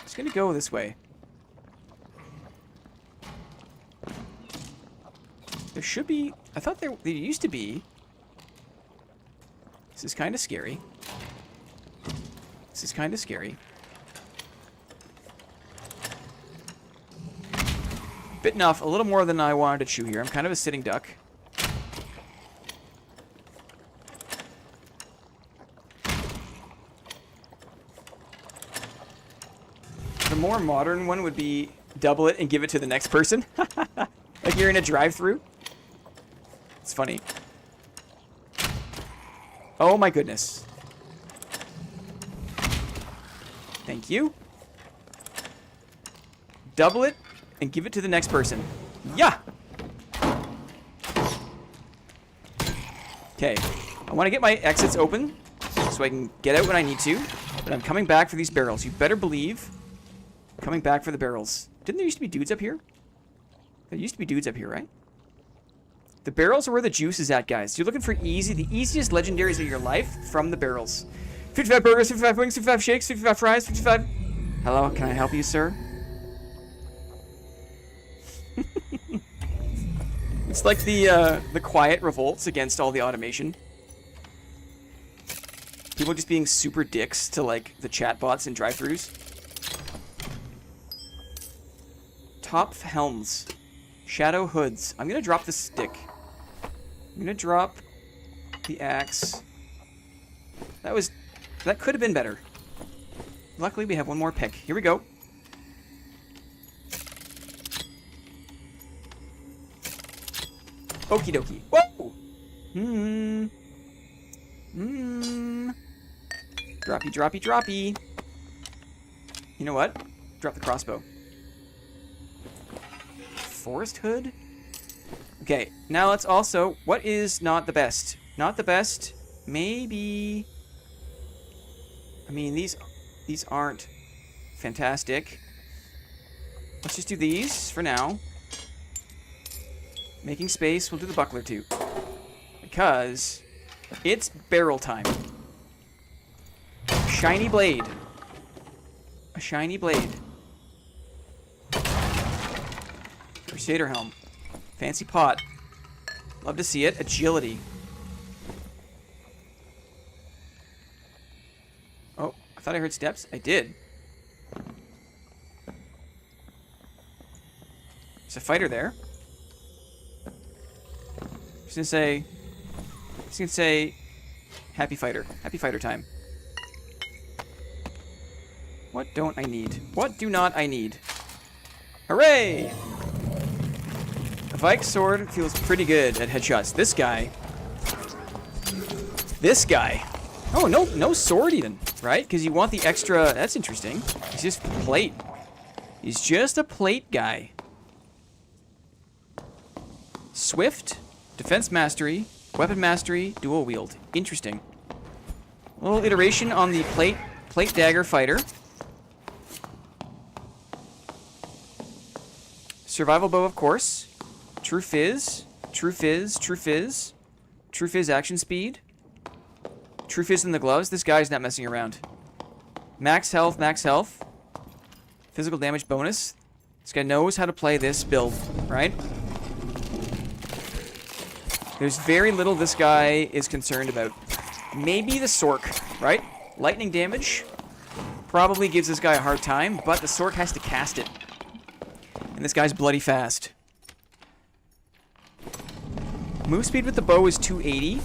Just gonna go this way. There should be... I thought there used to be... This is kind of scary. This is kind of scary. Bitten off a little more than I wanted to chew here. I'm kind of a sitting duck. The more modern one would be double it and give it to the next person. Like you're in a drive-thru. It's funny. Oh my goodness. Thank you. Double it and give it to the next person. Yeah! Okay. I want to get my exits open so I can get out when I need to. But I'm coming back for these barrels. You better believe I'm coming back for the barrels. Didn't there used to be dudes up here? There used to be dudes up here, right? The barrels are where the juice is at, guys. You're looking for the easiest legendaries of your life from the barrels. 55 burgers, 55 wings, 55 shakes, 55 fries, 55... Hello, can I help you, sir? It's like the quiet revolts against all the automation. People just being super dicks to, like, the chatbots and drive-thrus. Top helms. Shadow hoods. I'm gonna drop the stick. I'm gonna drop the axe. That could have been better. Luckily, we have one more pick. Here we go. Okie dokie. Whoa! Droppy, droppy, droppy. You know what? Drop the crossbow. Forest hood? Okay, now let's also... What is not the best? Not the best. Maybe... I mean, these aren't fantastic. Let's just do these for now. Making space. We'll do the buckler too. Because it's barrel time. Shiny blade. A shiny blade. Crusader helm. Fancy pot. Love to see it. Agility. Oh, I thought I heard steps. I did. There's a fighter there. Just gonna say, happy fighter. Happy fighter time. What don't I need? What do not I need? Hooray! The Vike sword feels pretty good at headshots. This guy. Oh, no sword even, right? Because you want the extra. That's interesting. He's just plate. He's just a plate guy. Swift, defense mastery, weapon mastery, dual wield. Interesting. A little iteration on the plate dagger fighter. Survival bow, of course. True fizz. True fizz. True fizz. True fizz action speed. True fizz in the gloves. This guy's not messing around. Max health, max health. Physical damage bonus. This guy knows how to play this build, right? There's very little this guy is concerned about. Maybe the Sork, right? Lightning damage probably gives this guy a hard time, but the Sork has to cast it. And this guy's bloody fast. Move speed with the bow is 280.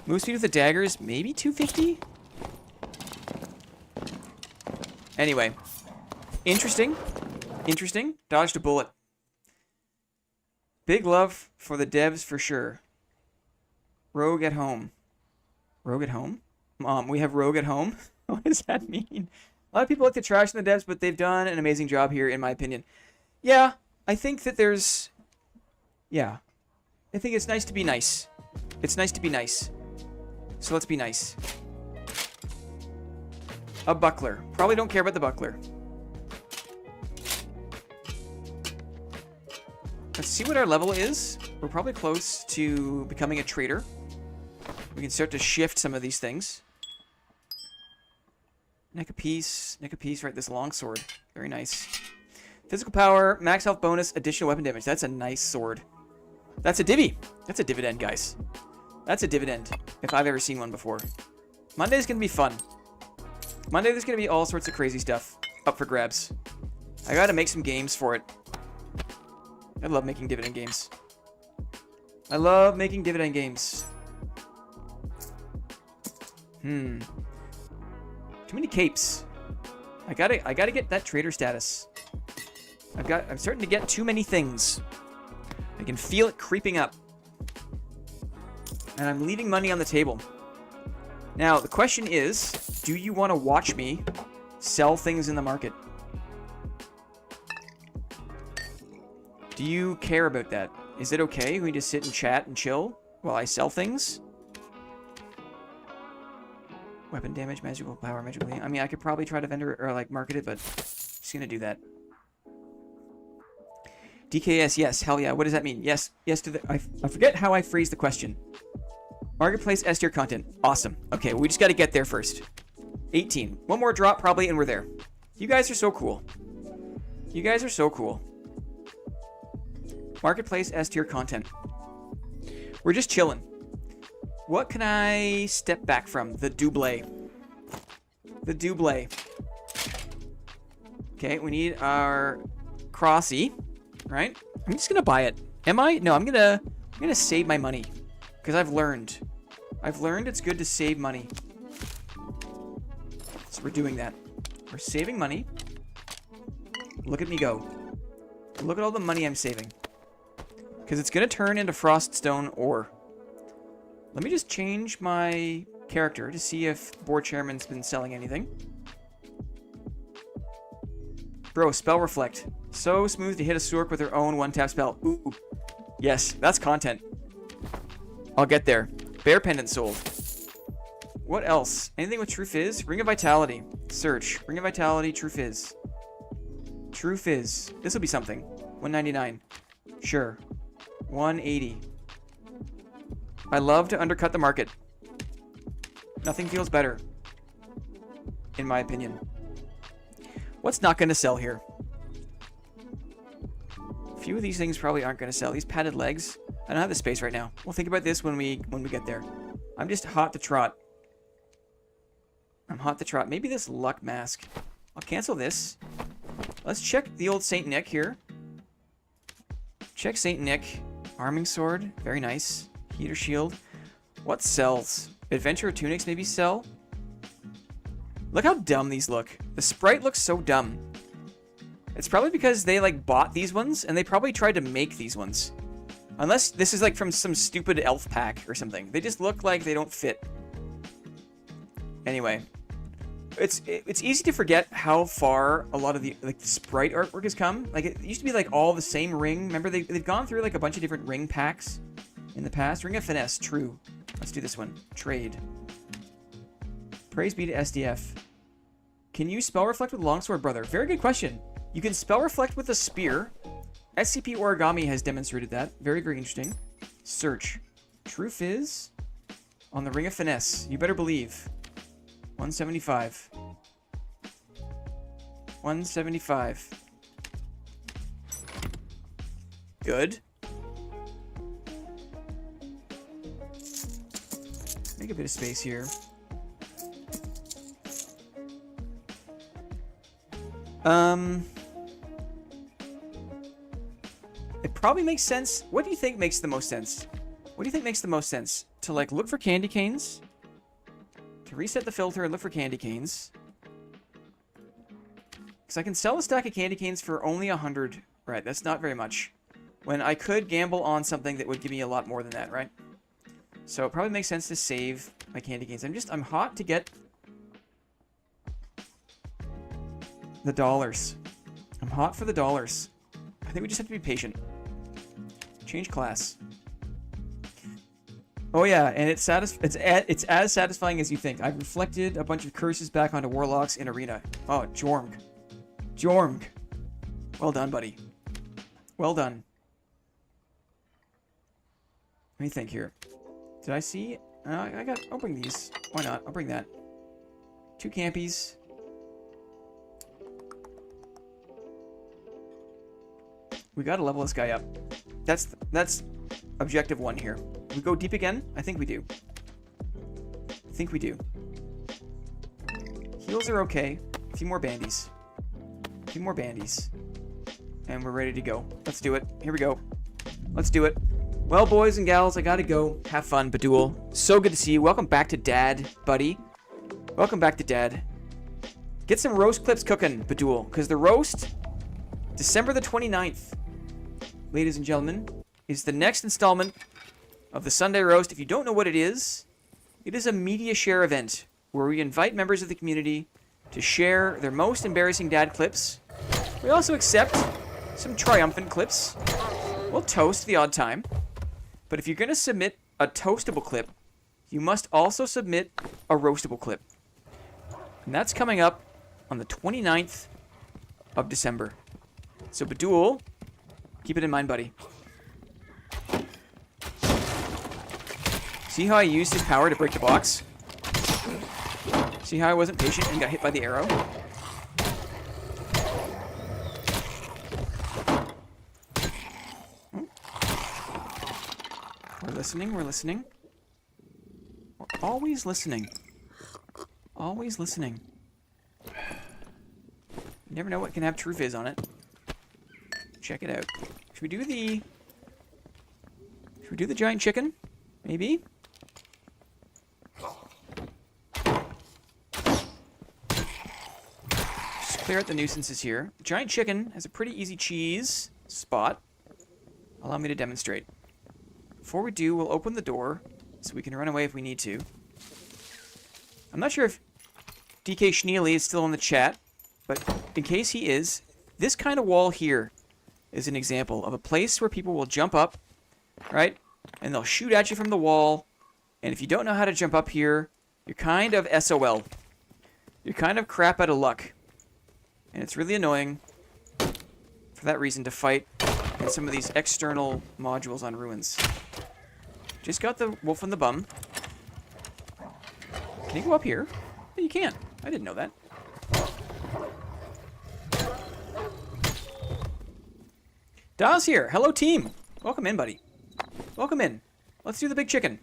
Move speed with the daggers, maybe 250? Anyway. Interesting. Interesting. Dodged a bullet. Big love for the devs for sure. Rogue at home. Rogue at home? Mom, we have Rogue at home? What does that mean? A lot of people like to trash the devs, but they've done an amazing job here, in my opinion. Yeah, I think that there's... Yeah. I think it's nice to be nice. It's nice to be nice. So let's be nice. A buckler. Probably don't care about the buckler. Let's see what our level is. We're probably close to becoming a trader. We can start to shift some of these things. Neck a piece, right? This longsword. Very nice. Physical power, max health bonus, additional weapon damage. That's a nice sword. That's a divvy. That's a dividend, guys. That's a dividend, if I've ever seen one before. Monday's going to be fun. Monday, there's going to be all sorts of crazy stuff up for grabs. I got to make some games for it. I love making dividend games. I love making dividend games. Too many capes. I gotta get that trader status. I'm starting to get too many things. I can feel it creeping up. And I'm leaving money on the table. Now, the question is, do you want to watch me sell things in the market? Do you care about that? Is it okay? We just sit and chat and chill while I sell things? Weapon damage, magical power, magical... I mean, I could probably try to vendor or like market it, but I'm just gonna do that. DKS, yes, hell yeah. What does that mean? Yes, yes to the... I forget how I phrased the question. Marketplace S tier content. Awesome. Okay, we just got to get there first. 18. One more drop probably, and we're there. You guys are so cool. You guys are so cool. Marketplace S tier content. We're just chilling. What can I step back from? The double. The double. Okay, we need our Crossy, right? I'm just gonna buy it. Am I? No, I'm gonna save my money because I've learned it's good to save money. So we're doing that. We're saving money. Look at me go. Look at all the money I'm saving. Because it's going to turn into Froststone ore. Let me just change my character to see if Board Chairman's been selling anything. Bro, Spell Reflect. So smooth to hit a Surk with her own one-tap spell. Ooh. Yes, that's content. I'll get there. Bear Pendant sold. What else? Anything with True Fizz? Ring of Vitality. Search. Ring of Vitality, True Fizz. True Fizz. This will be something. 199. Sure. 180. I love to undercut the market. Nothing feels better. In my opinion. What's not going to sell here? A few of these things probably aren't going to sell. These padded legs. I don't have the space right now. We'll think about this when we get there. I'm just hot to trot. I'm hot to trot. Maybe this luck mask. I'll cancel this. Let's check the old Saint Nick here. Check Saint Nick. Arming sword. Very nice. Heater shield. What sells? Adventurer tunics maybe sell? Look how dumb these look. The sprite looks so dumb. It's probably because they like bought these ones and they probably tried to make these ones. Unless this is like from some stupid elf pack or something. They just look like they don't fit. Anyway. It's easy to forget how far a lot of the like sprite artwork has come. Like it used to be like all the same ring. Remember they've gone through like a bunch of different ring packs in the past. Ring of Finesse, true. Let's do this one. Trade. Praise be to SDF. Can you spell reflect with longsword, brother? Very good question. You can spell reflect with a spear. SCP Origami has demonstrated that. Very, very interesting. Search. True Fizz on the Ring of Finesse. You better believe. 175. 175. take a bit of space here. It probably makes sense. What do you think makes the most sense? What do you think makes the most sense? To like look for candy canes? To reset the filter and look for candy canes? Because I can sell a stack of candy canes for only 100. Right, that's not very much. When I could gamble on something that would give me a lot more than that, right? So it probably makes sense to save my candy canes. I'm hot to get the dollars. I'm hot for the dollars. I think we just have to be patient. Change class. Oh yeah, and it's as satisfying as you think. I've reflected a bunch of curses back onto warlocks in arena. Oh, Jormg. Jormg. Well done, buddy. Well done. Let me think here. Did I see? I'll bring these. Why not? I'll bring that. 2 campies. We gotta level this guy up. That's objective 1 here. We go deep again? I think we do. I think we do. Heals are okay. A few more bandies. A few more bandies. And we're ready to go. Let's do it. Here we go. Let's do it. Well, boys and gals, I gotta go. Have fun, Badul. So good to see you. Welcome back to Dad, buddy. Welcome back to Dad. Get some roast clips cooking, Badul, because the roast, December the 29th, ladies and gentlemen, is the next installment of the Sunday Roast. If you don't know what it is a media share event where we invite members of the community to share their most embarrassing dad clips. We also accept some triumphant clips. We'll toast the odd time. But if you're going to submit a toastable clip, you must also submit a roastable clip. And that's coming up on the 29th of December. So Badul, keep it in mind, buddy. See how I used his power to break the box? See how I wasn't patient and got hit by the arrow? We're listening, we're listening. We're always listening. Always listening. You never know what can have true fizz on it. Check it out. Should we do the giant chicken? Maybe? Just clear out the nuisances here. The giant chicken has a pretty easy cheese spot. Allow me to demonstrate. Before we do, we'll open the door so we can run away if we need to. I'm not sure if DK Schneely is still in the chat, but in case he is, this kind of wall here is an example of a place where people will jump up, right? And they'll shoot at you from the wall. And if you don't know how to jump up here, you're kind of SOL. You're kind of crap out of luck. And it's really annoying for that reason to fight in some of these external modules on ruins. Just got the wolf in the bum. Can you go up here? No, you can't. I didn't know that. Daw's here. Hello, team. Welcome in, buddy. Welcome in. Let's do the big chicken.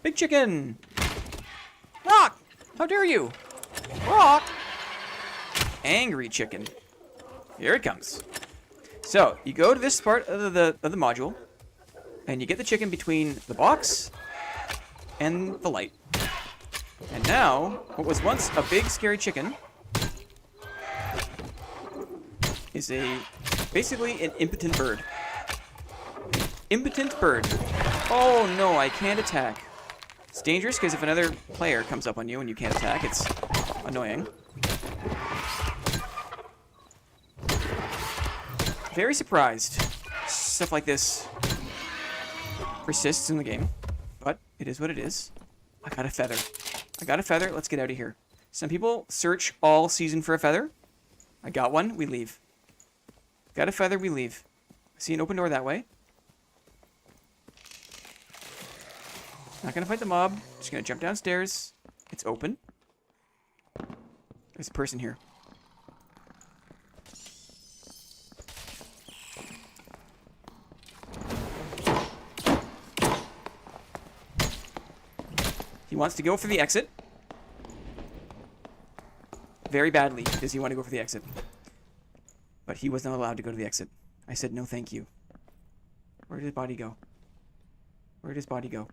Big chicken! Rock! How dare you? Rock! Angry chicken. Here it comes. So, you go to this part of the module, and you get the chicken between the box and the light. And now, what was once a big scary chicken is basically an impotent bird. Impotent bird. Oh no, I can't attack. It's dangerous because if another player comes up on you and you can't attack, it's annoying. Very surprised stuff like this persists in the game, but it is what it is. I got a feather. I got a feather. Let's get out of here. Some people search all season for a feather. I got one. We leave. Got a feather. We leave. See an open door that way. Not gonna fight the mob. Just gonna jump downstairs. It's open. There's a person here. wants to go for the exit. Very badly does he want to go for the exit. But he was not allowed to go to the exit. I said no thank you. Where did his body go? Where did his body go?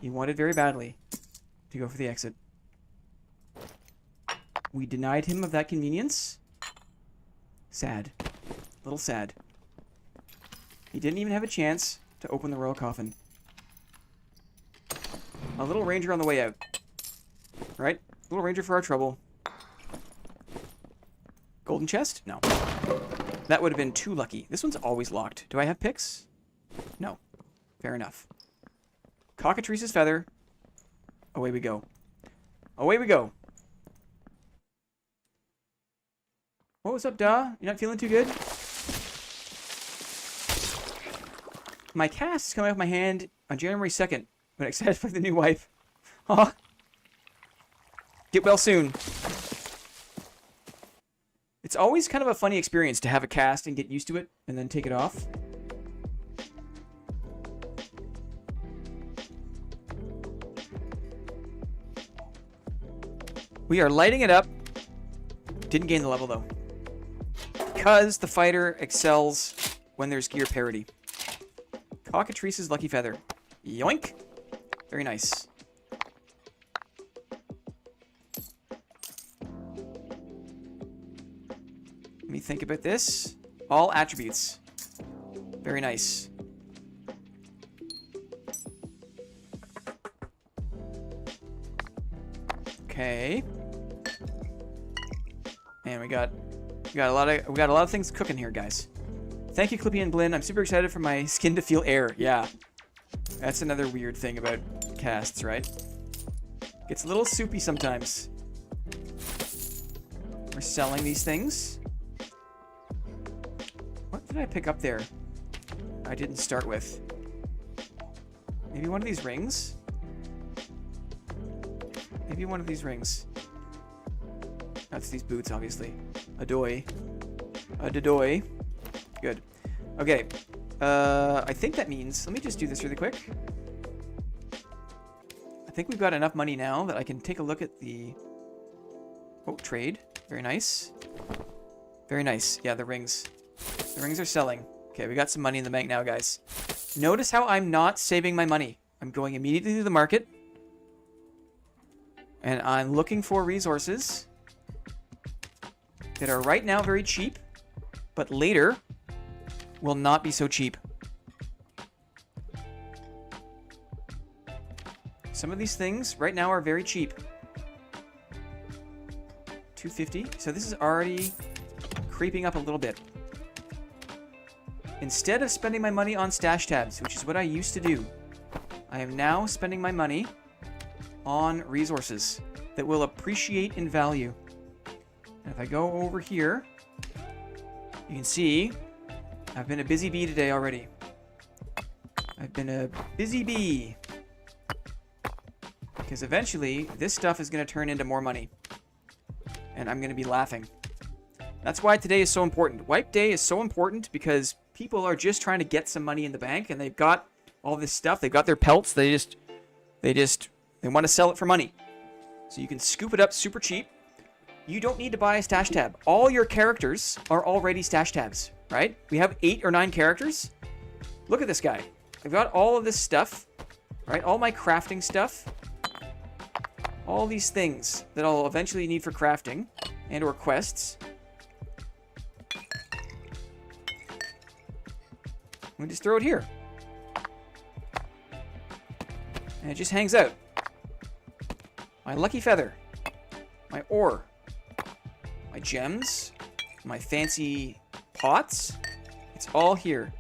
He wanted very badly to go for the exit. We denied him of that convenience. Sad. A little sad. He didn't even have a chance to open the royal coffin. A little ranger on the way out. Right? Little ranger for our trouble. Golden chest? No. That would have been too lucky. This one's always locked. Do I have picks? No. Fair enough. Cockatrice's feather. Away we go. Away we go. What's up, Da? You're not feeling too good? My cast is coming off my hand on January 2nd. But excited for the new wife. Huh? Get well soon. It's always kind of a funny experience to have a cast and get used to it and then take it off. We are lighting it up. Didn't gain the level though. Because the fighter excels when there's gear parity. Cockatrice's lucky feather. Yoink! Very nice. Let me think about this. All attributes. Very nice. Okay. And we got a lot of things cooking here, guys. Thank you, Clippy and Blinn. I'm super excited for my skin to feel air. Yeah. That's another weird thing about casts, right? Gets a little soupy sometimes. We're selling these things. What did I pick up there? I didn't start with. Maybe one of these rings? Maybe one of these rings. That's these boots, obviously. Adoy. Adoy. Good. Okay. I think that means... Let me just do this really quick. I think we've got enough money now that I can take a look at the... Oh, trade. Very nice. Very nice. Yeah, the rings. The rings are selling. Okay, we got some money in the bank now, guys. Notice how I'm not saving my money. I'm going immediately to the market. And I'm looking for resources that are right now very cheap, but later will not be so cheap. Some of these things right now are very cheap. 250. So this is already creeping up a little bit. Instead of spending my money on stash tabs, which is what I used to do, I am now spending my money on resources that will appreciate in value. And if I go over here, you can see I've been a busy bee today already. I've been a busy bee. Because eventually, this stuff is going to turn into more money. And I'm going to be laughing. That's why today is so important. Wipe day is so important because people are just trying to get some money in the bank and they've got all this stuff. They've got their pelts. They want to sell it for money. So you can scoop it up super cheap. You don't need to buy a stash tab. All your characters are already stash tabs, right? We have 8 or 9 characters. Look at this guy. I've got all of this stuff, right? All my crafting stuff. All these things that I'll eventually need for crafting and or quests. We just throw it here. And it just hangs out. My lucky feather. My ore. My gems. My fancy pots. It's all here.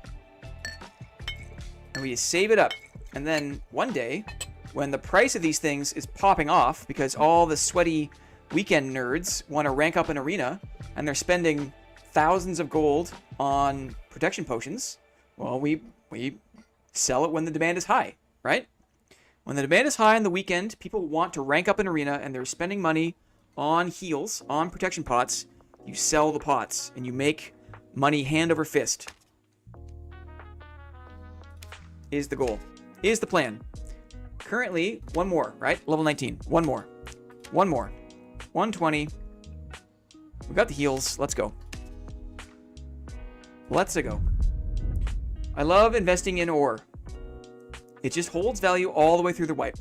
And we just save it up. And then one day, when the price of these things is popping off because all the sweaty weekend nerds want to rank up an arena and they're spending thousands of gold on protection potions, well, we sell it when the demand is high, right? When the demand is high on the weekend, people want to rank up an arena and they're spending money on heals, on protection pots. You sell the pots and you make money hand over fist. is the goal. Is the plan. Currently, one more, right? Level 19. One more. One more. 120. We got the heals. Let's go. Let's go. I love investing in ore. It just holds value all the way through the wipe.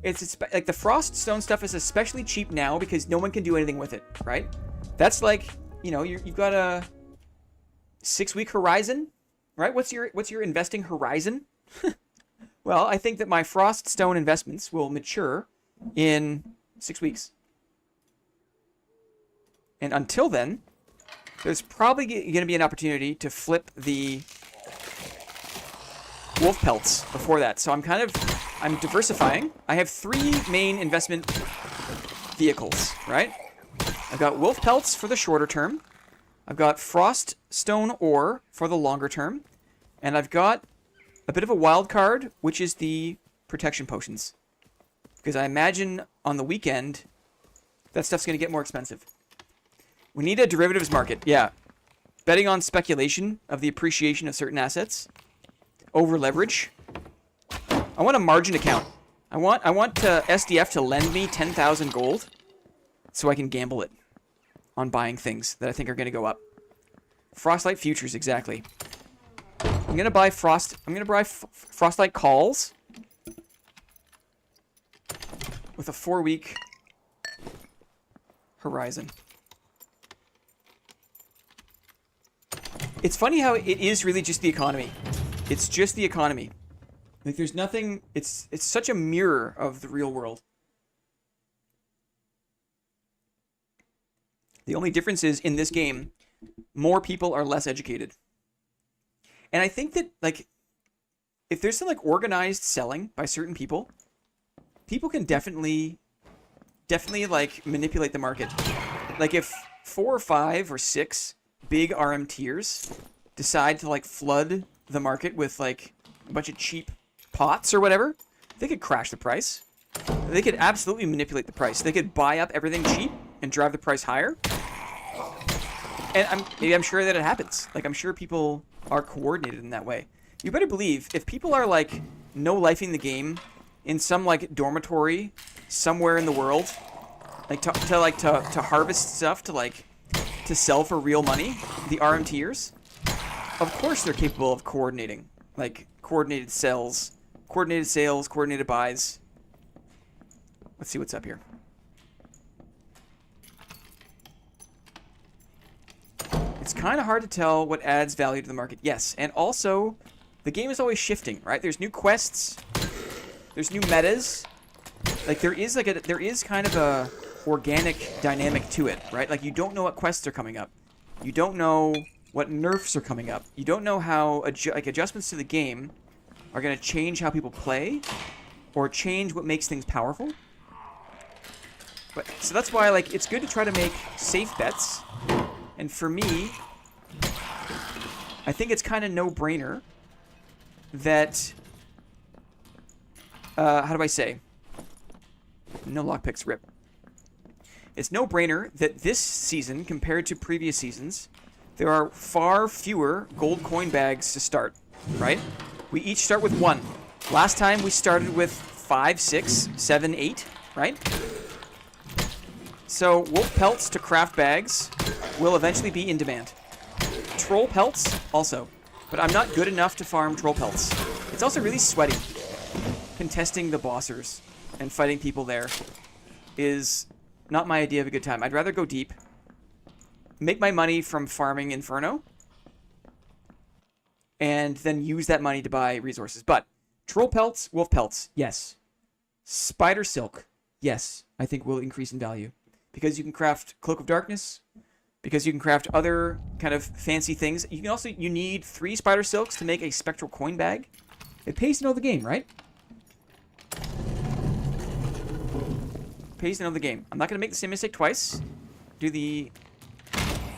It's like the frost stone stuff is especially cheap now because no one can do anything with it, right? That's like, you know, you've got a 6-week horizon, right? What's your investing horizon? Well, I think that my frost stone investments will mature in 6 weeks. And until then, there's probably going to be an opportunity to flip the wolf pelts before that. So I'm diversifying. I have 3 main investment vehicles, right? I've got wolf pelts for the shorter term. I've got frost stone ore for the longer term. And I've got a bit of a wild card, which is the protection potions. Because I imagine on the weekend, that stuff's going to get more expensive. We need a derivatives market. Yeah. Betting on speculation of the appreciation of certain assets. Over leverage. I want a margin account. I want SDF to lend me 10,000 gold so I can gamble it on buying things that I think are going to go up. Frostlight futures, exactly. I'm going to buy Frostlight calls with a 4-week horizon. It's funny how it is really just the economy. It's just the economy. Like there's nothing, it's such a mirror of the real world. The only difference is in this game, more people are less educated. And I think that like if there's some like organized selling by certain people, people can definitely like manipulate the market. Like if 4 or 5 or 6 big RM tiers decide to like flood the market with like a bunch of cheap pots or whatever, they could crash the price. They could absolutely manipulate the price. They could buy up everything cheap and drive the price higher. And I'm sure that it happens. Like I'm sure people are coordinated in that way. You better believe if people are like no-lifing the game in some like dormitory somewhere in the world, like to harvest stuff to sell for real money, the RM tiers, of course they're capable of coordinating, like coordinated sales, coordinated buys. Let's see what's up here. It's kind of hard to tell what adds value to the market. Yes, and also the game is always shifting, right? There's new quests, there's new metas. Like there is kind of a organic dynamic to it, right? Like you don't know what quests are coming up. You don't know what nerfs are coming up. You don't know how adjustments to the game are going to change how people play or change what makes things powerful. But so that's why like it's good to try to make safe bets. And for me, I think it's kind of no-brainer that how do I say? No lockpicks, rip. It's no-brainer that this season, compared to previous seasons, there are far fewer gold coin bags to start, right? We each start with 1. Last time we started with 5, 6, 7, 8, right? So wolf pelts to craft bags will eventually be in demand. Troll pelts also, but I'm not good enough to farm troll pelts. It's also really sweaty. Contesting the bossers and fighting people there is not my idea of a good time. I'd rather go deep, make my money from farming Inferno, and then use that money to buy resources. But troll pelts, wolf pelts, yes. Spider silk, yes, I think will increase in value. Because you can craft Cloak of Darkness, because you can craft other kind of fancy things. You need 3 spider silks to make a spectral coin bag. It pays to know the game, right? Pays to know the game. I'm not going to make the same mistake twice. Do the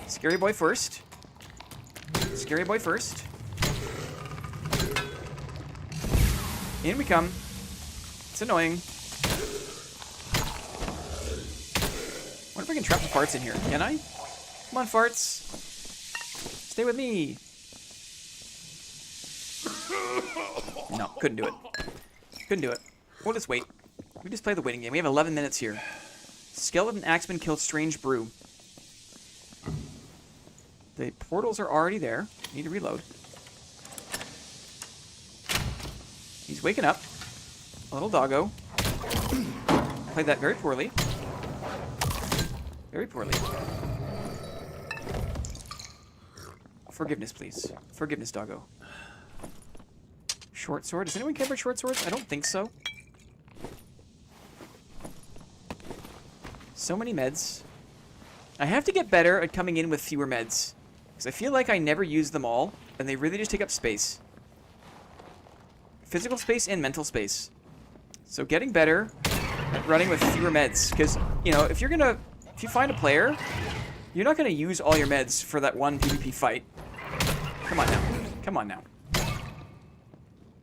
scary boy first. Scary boy first. In we come. It's annoying. I wonder if I can trap the farts in here. Can I? Come on, farts. Stay with me. No, couldn't do it. Couldn't do it. We'll just wait. We just play the waiting game. We have 11 minutes here. Skeleton Axeman killed Strange Brew. The portals are already there. Need to reload. He's waking up. A little doggo. Played that very poorly. Very poorly. Forgiveness, please. Forgiveness, doggo. Short sword. Does anyone care about short swords? I don't think so. So many meds. I have to get better at coming in with fewer meds. Because I feel like I never use them all, and they really just take up space. Physical space and mental space. So getting better at running with fewer meds. Because, you know, if you find a player, you're not going to use all your meds for that one PvP fight. Come on now. Come on now.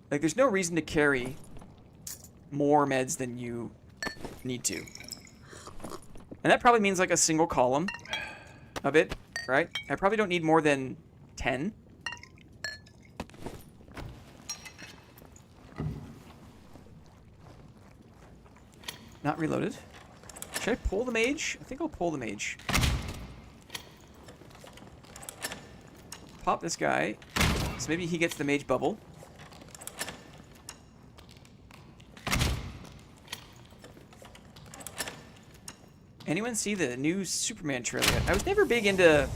Like, there's no reason to carry more meds than you need to. And that probably means, like, a single column of it, right? I probably don't need more than 10. Not reloaded. Should I pull the mage? I think I'll pull the mage. Pop this guy. So maybe he gets the mage bubble. Anyone see the new Superman trailer yet? I was never big into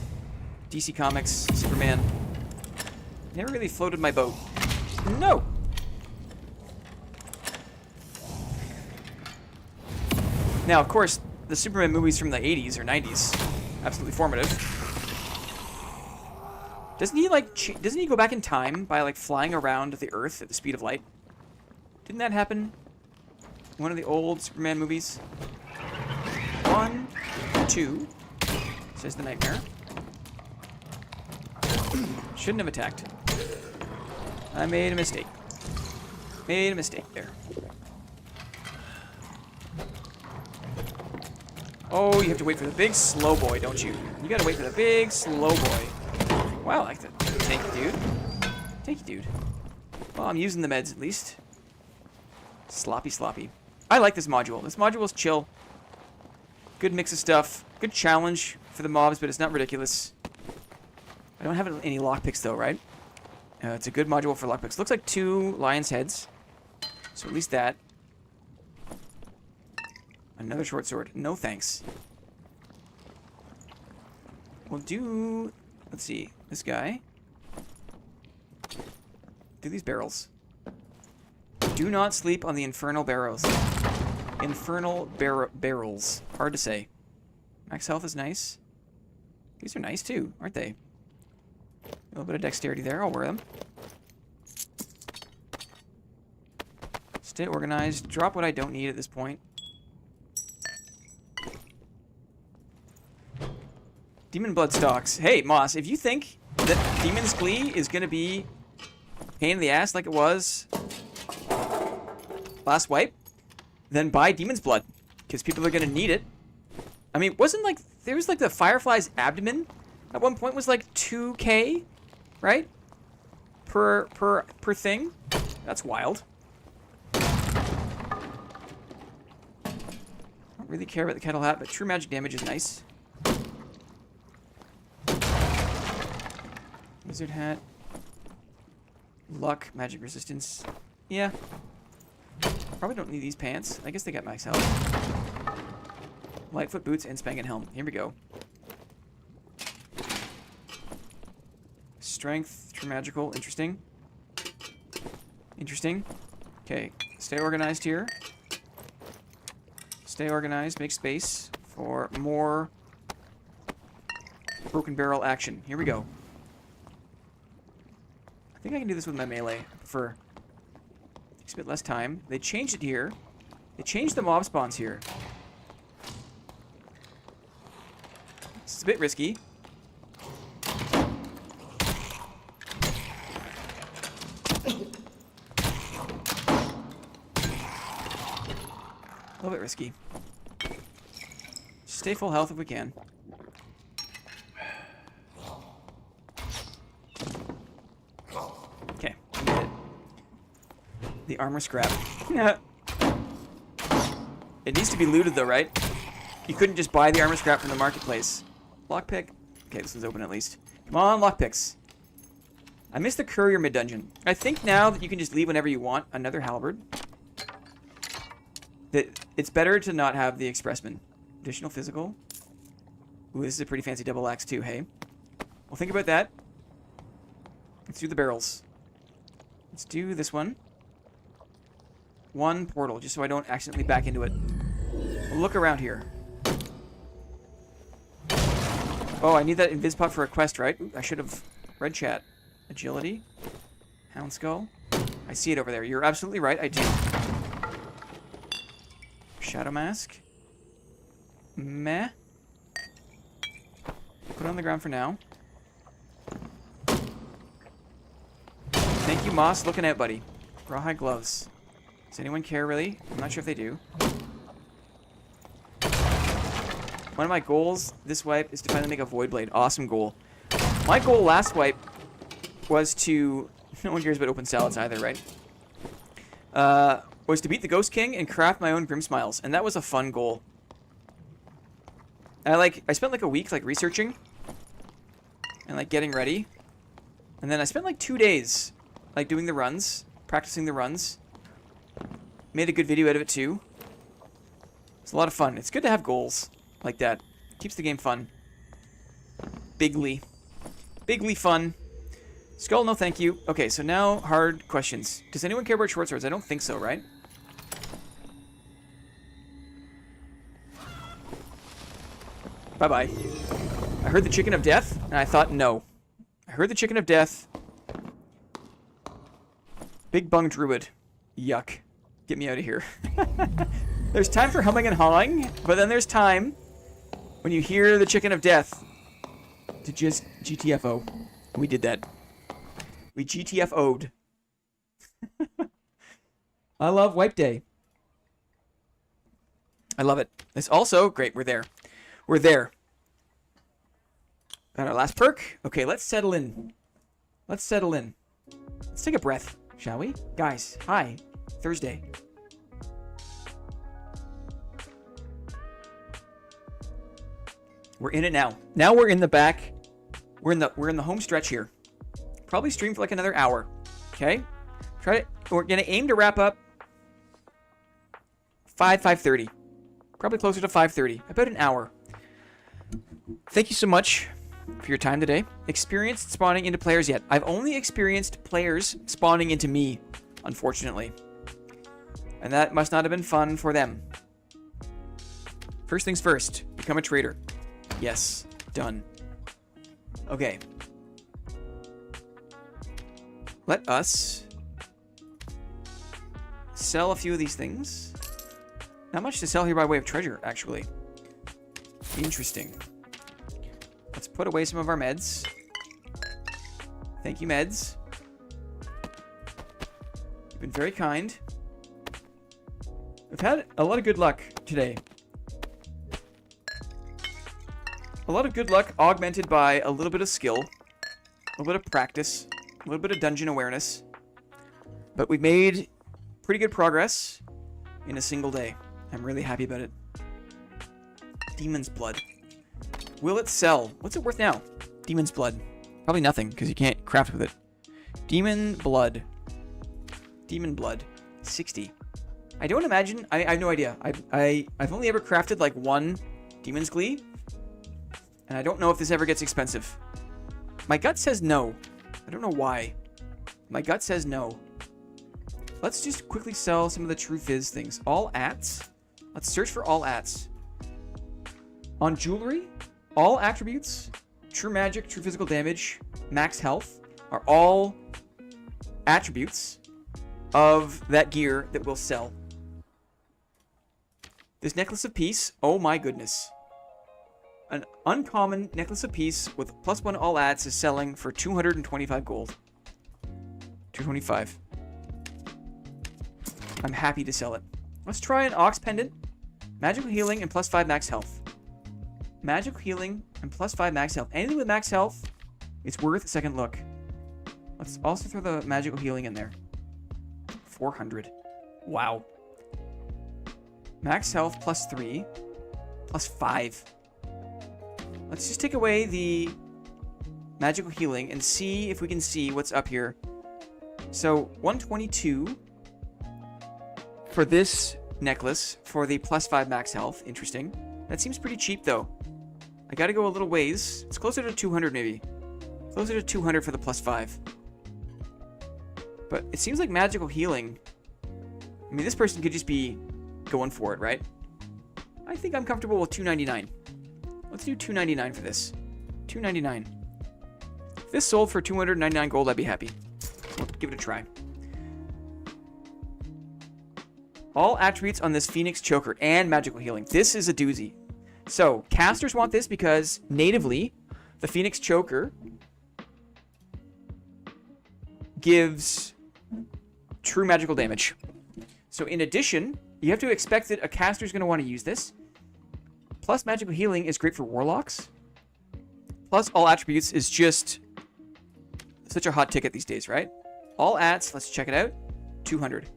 DC Comics Superman. Never really floated my boat. No! Now, of course, the Superman movies from the 80s or 90s, absolutely formative. Doesn't he, like, doesn't he go back in time by, like, flying around the Earth at the speed of light? Didn't that happen in one of the old Superman movies? 1, 2, says the nightmare. Shouldn't have attacked. I made a mistake. Made a mistake there. Oh, you have to wait for the big slow boy, don't you? You gotta wait for the big slow boy. Wow, I like that. Thank you, dude. Thank you, dude. Well, I'm using the meds at least. Sloppy, sloppy. I like this module. This module is chill. Good mix of stuff. Good challenge for the mobs, but it's not ridiculous. I don't have any lockpicks though, right? It's a good module for lockpicks. Looks like 2 lion's heads. So at least that. Another short sword. No thanks. We'll do... Let's see. This guy. Do these barrels. Do not sleep on the infernal barrels. Infernal barrels. Hard to say. Max health is nice. These are nice too, aren't they? A little bit of dexterity there. I'll wear them. Stay organized. Drop what I don't need at this point. Demon blood stocks. Hey, Moss, if you think that Demon's Glee is going to be pain in the ass like it was last wipe, then buy Demon's Blood, because people are going to need it. I mean, wasn't like, there was like the Firefly's abdomen at one point was like 2K, right? Per thing. That's wild. I don't really care about the kettle hat, but true magic damage is nice. Wizard hat. Luck, magic resistance. Yeah. Probably don't need these pants. I guess they got max health. Lightfoot boots and Spangan helm. Here we go. Strength, true magical. Interesting. Interesting. Okay. Stay organized here. Stay organized. Make space for more broken barrel action. Here we go. I think I can do this with my melee. I prefer. Takes a bit less time. They changed it here. They changed the mob spawns here. It's a bit risky. A little bit risky. Stay full health if we can. Okay, we did it. The armor scrap. It needs to be looted though, right? You couldn't just buy the armor scrap from the marketplace. Lockpick. Okay, this one's open at least. Come on, lockpicks. I missed the courier mid-dungeon. I think now that you can just leave whenever you want. Another halberd. It's better to not have the expressman. Additional physical. Ooh, this is a pretty fancy double axe too, hey? Well, think about that. Let's do the barrels. Let's do this one. One portal, just so I don't accidentally back into it. We'll look around here. Oh, I need that invis puck for a quest, right? Ooh, I should have read chat. Agility. Hound skull. I see it over there. You're absolutely right, I do. Shadow mask. Meh. Put it on the ground for now. Thank you, Moss. Looking out, buddy. Rawhide gloves. Does anyone care, really? I'm not sure if they do. One of my goals this wipe is to finally make a Void Blade. Awesome goal. My goal last wipe was to... No one cares about open salads either, right? Was to beat the Ghost King and craft my own Grim Smiles. And that was a fun goal. I spent like a week like researching. And like getting ready. And then I spent like 2 days like doing the runs. Practicing the runs. Made a good video out of it too. It's a lot of fun. It's good to have goals like that. Keeps the game fun. Bigly. Bigly fun. Skull, no thank you. Okay, so now hard questions. Does anyone care about short swords? I don't think so, right? Bye-bye. I heard the chicken of death, and I thought no. I heard the chicken of death. Big bung druid. Yuck. Get me out of here. There's time for humming and hawing, but then there's time when you hear the chicken of death to just GTFO. We did that. We GTFO'd. I love Wipe Day. I love it. It's also great. We're there. We're there. Got our last perk. Okay, let's settle in. Let's settle in. Let's take a breath, shall we? Guys, hi. Thursday. We're in it now. Now we're in the back. We're in the home stretch here. Probably stream for like another hour. Okay? We're gonna aim to wrap up 5:30. Probably closer to 5:30. About an hour. Thank you so much for your time today. Experienced spawning into players yet? I've only experienced players spawning into me, unfortunately. And that must not have been fun for them. First things first, become a trader. Yes, done. Okay. Let us sell a few of these things. Not much to sell here by way of treasure, actually. Interesting. Let's put away some of our meds. Thank you, meds. You've been very kind. We've had a lot of good luck today. A lot of good luck augmented by a little bit of skill, a little bit of practice, a little bit of dungeon awareness. But we've made pretty good progress in a single day. I'm really happy about it. Demon's Blood. Will it sell? What's it worth now? Demon's Blood. Probably nothing, because you can't craft with it. Demon Blood. Demon Blood. 60. I don't imagine... I have no idea. I've only ever crafted like one Demon's Glee. And I don't know if this ever gets expensive. My gut says no. I don't know why. My gut says no. Let's just quickly sell some of the True Fizz things. All ats. Let's search for all ats. On jewelry, all attributes, true magic, true physical damage, max health are all attributes of that gear that will sell. This Necklace of Peace, oh my goodness. An uncommon Necklace of Peace with +1 all ats is selling for 225 gold. 225. I'm happy to sell it. Let's try an Ox Pendant. Magical healing and +5 max health. Magical healing and +5 max health. Anything with max health, it's worth a second look. Let's also throw the magical healing in there. 400. Wow. Max health plus 3, plus 5. Let's just take away the magical healing and see if we can see what's up here. So 122 for this necklace for the plus 5 max health. Interesting. That seems pretty cheap though. I gotta go a little ways. It's closer to 200 maybe. Closer to 200 for the plus 5. But it seems like magical healing. I mean, this person could just be going for it, right? I think I'm comfortable with 299. Let's do 299 for this. 299. If this sold for 299 gold, I'd be happy. We'll give it a try. All attributes on this Phoenix Choker and magical healing. This is a doozy. So, casters want this because natively, the Phoenix Choker gives true magical damage. So in addition, you have to expect that a caster is going to want to use this. Plus magical healing is great for warlocks. Plus all attributes is just such a hot ticket these days, right? All ats, let's check it out. 200.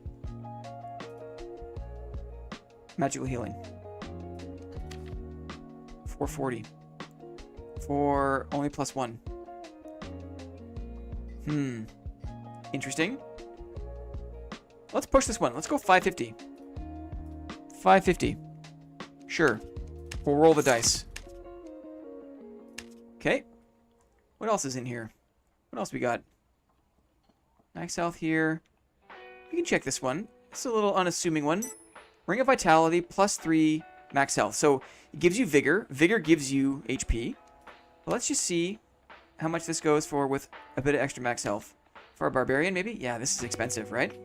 Magical healing. 440. For only plus 1. Interesting. Let's push this one. Let's go 550. 550. Sure. We'll roll the dice. Okay. What else is in here? What else we got? Max health here. We can check this one. It's a little unassuming one. Ring of Vitality, plus 3 max health. So it gives you Vigor. Vigor gives you HP. Well, let's just see how much this goes for with a bit of extra max health. For a Barbarian, maybe? Yeah, this is expensive, right?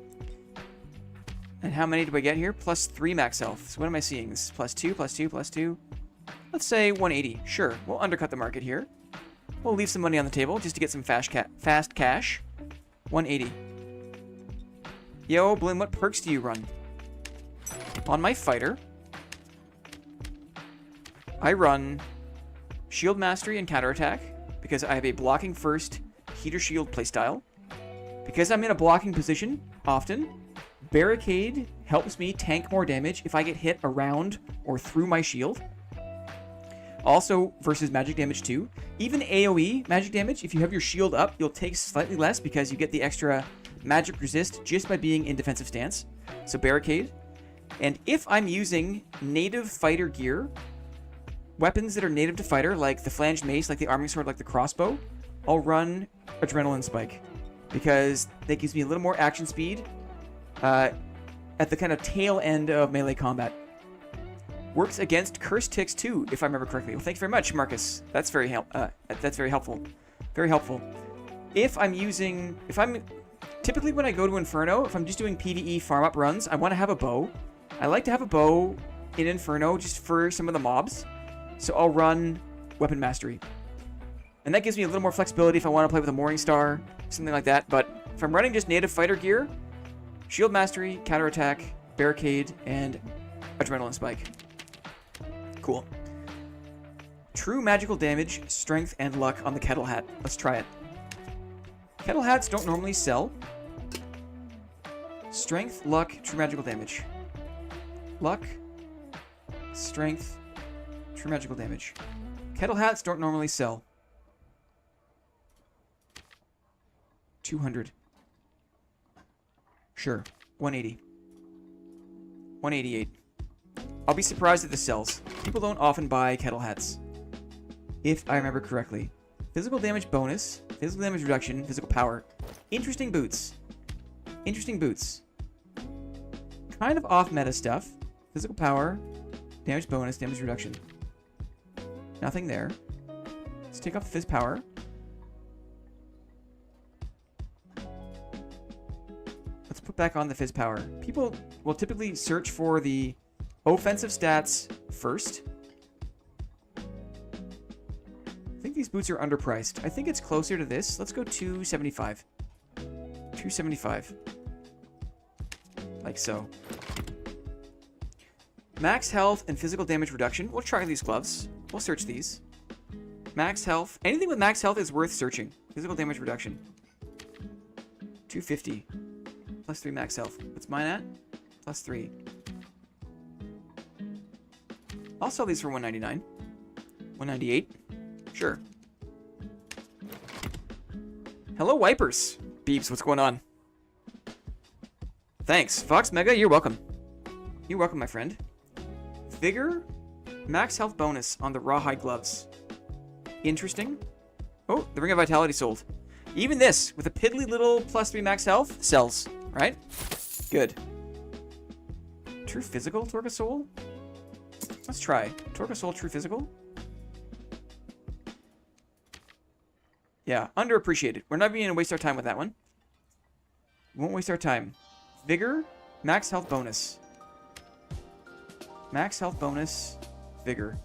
And how many do I get here? Plus 3 max health. So what am I seeing? This is plus 2, plus 2, plus 2. Let's say 180. Sure, we'll undercut the market here. We'll leave some money on the table just to get some fast cash. 180. Yo, Blin, what perks do you run? On my fighter, I run Shield Mastery and Counterattack because I have a blocking first Heater Shield playstyle. Because I'm in a blocking position often, Barricade helps me tank more damage if I get hit around or through my shield. Also, versus magic damage too. Even AoE magic damage, if you have your shield up, you'll take slightly less because you get the extra magic resist just by being in defensive stance. So Barricade. And if I'm using native fighter gear, weapons that are native to fighter, like the flanged mace, like the arming sword, like the crossbow, I'll run Adrenaline Spike. Because that gives me a little more action speed at the kind of tail end of melee combat. Works against cursed ticks too, if I remember correctly. Well, thanks very much, Marcus. That's very helpful. Very helpful. Typically when I go to Inferno, if I'm just doing PvE farm up runs, I want to have a bow. I like to have a bow in Inferno just for some of the mobs. So I'll run Weapon Mastery. And that gives me a little more flexibility if I want to play with a Morningstar, something like that. But if I'm running just native fighter gear, Shield Mastery, Counterattack, Barricade, and Adrenaline Spike. Cool. True magical damage, strength, and luck on the Kettle Hat. Let's try it. Kettle Hats don't normally sell. Strength, luck, true magical damage. Luck, strength, true magical damage. Kettle Hats don't normally sell. 200. Sure. 180. 188. I'll be surprised if this sells. People don't often buy kettle hats. If I remember correctly. Physical damage bonus. Physical damage reduction. Physical power. Interesting boots. Interesting boots. Kind of off-meta stuff. Physical power. Damage bonus. Damage reduction. Nothing there. Let's take off Phys power. Let's put back on the Phys power. People will typically search for the offensive stats first. I think these boots are underpriced. I think it's closer to this. Let's go 275. 275. Like so. Max health and physical damage reduction. We'll try these gloves. We'll search these. Max health. Anything with max health is worth searching. Physical damage reduction. 250. Plus 3 max health. What's mine at? Plus 3. I'll sell these for 199. 198. Sure. Hello, Wipers. Beeps, what's going on? Thanks. Fox Mega, you're welcome. You're welcome, my friend. Vigor, max health bonus on the rawhide gloves. Interesting. Oh, the Ring of Vitality sold. Even this, with a piddly little plus 3 max health, sells, right? Good. True Physical, Torque of Soul? Let's try. Torque of Soul, True Physical? Yeah, underappreciated. We're not even going to waste our time with that one. Won't waste our time. Vigor, max health bonus. Max health bonus, Vigor.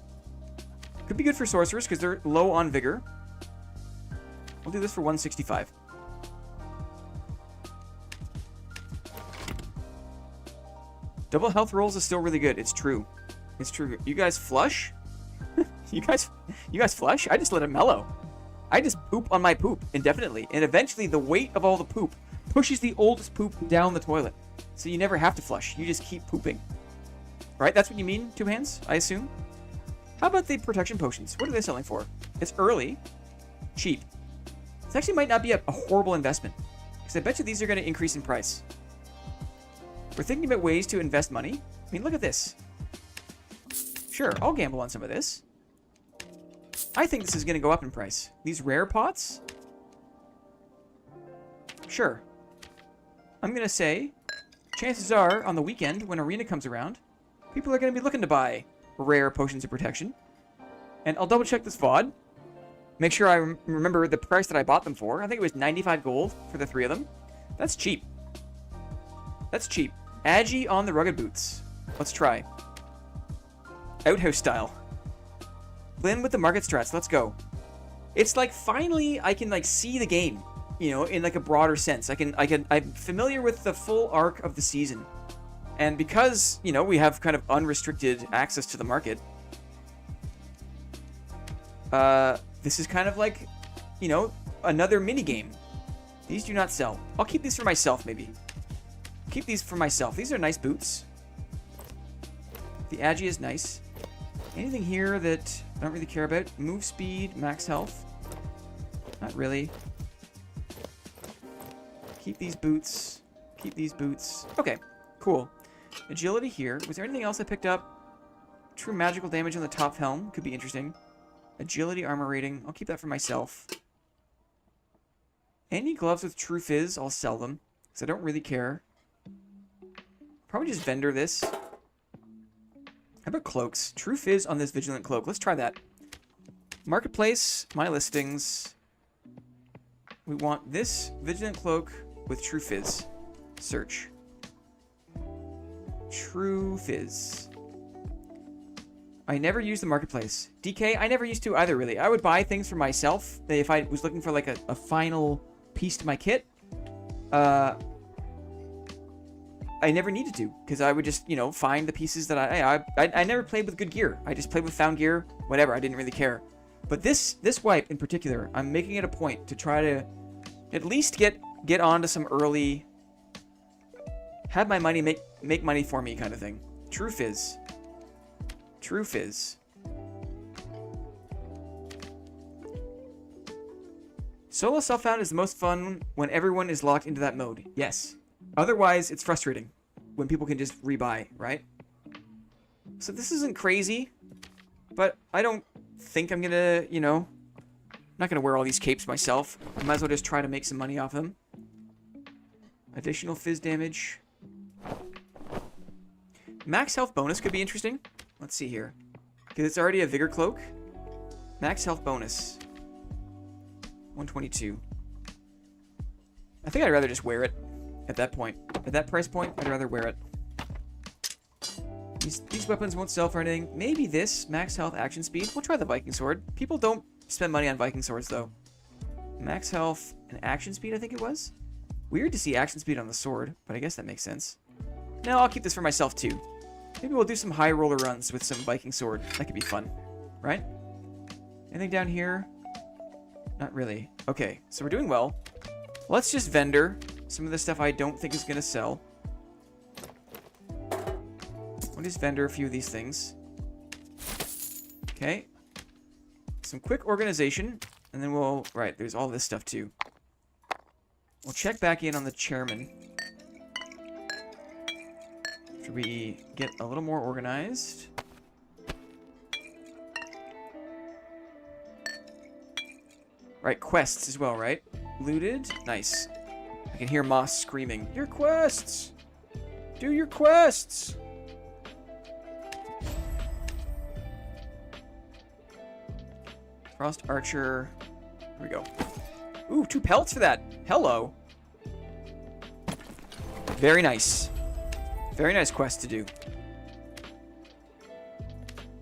Could be good for sorcerers because they're low on Vigor. We'll do this for 165. Double health rolls is still really good. It's true. It's true. You guys flush? you guys flush? I just let it mellow. I just poop on my poop indefinitely. And eventually the weight of all the poop pushes the oldest poop down the toilet. So you never have to flush. You just keep pooping. Right? That's what you mean, Two Hands, I assume? How about the protection potions? What are they selling for? It's early. Cheap. This actually might not be a horrible investment. Because I bet you these are going to increase in price. We're thinking about ways to invest money. I mean, look at this. Sure, I'll gamble on some of this. I think this is going to go up in price. These rare pots? Sure. I'm going to say, chances are, on the weekend, when Arena comes around, people are going to be looking to buy rare potions of protection. And I'll double check this VOD. Make sure I remember the price that I bought them for. I think it was 95 gold for the 3 of them. That's cheap. That's cheap. Agi on the rugged boots. Let's try. Outhouse style. Blend with the market strats. Let's go. It's like finally I can like see the game, you know, in like a broader sense. I'm familiar with the full arc of the season. And because, you know, we have kind of unrestricted access to the market, this is kind of like, you know, another mini game. These do not sell. I'll keep these for myself, maybe. Keep these for myself. These are nice boots. The Agi is nice. Anything here that I don't really care about? Move speed, max health. Not really. Keep these boots. Keep these boots. Okay, cool. Agility here. Was there anything else I picked up? True magical damage on the top helm. Could be interesting. Agility, armor rating. I'll keep that for myself. Any gloves with true fizz, I'll sell them. Because I don't really care. Probably just vendor this. How about cloaks? True fizz on this vigilant cloak. Let's try that. Marketplace, my listings. We want this vigilant cloak with true fizz. Search. True fizz. I never use the marketplace. DK, I never used to either, really. I would buy things for myself if I was looking for like a final piece to my kit. I never needed to, because I would just, you know, find the pieces that I never played with good gear. I just played with found gear, whatever. I didn't really care. But this wipe in particular, I'm making it a point to try to at least get onto some early, have my money make money for me kind of thing. True fizz. True fizz. Solo self-found is the most fun when everyone is locked into that mode. Yes. Otherwise, it's frustrating when people can just rebuy, right? So this isn't crazy, but I don't think I'm gonna, you know, I'm not gonna wear all these capes myself. I might as well just try to make some money off them. Additional fizz damage. Max health bonus could be interesting. Let's see here. Because it's already a vigor cloak. Max health bonus. 122. I think I'd rather just wear it at that point. At that price point, I'd rather wear it. These weapons won't sell for anything. Maybe this, max health, action speed. We'll try the Viking sword. People don't spend money on Viking swords, though. Max health and action speed, I think it was. Weird to see action speed on the sword, but I guess that makes sense. No, I'll keep this for myself, too. Maybe we'll do some high roller runs with some Viking sword. That could be fun, right? Anything down here? Not really. Okay, so we're doing well. Let's just vendor Some of the stuff I don't think is going to sell. We'll just vendor a few of these things. Okay. Some quick organization. And then we'll... Right, there's all this stuff too. We'll check back in on the chairman. After we get a little more organized. Right, quests as well, right? Looted. Nice. I can hear Moss screaming, "Your quests! Do your quests!" Frost Archer. Here we go. Ooh, 2 pelts for that. Hello. Very nice. Very nice quest to do.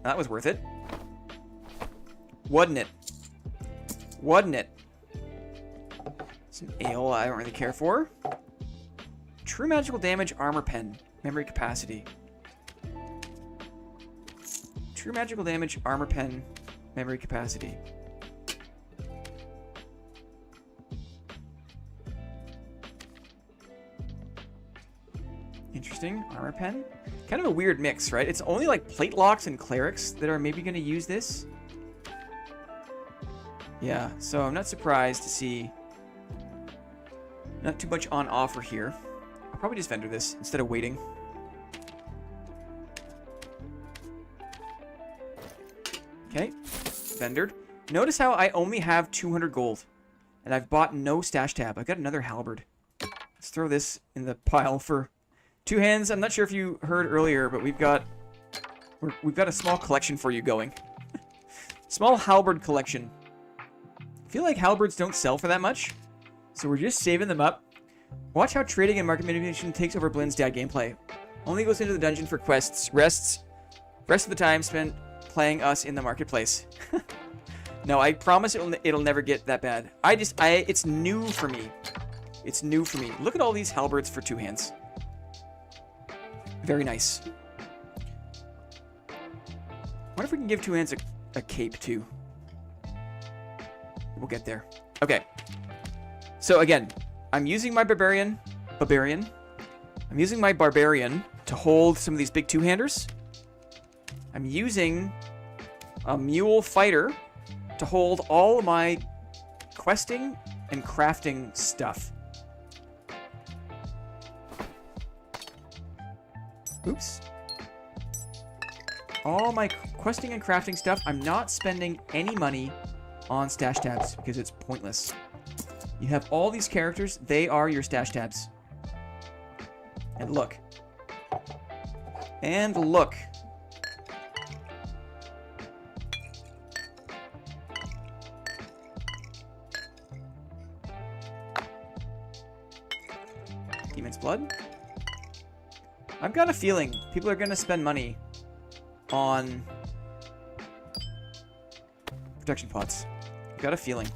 That was worth it. Wasn't it? Wasn't it? Some ale I don't really care for. True magical damage, armor pen, memory capacity. True magical damage, armor pen, memory capacity. Interesting. Armor pen. Kind of a weird mix, right? It's only like plate locks and clerics that are maybe going to use this. Yeah, so I'm not surprised to see not too much on offer here. I'll probably just vendor this instead of waiting. Okay, vendored. Notice how I only have 200 gold, and I've bought no stash tab. I've got another halberd. Let's throw this in the pile for 2 hands. I'm not sure if you heard earlier, but we've got a small collection for you going. Small halberd collection. I feel like halberds don't sell for that much, so we're just saving them up. Watch how trading and market manipulation takes over Blynn's dad gameplay. Only goes into the dungeon for quests. Rest of the time spent playing us in the marketplace. No, I promise it'll never get that bad. It's new for me. It's new for me. Look at all these halberds for 2 hands. Very nice. What if we can give 2 hands a cape too? We'll get there. Okay. So again, I'm using my barbarian. I'm using my barbarian to hold some of these big 2-handers. I'm using a mule fighter to hold all of my questing and crafting stuff. Oops. All my questing and crafting stuff. I'm not spending any money on stash tabs because it's pointless. You have all these characters. They are your stash tabs. And look. And look. Demon's Blood. I've got a feeling people are going to spend money on protection pots. I've got a feeling.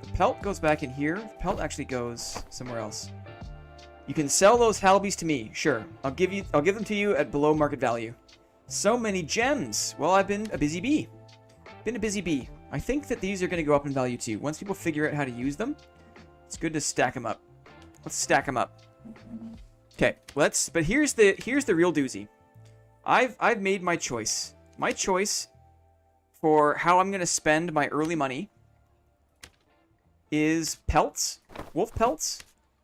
The pelt goes back in here. The pelt actually goes somewhere else. You can sell those halbies to me. Sure. I'll give them to you at below market value. So many gems. Well, I've been a busy bee. I think that these are going to go up in value too. Once people figure out how to use them, it's good to stack them up. Let's stack them up. Okay, but here's the real doozy. I've made my choice. My choice for how I'm going to spend my early money is pelts, wolf pelts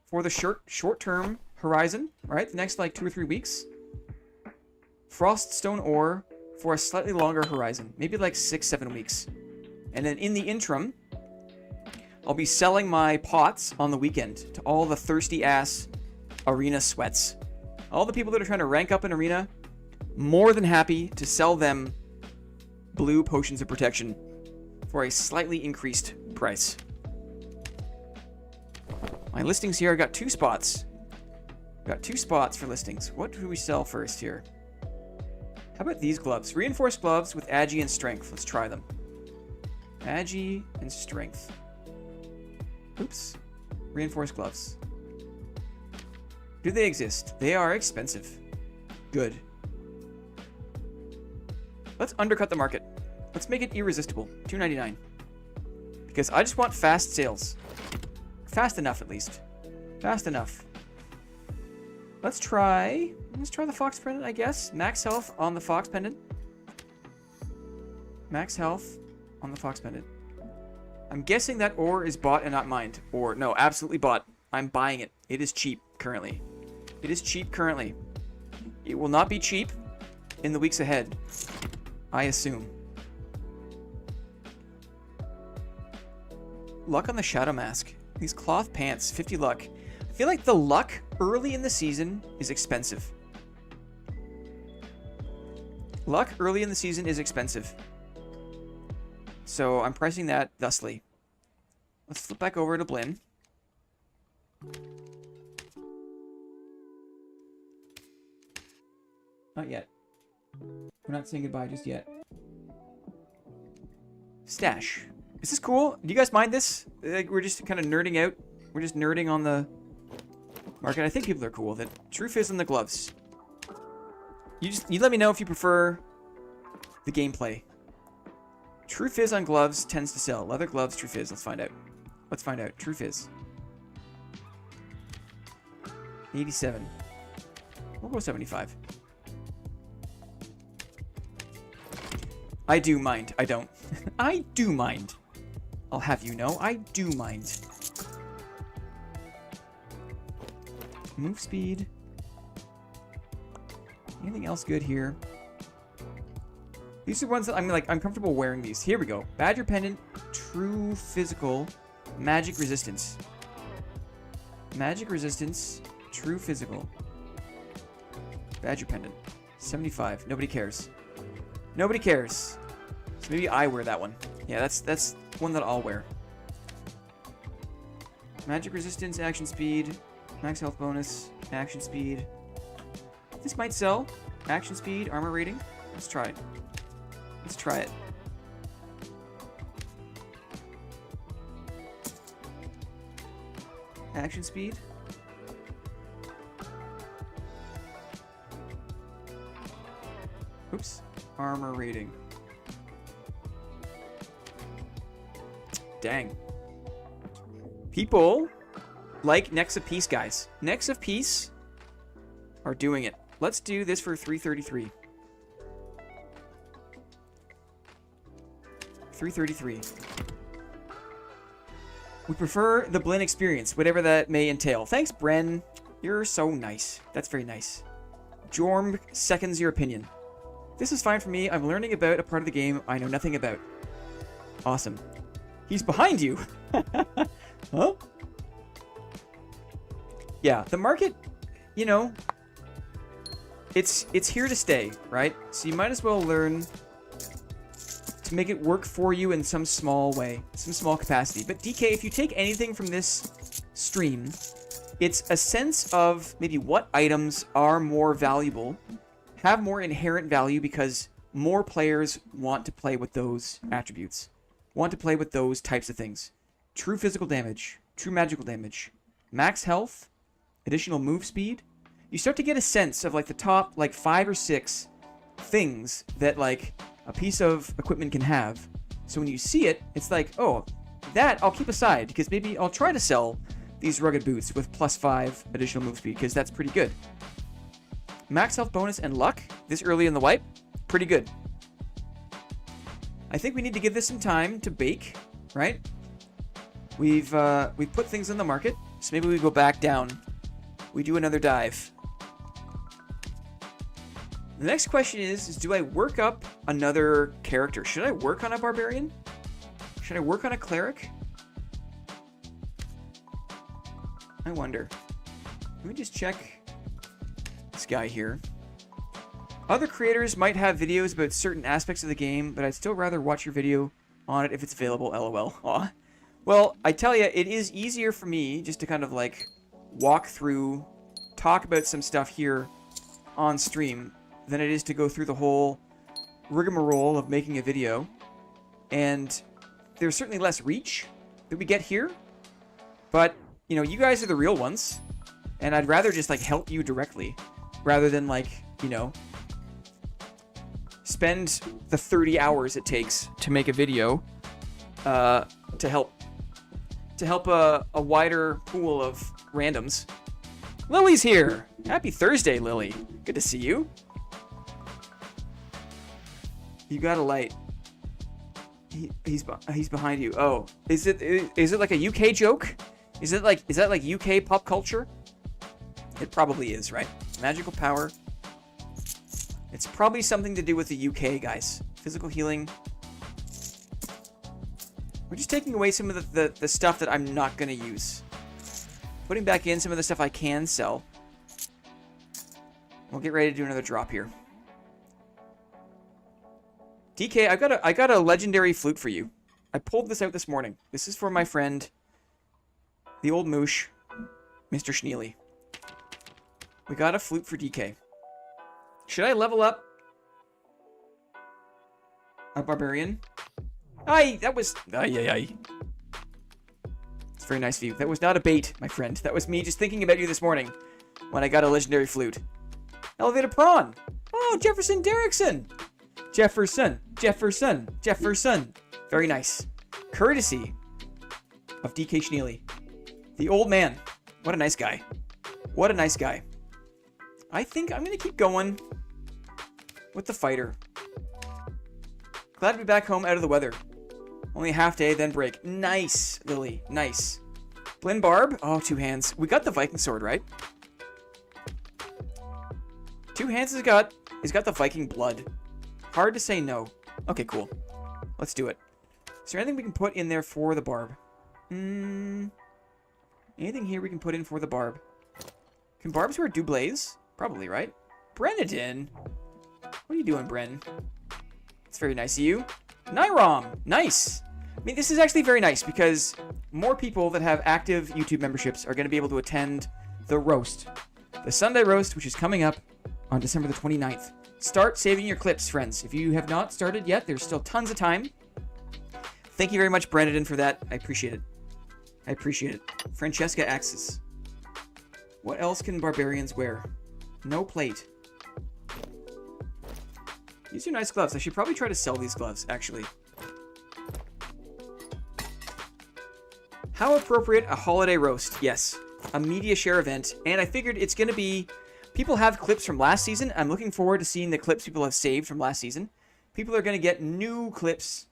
for the short-term horizon, right? The next like 2 or 3 weeks. Froststone ore for a slightly longer horizon, maybe like 6-7 weeks. And then in the interim, I'll be selling my pots on the weekend to all the thirsty ass arena sweats. All the people that are trying to rank up an arena, more than happy to sell them blue potions of protection for a slightly increased price. My listings here, I got 2 spots. Got 2 spots for listings. What do we sell first here? How about these gloves? Reinforced gloves with agi and strength. Let's try them. Agi and strength. Oops. Reinforced gloves. Do they exist? They are expensive. Good. Let's undercut the market. Let's make it irresistible. $2.99. Because I just want fast sales. Fast enough, at least. Fast enough. Let's try the fox pendant, I guess. Max health on the fox pendant. Max health on the fox pendant. I'm guessing that ore is bought and not mined. Or, no, absolutely bought. I'm buying it. It is cheap currently. It is cheap currently. It will not be cheap in the weeks ahead, I assume. Luck on the Shadow Mask. These cloth pants, 50 luck. I feel like the luck early in the season is expensive. Luck early in the season is expensive. So I'm pricing that thusly. Let's flip back over to Blinn. Not yet. We're not saying goodbye just yet. Stash. Is this cool? Do you guys mind this? Like, we're just kind of nerding out. We're just nerding on the market. I think people are cool with it. True Fizz on the gloves. You let me know if you prefer the gameplay. True Fizz on gloves tends to sell. Leather gloves, True Fizz. Let's find out. Let's find out. True Fizz. 87. We'll go 75. I do mind. I don't. I do mind. I'll have you know, I do mind. Move speed. Anything else good here? These are ones that I'm comfortable wearing these. Here we go. Badger pendant, true physical, magic resistance. Magic resistance, true physical. Badger pendant, 75. Nobody cares. Nobody cares. So maybe I wear that one. Yeah, that's one that I'll wear. Magic resistance, action speed, max health bonus, action speed. This might sell. Action speed, armor rating. Let's try it. Let's try it. Action speed. Oops. Armor rating. Dang. People like Necks of Peace, guys. Necks of Peace are doing it. Let's do this for 333. 333. We prefer the Blinn experience, whatever that may entail. Thanks, Bren. You're so nice. That's very nice. Jorm seconds your opinion. This is fine for me. I'm learning about a part of the game I know nothing about. Awesome. He's behind you. Huh? Yeah, the market, you know, it's here to stay, right? So you might as well learn to make it work for you in some small way, some small capacity. But DK, if you take anything from this stream, it's a sense of maybe what items are more valuable, have more inherent value because more players want to play with those attributes, want to play with those types of things. True physical damage, true magical damage, max health, additional move speed. You start to get a sense of like the top like 5 or 6 things that like a piece of equipment can have. So when you see it, it's like, oh, that I'll keep aside because maybe I'll try to sell these rugged boots with +5 additional move speed because that's pretty good. Max health bonus and luck this early in the wipe, pretty good. I think we need to give this some time to bake, right? We've put things in the market, so maybe we go back down. We do another dive. The next question is do I work up another character? Should I work on a barbarian? Should I work on a cleric? I wonder. Let me just check this guy here. Other creators might have videos about certain aspects of the game, but I'd still rather watch your video on it if it's available, lol. Aw. Well, I tell you, it is easier for me just to kind of like walk through, talk about some stuff here on stream than it is to go through the whole rigmarole of making a video. And there's certainly less reach that we get here, but you know, you guys are the real ones, and I'd rather just like help you directly rather than like, you know, spend the 30 hours it takes to make a video to help a wider pool of randoms. Lily's here. Happy Thursday, Lily. Good to see you. You got a light. He's behind you. Oh, is it like a UK joke? Is that like UK pop culture? It probably is, right? Magical power. It's probably something to do with the UK, guys. Physical healing. We're just taking away some of the stuff that I'm not going to use. Putting back in some of the stuff I can sell. We'll get ready to do another drop here. DK, I got a legendary flute for you. I pulled this out this morning. This is for my friend, the old moosh, Mr. Schneely. We got a flute for DK. Should I level up a barbarian? Aye, that was... Aye. It's a very nice view. That was not a bait, my friend. That was me just thinking about you this morning when I got a legendary flute. Elevated prawn. Oh, Jefferson Derrickson. Jefferson. Very nice. Courtesy of DK Schneely. The old man. What a nice guy. What a nice guy. I think I'm going to keep going with the fighter. Glad to be back home out of the weather. Only a half day, then break. Nice, Lily. Nice. Blinn Barb. Oh, 2 hands. We got the Viking sword, right? 2 hands has got the Viking blood. Hard to say no. Okay, cool. Let's do it. Is there anything we can put in there for the barb? Anything here we can put in for the barb? Can barbs wear doublets? Probably, right? Brenadin. What are you doing, Bren? It's very nice of you. Nyrom. Nice. I mean, this is actually very nice because more people that have active YouTube memberships are going to be able to attend the roast. The Sunday roast, which is coming up on December the 29th. Start saving your clips, friends. If you have not started yet, there's still tons of time. Thank you very much, Brendan, for that. I appreciate it. I appreciate it. Francesca Axis. What else can barbarians wear? No plate. These are nice gloves. I should probably try to sell these gloves, actually. How appropriate a holiday roast. Yes. A media share event. And I figured it's going to be... People have clips from last season. I'm looking forward to seeing the clips people have saved from last season. People are going to get new clips.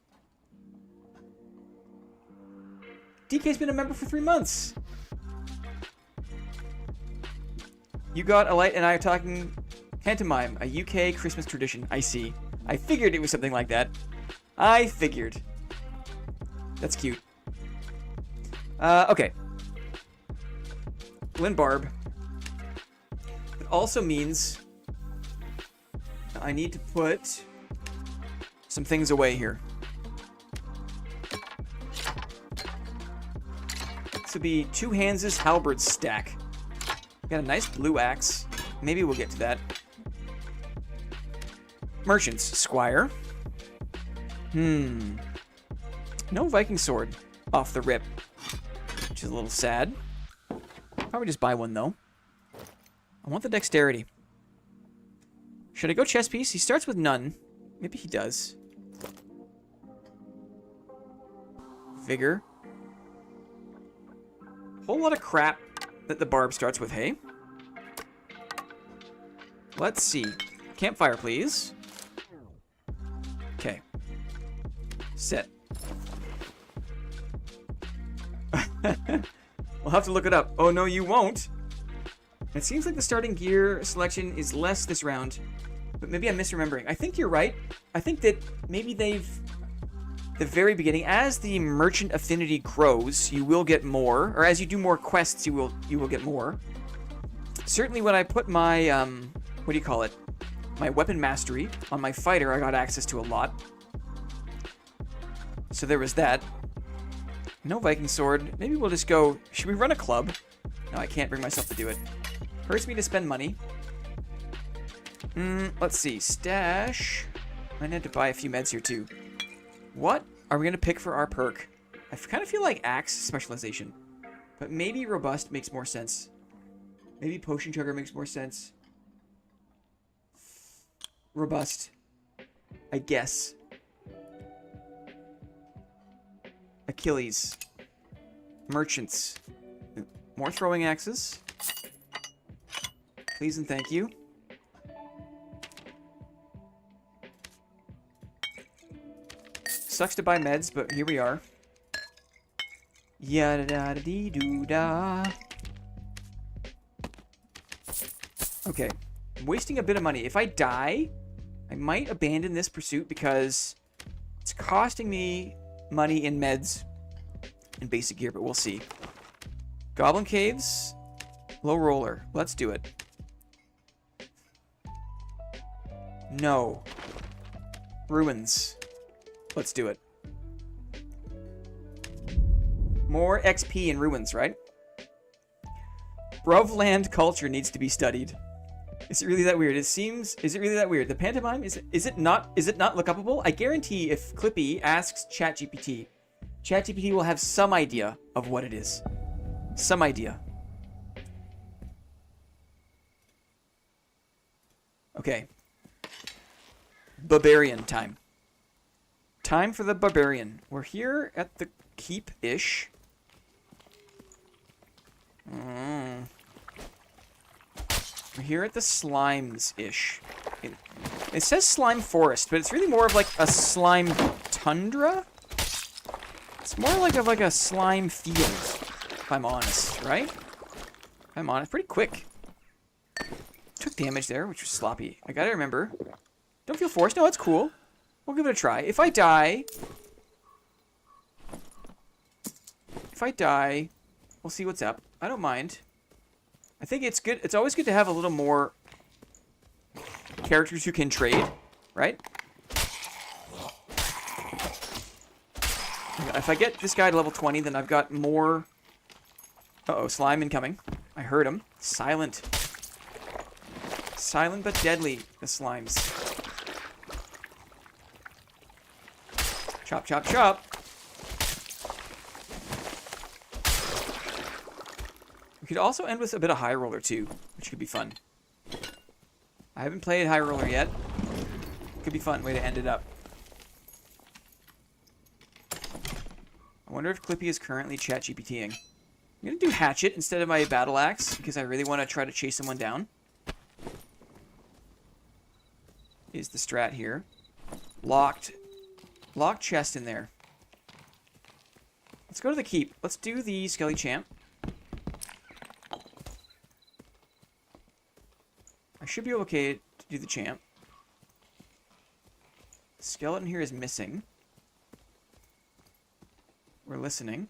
DK's been a member for 3 months. You got a light and I are talking pantomime, a UK Christmas tradition. I see. I figured it was something like that. I figured. That's cute. Okay. Blinn Barb. It also means I need to put some things away here. This will be 2 Hands' halberd stack. Got a nice blue axe. Maybe we'll get to that. Merchants, Squire. No Viking sword off the rip, which is a little sad. Probably just buy one though. I want the dexterity. Should I go chess piece? He starts with none. Maybe he does. Vigor. Whole lot of crap that the barb starts with, hey? Let's see. Campfire, please. Okay. Set. We'll have to look it up. Oh, no, you won't. It seems like the starting gear selection is less this round, but maybe I'm misremembering. I think you're right. I think that maybe they've... The very beginning, as the merchant affinity grows, you will get more, or as you do more quests, you will get more. Certainly when I put my, what do you call it? My weapon mastery on my fighter, I got access to a lot. So there was that. No Viking sword. Maybe we'll just go... Should we run a club? No, I can't bring myself to do it. Hurts me to spend money. Let's see. Stash. I need to buy a few meds here too. What are we going to pick for our perk? I kind of feel like axe specialization. But maybe robust makes more sense. Maybe potion chugger makes more sense. Robust. I guess. Achilles. Merchants. More throwing axes. Please and thank you. Sucks to buy meds, but here we are. Yada-da-dee-doo-da. Okay. I'm wasting a bit of money. If I die, I might abandon this pursuit because it's costing me money in meds and basic gear, but we'll see. Goblin Caves, low roller. Let's do it. No. Ruins. Let's do it. More XP in ruins, right? Brovland culture needs to be studied. Is it really that weird? It seems. Is it really that weird? The pantomime is it not? Is it not look upable? I guarantee if Clippy asks ChatGPT, ChatGPT will have some idea of what it is. Some idea. Okay. Barbarian time. Time for the barbarian. We're here at the keep-ish. We're here at the slimes-ish. It says slime forest, but it's really more of like a slime tundra? It's more like a slime field, if I'm honest, right? If I'm honest. Pretty quick. Took damage there, which was sloppy. I gotta remember. Don't feel forced. No, it's cool. We'll give it a try. If I die, we'll see what's up. I don't mind. I think it's good. It's always good to have a little more characters who can trade, right? If I get this guy to level 20, then I've got more... Uh-oh, slime incoming. I heard him. Silent. Silent but deadly, the slimes. Chop, chop, chop. We could also end with a bit of high roller too, which could be fun. I haven't played high roller yet. Could be fun way to end it up. I wonder if Clippy is currently ChatGPTing. I'm gonna do hatchet instead of my battle axe because I really want to try to chase someone down. Is the strat here? Locked chest in there. Let's go to the keep. Let's do the Skelly Champ. I should be okay to do the champ. Skeleton here is missing. We're listening.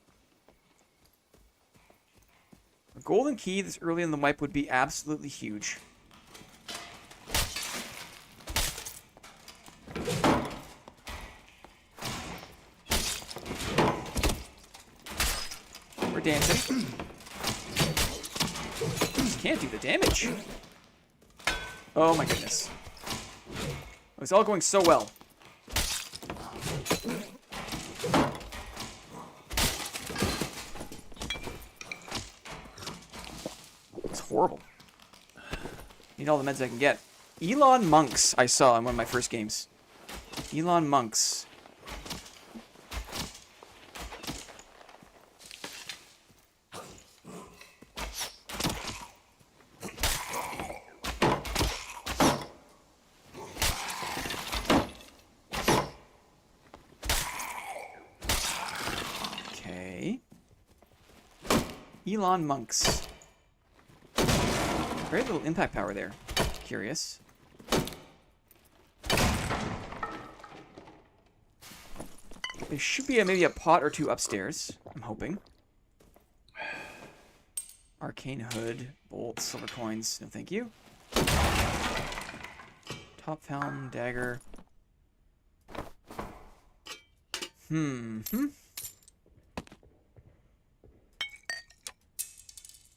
A golden key this early in the wipe would be absolutely huge. We're dancing. Just can't do the damage. Oh my goodness. It's all going so well. It's horrible. Need all the meds I can get. Elon Monks I saw in one of my first games. Elon Monks. Elon Monks. Very little impact power there. Curious. There should be maybe a pot or two upstairs. I'm hoping. Arcane hood, bolt, silver coins. No, thank you. Top helm, dagger.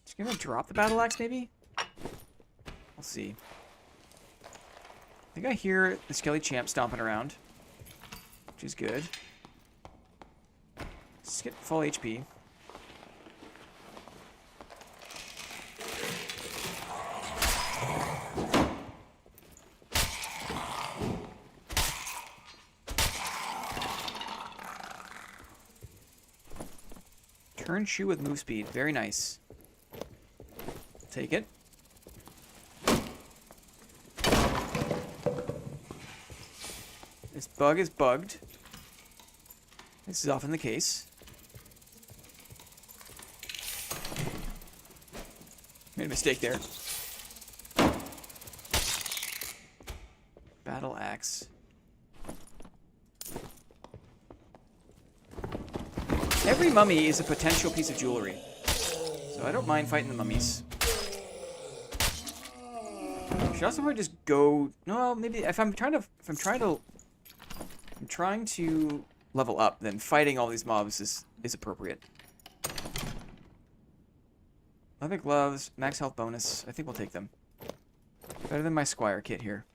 Just gonna drop the battle axe, maybe? We'll see. I think I hear the Skelly Champ stomping around, which is good. Let's get full HP. Turn shoe with move speed. Very nice. take it. This bug is bugged. This is often the case. Made a mistake there. Battle axe. Every mummy is a potential piece of jewelry, so I don't mind fighting the mummies. I should also probably just go. No, maybe if I'm trying to level up, then fighting all these mobs is appropriate. Leather gloves, max health bonus. I think we'll take them. Better than my squire kit here.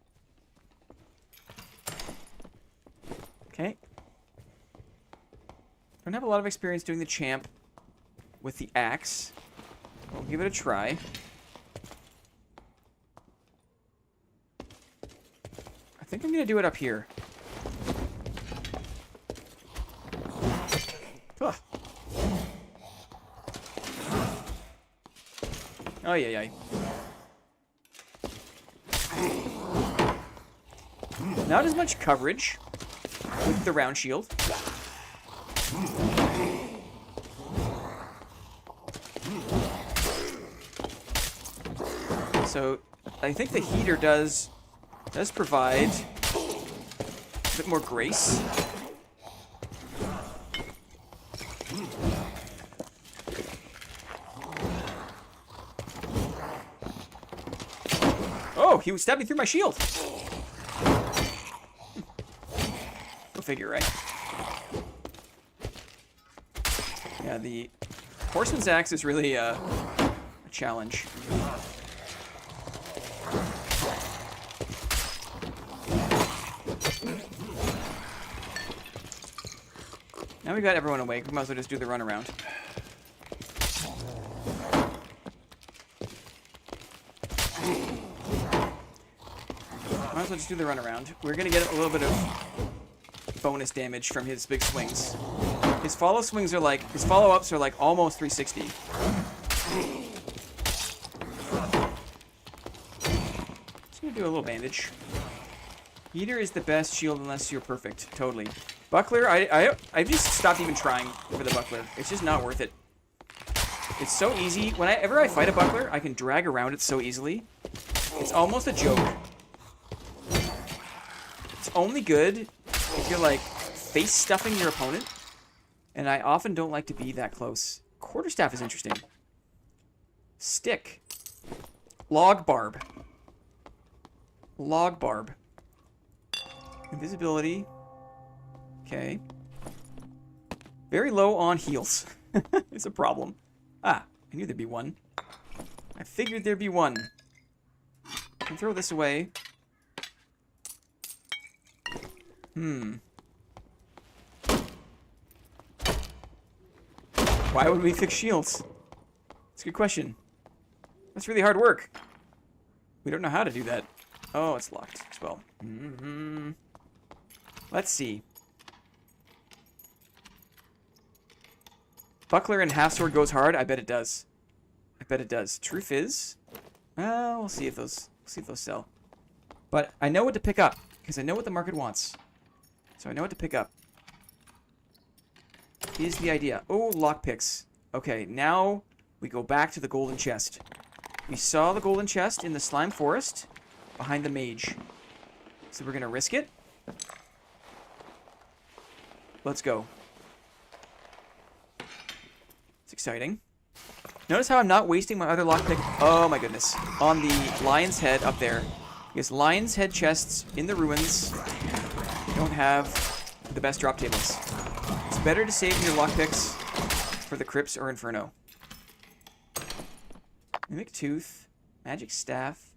Okay. Don't have a lot of experience doing the champ with the axe. We'll give it a try. I think I'm gonna do it up here. Ugh. Oh yeah. Not as much coverage with the round shield. So I think the heater does provide a bit more grace. Oh, he stabbed me through my shield. Go figure, right? Yeah, the horseman's axe is really a challenge. Now we got everyone awake. We might as well just do the runaround. Might as well just do the runaround. We're gonna get a little bit of bonus damage from his big swings. His follow-ups are like almost 360. Just gonna do a little bandage. Heater is the best shield unless you're perfect. Totally. Buckler, I just stopped even trying for the buckler. It's just not worth it. It's so easy. Whenever I fight a buckler, I can drag around it so easily. It's almost a joke. It's only good if you're like face stuffing your opponent. And I often don't like to be that close. Quarterstaff is interesting. Stick. Log barb. Log barb. Invisibility. Okay. Very low on heals. It's a problem. Ah, I knew there'd be one. I figured there'd be one. I can throw this away. Why would we fix shields? That's a good question. That's really hard work. We don't know how to do that. Oh, it's locked as well. Let's see. Buckler and half sword goes hard. I bet it does. I bet it does. Truth is, we'll see if those sell. But I know what to pick up because I know what the market wants. So I know what to pick up. Is the idea. Oh, lockpicks. Okay, now we go back to the golden chest. We saw the golden chest in the slime forest behind the mage. So we're gonna risk it. Let's go. It's exciting. Notice how I'm not wasting my other lockpick. Oh my goodness. On the lion's head up there. Because lion's head chests in the ruins don't have the best drop tables. It's better to save your lockpicks for the crypts or inferno. Mimic tooth. Magic staff.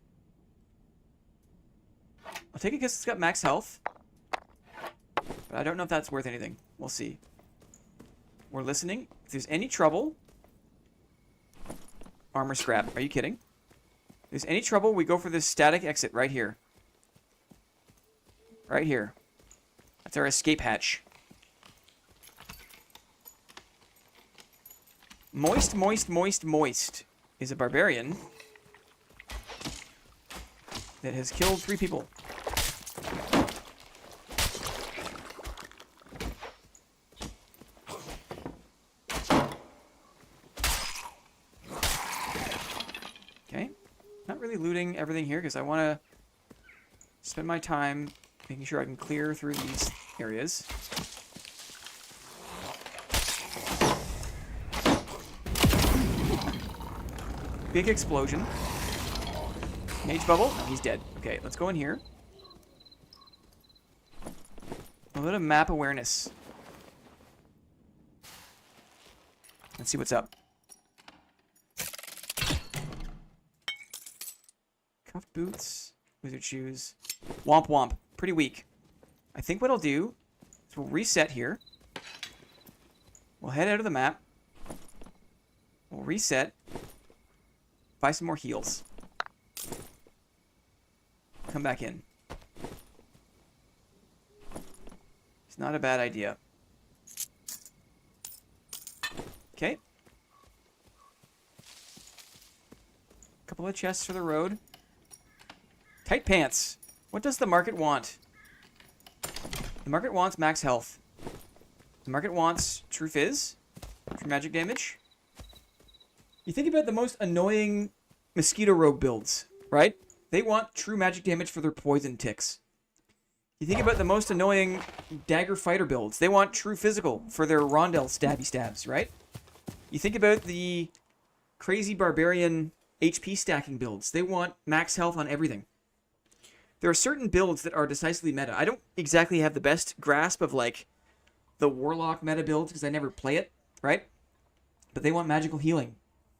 I'll take it because it's got max health. But I don't know if that's worth anything. We'll see. We're listening. If there's any trouble... Armor scrap. Are you kidding? If there's any trouble, we go for this static exit right here. Right here. That's our escape hatch. Moist, moist, moist, moist is a barbarian that has killed 3 people. Okay. Not really looting everything here because I want to spend my time making sure I can clear through these areas. Big explosion. Mage bubble. Oh, he's dead. Okay, let's go in here. A little map awareness. Let's see what's up. Cuff boots. Wizard shoes. Womp womp. Pretty weak. I think what I'll do is we'll reset here. We'll head out of the map. We'll reset. Buy some more heals. Come back in. It's not a bad idea. Okay. Couple of chests for the road. Tight pants. What does the market want? The market wants max health. The market wants true fizz. True magic damage. You think about the most annoying mosquito rogue builds, right? They want true magic damage for their poison ticks. You think about the most annoying dagger fighter builds. They want true physical for their rondel stabby stabs, right? You think about the crazy barbarian HP stacking builds. They want max health on everything. There are certain builds that are decisively meta. I don't exactly have the best grasp of like the warlock meta builds because I never play it, right? But they want magical healing.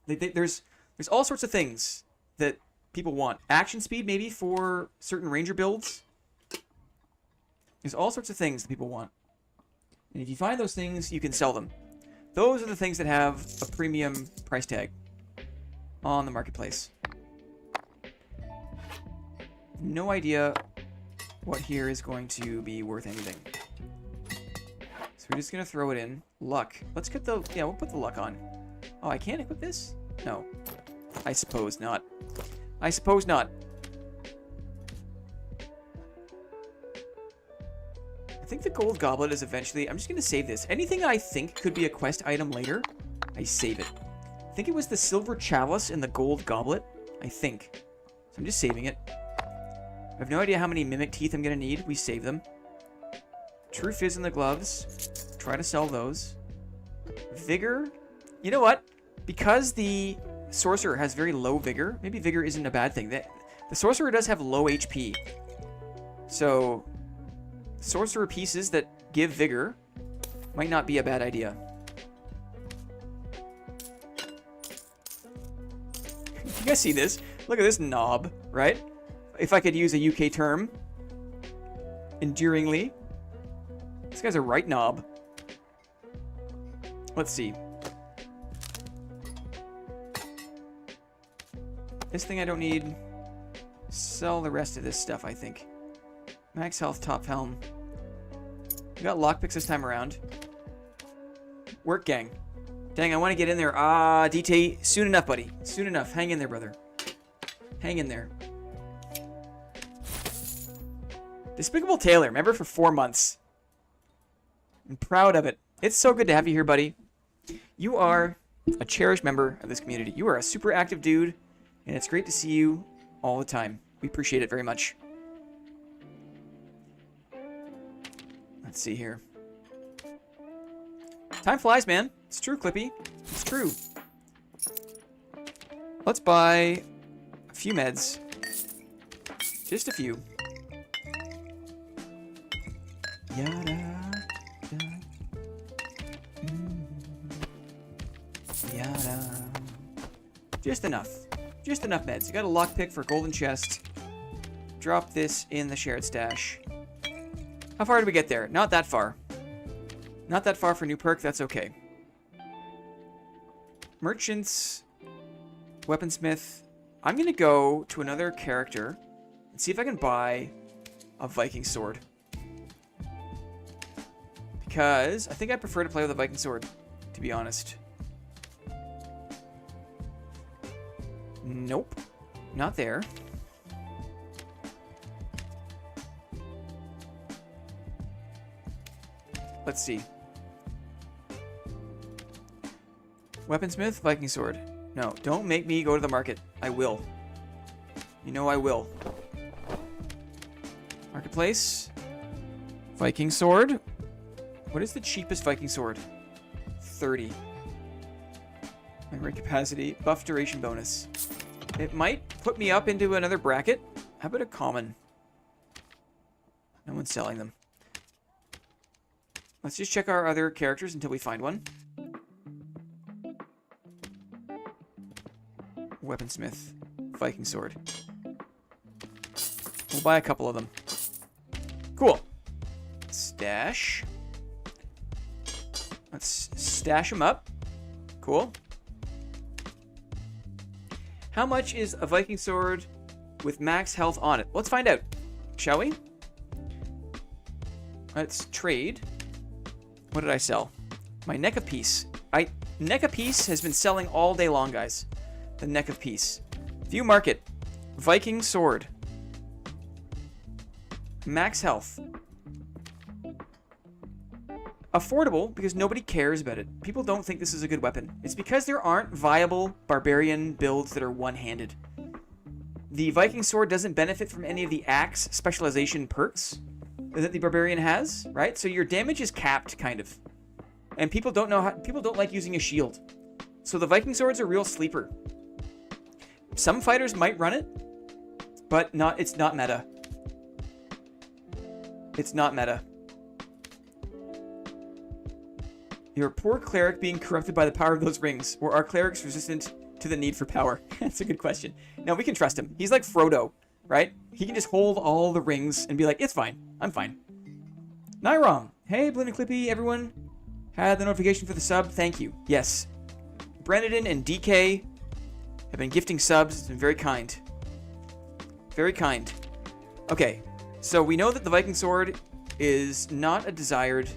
There's all sorts of things that people want. Action speed maybe for certain ranger builds. There's all sorts of things that people want. And if you find those things, you can sell them. Those are the things that have a premium price tag on the marketplace. No idea what here is going to be worth anything. So we're just going to throw it in. Luck. Let's get the... Yeah, we'll put the luck on. Oh, I can't equip this? No. I suppose not. I suppose not. I think the gold goblet is eventually... I'm just going to save this. Anything I think could be a quest item later, I save it. I think it was the silver chalice and the gold goblet. I think. So I'm just saving it. I have no idea how many mimic teeth I'm going to need. We save them. True fizz in the gloves. Try to sell those. Vigor. You know what? Because the sorcerer has very low vigor, maybe vigor isn't a bad thing. The sorcerer does have low HP. So, sorcerer pieces that give vigor might not be a bad idea. You guys see this? Look at this knob, right? If I could use a UK term. Enduringly. This guy's a right knob. Let's see. This thing I don't need. Sell the rest of this stuff, I think. Max health, top helm. We got lockpicks this time around. Work gang. Dang, I want to get in there. Ah, DT, soon enough, buddy. Soon enough. Hang in there, brother. Hang in there. Despicable Taylor, remember, for 4 months. I'm proud of it. It's so good to have you here, buddy. You are a cherished member of this community. You are a super active dude, and it's great to see you all the time. We appreciate it very much. Let's see here. Time flies, man. It's true, Clippy. It's true. Let's buy a few meds. Just a few. Yada. Yada. Just enough. Just enough meds. You got a lockpick for golden chest. Drop this in the shared stash. How far did we get there? Not that far. Not that far for new perk. That's okay. Merchants. Weaponsmith. I'm going to go to another character and see if I can buy a Viking sword. Because I think I prefer to play with a Viking sword, to be honest. Nope. Not there. Let's see. Weaponsmith, Viking sword. No, don't make me go to the market. I will. You know I will. Marketplace. Viking sword. What is the cheapest Viking sword? 30. Memory capacity. Buff duration bonus. It might put me up into another bracket. How about a common? No one's selling them. Let's just check our other characters until we find one. Weaponsmith. Viking sword. We'll buy a couple of them. Cool. Stash. Let's stash them up. Cool. How much is a Viking sword with max health on it? Let's find out. Shall we? Let's trade. What did I sell? My neck of peace. Neck of peace has been selling all day long, guys. The neck of peace. View market. Viking sword. Max health. Affordable because nobody cares about it. People don't think this is a good weapon. It's because there aren't viable barbarian builds that are one-handed. The Viking sword doesn't benefit from any of the axe specialization perks that the barbarian has, right? So your damage is capped, kind of. And people don't know how. People don't like using a shield. So the Viking sword's a real sleeper. Some fighters might run it, but it's not meta. It's not meta. You're a poor cleric being corrupted by the power of those rings, or are clerics resistant to the need for power? That's a good question. No, we can trust him. He's like Frodo, right? He can just hold all the rings and be like, it's fine. I'm fine. Not wrong. Hey, Blinn and Clippy, everyone. Had the notification for the sub. Thank you. Yes. Brennan and DK have been gifting subs. It's been very kind. Very kind. Okay. So we know that the Viking sword is not a desired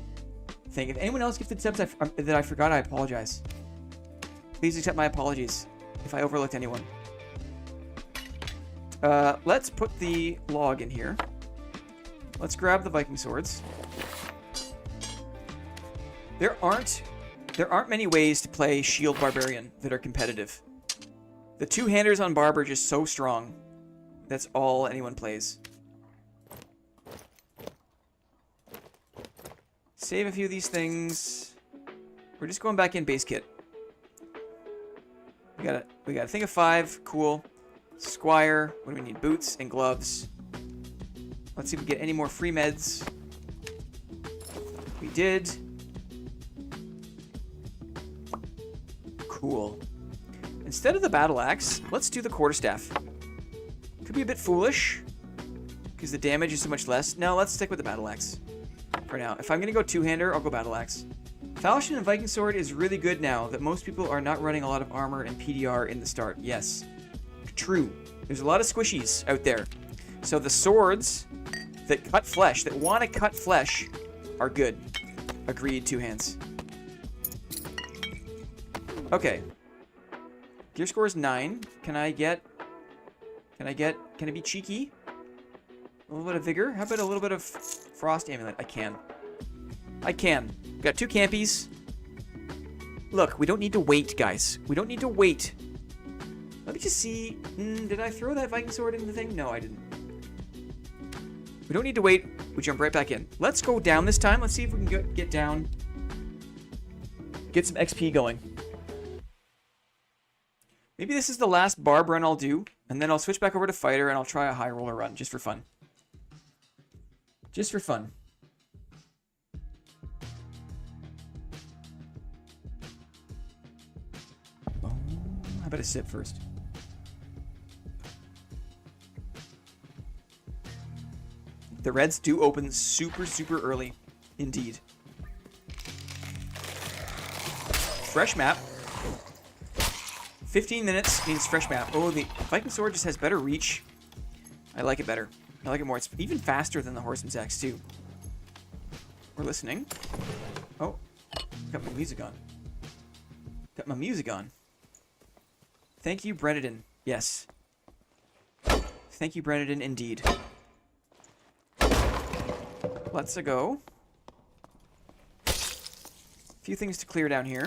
thing. If anyone else gifted subs that I forgot, I apologize. Please accept my apologies if I overlooked anyone. Let's put the log in here. Let's grab the Viking swords. There aren't many ways to play Shield Barbarian that are competitive. The two-handers on Barb are just so strong. That's all anyone plays. Save a few of these things. We're just going back in base kit. We got a thing of 5. Cool. Squire. What do we need? Boots and gloves. Let's see if we get any more free meds. We did. Cool. Instead of the battle axe, let's do the quarterstaff. Could be a bit foolish because the damage is so much less. No, let's stick with the battle axe for now. If I'm gonna go two-hander, I'll go battle axe. Falchion and Viking sword is really good now that most people are not running a lot of armor and PDR in the start. Yes, true. There's a lot of squishies out there. So the swords that cut flesh, that want to cut flesh, are good. Agreed, two hands. Okay. Gear score is 9. Can I be cheeky? A little bit of vigor? How about a little bit of frost amulet? I can. Got 2 campies. Look, we don't need to wait, guys. We don't need to wait. Let me just see. Did I throw that Viking sword in the thing? No, I didn't. We don't need to wait. We jump right back in. Let's go down this time. Let's see if we can get down. Get some XP going. Maybe this is the last barb run I'll do, and then I'll switch back over to fighter and I'll try a high roller run just for fun. Just for fun. Oh, how about a sip first? The reds do open super, super early. Indeed. Fresh map. 15 minutes means fresh map. Oh, the Viking sword just has better reach. I like it better. I like it more. It's even faster than the Horseman's Axe, too. We're listening. Oh, got my music on. Got my music on. Thank you, Brennan. Yes. Thank you, Brennan, indeed. Let's go. few things to clear down here.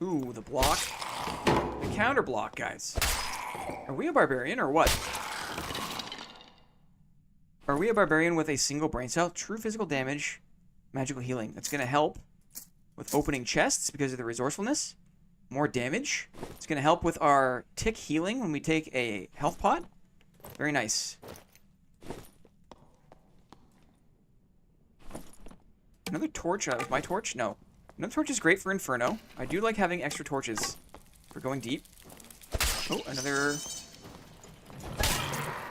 Ooh, the block. The counter block, guys. Are we a barbarian or what? Are we a barbarian with a single brain cell? True physical damage, magical healing. That's going to help with opening chests because of the resourcefulness. More damage. It's going to help with our tick healing when we take a health pot. Very nice. Another torch. With my torch? No. Another torch is great for Inferno. I do like having extra torches for going deep. Oh, another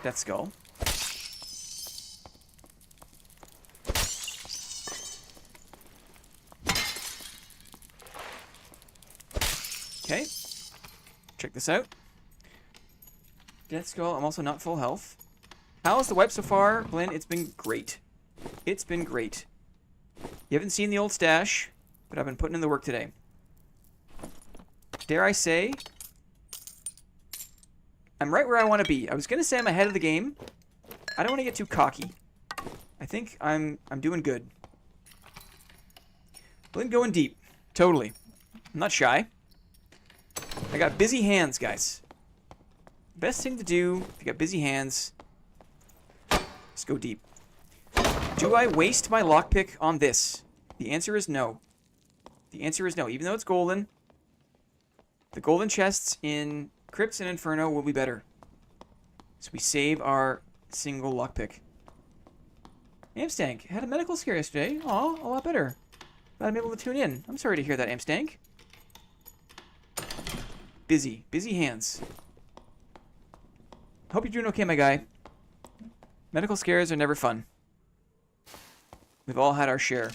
Death Skull. Okay. Check this out. Death Skull. I'm also not full health. How's the wipe so far, Blinn? It's been great. It's been great. You haven't seen the old stash, but I've been putting in the work today. Dare I say, I'm right where I want to be. I was going to say I'm ahead of the game. I don't want to get too cocky. I think I'm doing good. Blinn going deep. Totally. I'm not shy. I got busy hands, guys. Best thing to do if you got busy hands is go deep. Do I waste my lockpick on this? The answer is no. The answer is no. Even though it's golden, the golden chests in Crypts and Inferno will be better. So we save our single lockpick. Amstank had a medical scare yesterday. Aw, a lot better. Glad I'm able to tune in. I'm sorry to hear that, Amstank. Busy. Busy hands. Hope you're doing okay, my guy. Medical scares are never fun. We've all had our share.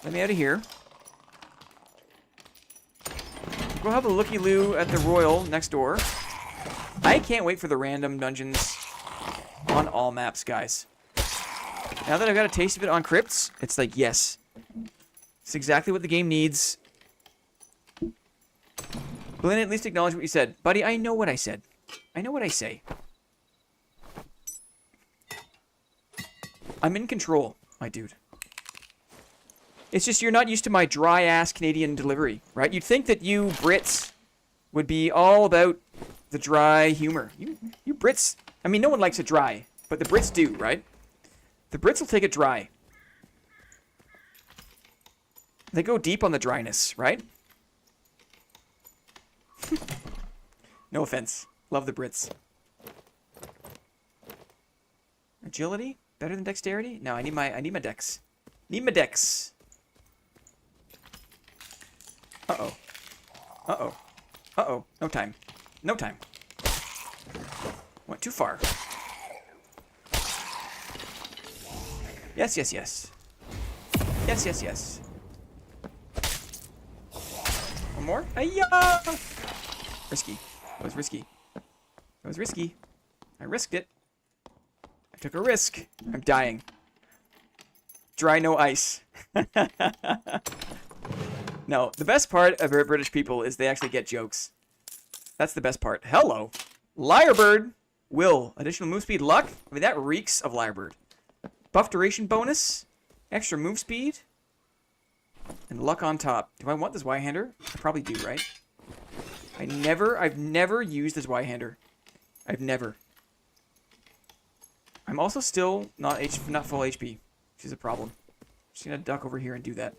Let me out of here. Go have a looky-loo at the Royal next door. I can't wait for the random dungeons on all maps, guys. Now that I've got a taste of it on Crypts, it's like, yes. It's exactly what the game needs. Blinn, at least acknowledge what you said. Buddy, I know what I said. I know what I say. I'm in control, my dude. It's just you're not used to my dry-ass Canadian delivery, right? You'd think that you Brits would be all about the dry humor. You Brits, I mean, no one likes it dry, but the Brits do, right? The Brits will take it dry. They go deep on the dryness, right? No offense. Love the Brits. Agility? Better than dexterity? No, I need my dex. Need my dex. Uh-oh. Uh-oh. Uh-oh. No time. No time. Went too far. Yes, yes, yes. Yes, yes, yes. One more? Hi-ya! Risky. That was risky. That was risky. I risked it. I took a risk. I'm dying. Dry, no ice. No, the best part of British people is they actually get jokes. That's the best part. Hello. Lyrebird. Will. Additional move speed. Luck. I mean, that reeks of Lyrebird. Buff duration bonus. Extra move speed. And luck on top. Do I want this Y-hander? I probably do, right? I've never used this Y-hander. I've never. I'm also still not full HP, which is a problem. Just gonna duck over here and do that.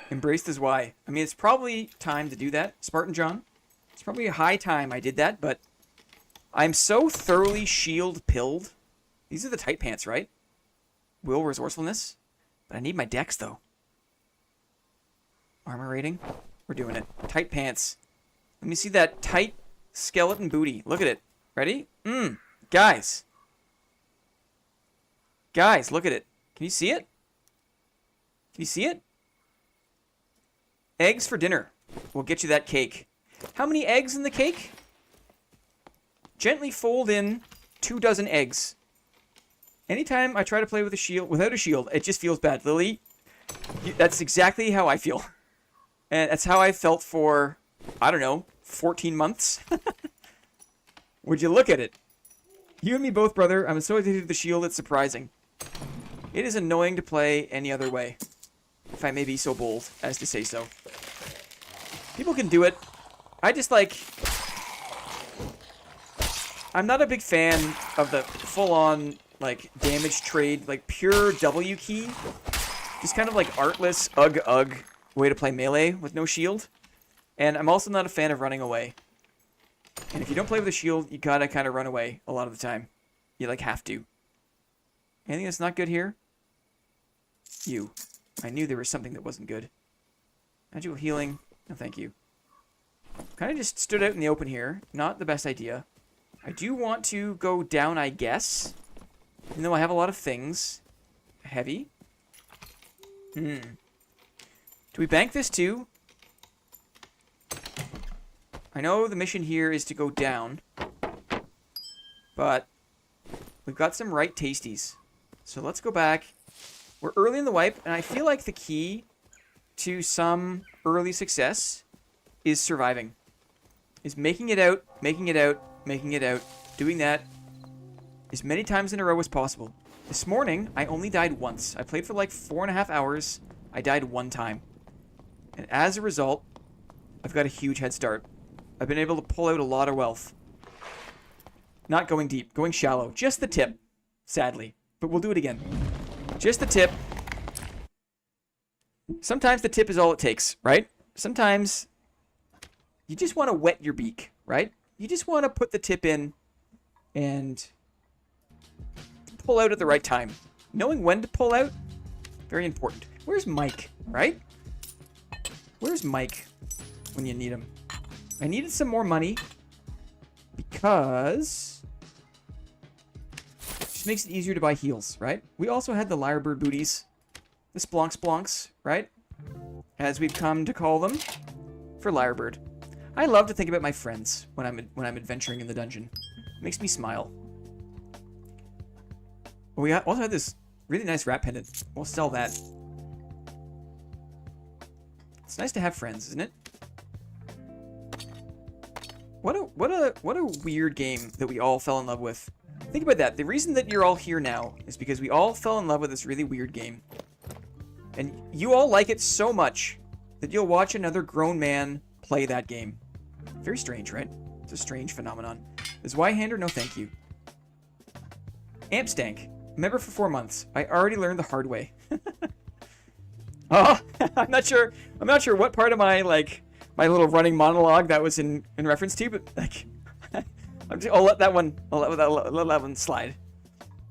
Embrace this Y. I mean, it's probably time to do that, Spartan John. It's probably a high time I did that, but I'm so thoroughly shield-pilled. These are the tight pants, right? Will, resourcefulness. But I need my dex, though. Armor rating. We're doing it. Tight pants. Let me see that tight skeleton booty. Look at it. Ready? Guys. Guys, look at it. Can you see it? Can you see it? Eggs for dinner. We'll get you that cake. How many eggs in the cake? Gently fold in 2 dozen eggs. Anytime I try to play with a shield, without a shield, it just feels bad. Lily, that's exactly how I feel. And that's how I felt for, I don't know, 14 months. Would you look at it? You and me both, brother. I'm so addicted to the shield, it's surprising. It is annoying to play any other way, if I may be so bold as to say so. People can do it. I just like... I'm not a big fan of the full-on, like, damage trade, like, pure W key. Just kind of like artless, ugh way to play melee with no shield. And I'm also not a fan of running away. And if you don't play with a shield, you gotta kind of run away a lot of the time. You, like, have to. Anything that's not good here? You. I knew there was something that wasn't good. Magical healing. No, thank you. Kind of just stood out in the open here. Not the best idea. I do want to go down, I guess. Even though I have a lot of things. Heavy. Do we bank this too? I know the mission here is to go down. But we've got some right tasties. So let's go back. We're early in the wipe, and I feel like the key to some early success is surviving. Is making it out, making it out, making it out, doing that as many times in a row as possible. This morning, I only died once. I played for like 4.5 hours. I died one time. And as a result, I've got a huge head start. I've been able to pull out a lot of wealth. Not going deep, going shallow. Just the tip, sadly. But we'll do it again. Just the tip. Sometimes the tip is all it takes, right? Sometimes you just want to wet your beak, right? You just want to put the tip in and pull out at the right time. Knowing when to pull out, very important. Where's Mike, right? Where's Mike when you need him? I needed some more money because it just makes it easier to buy heals, right? We also had the lyrebird booties, the splonks, right? As we've come to call them, for lyrebird. I love to think about my friends when I'm adventuring in the dungeon. It makes me smile. We also had this really nice rat pendant. We'll sell that. It's nice to have friends, isn't it? What a weird game that we all fell in love with. Think about that. The reason that you're all here now is because we all fell in love with this really weird game. And you all like it so much that you'll watch another grown man play that game. Very strange, right? It's a strange phenomenon. Is Y-hander? No, thank you. Amp stank. Member for 4 months. I already learned the hard way. Oh, I'm not sure what part of my my little running monologue that was in reference to, but like, I'll let that one slide.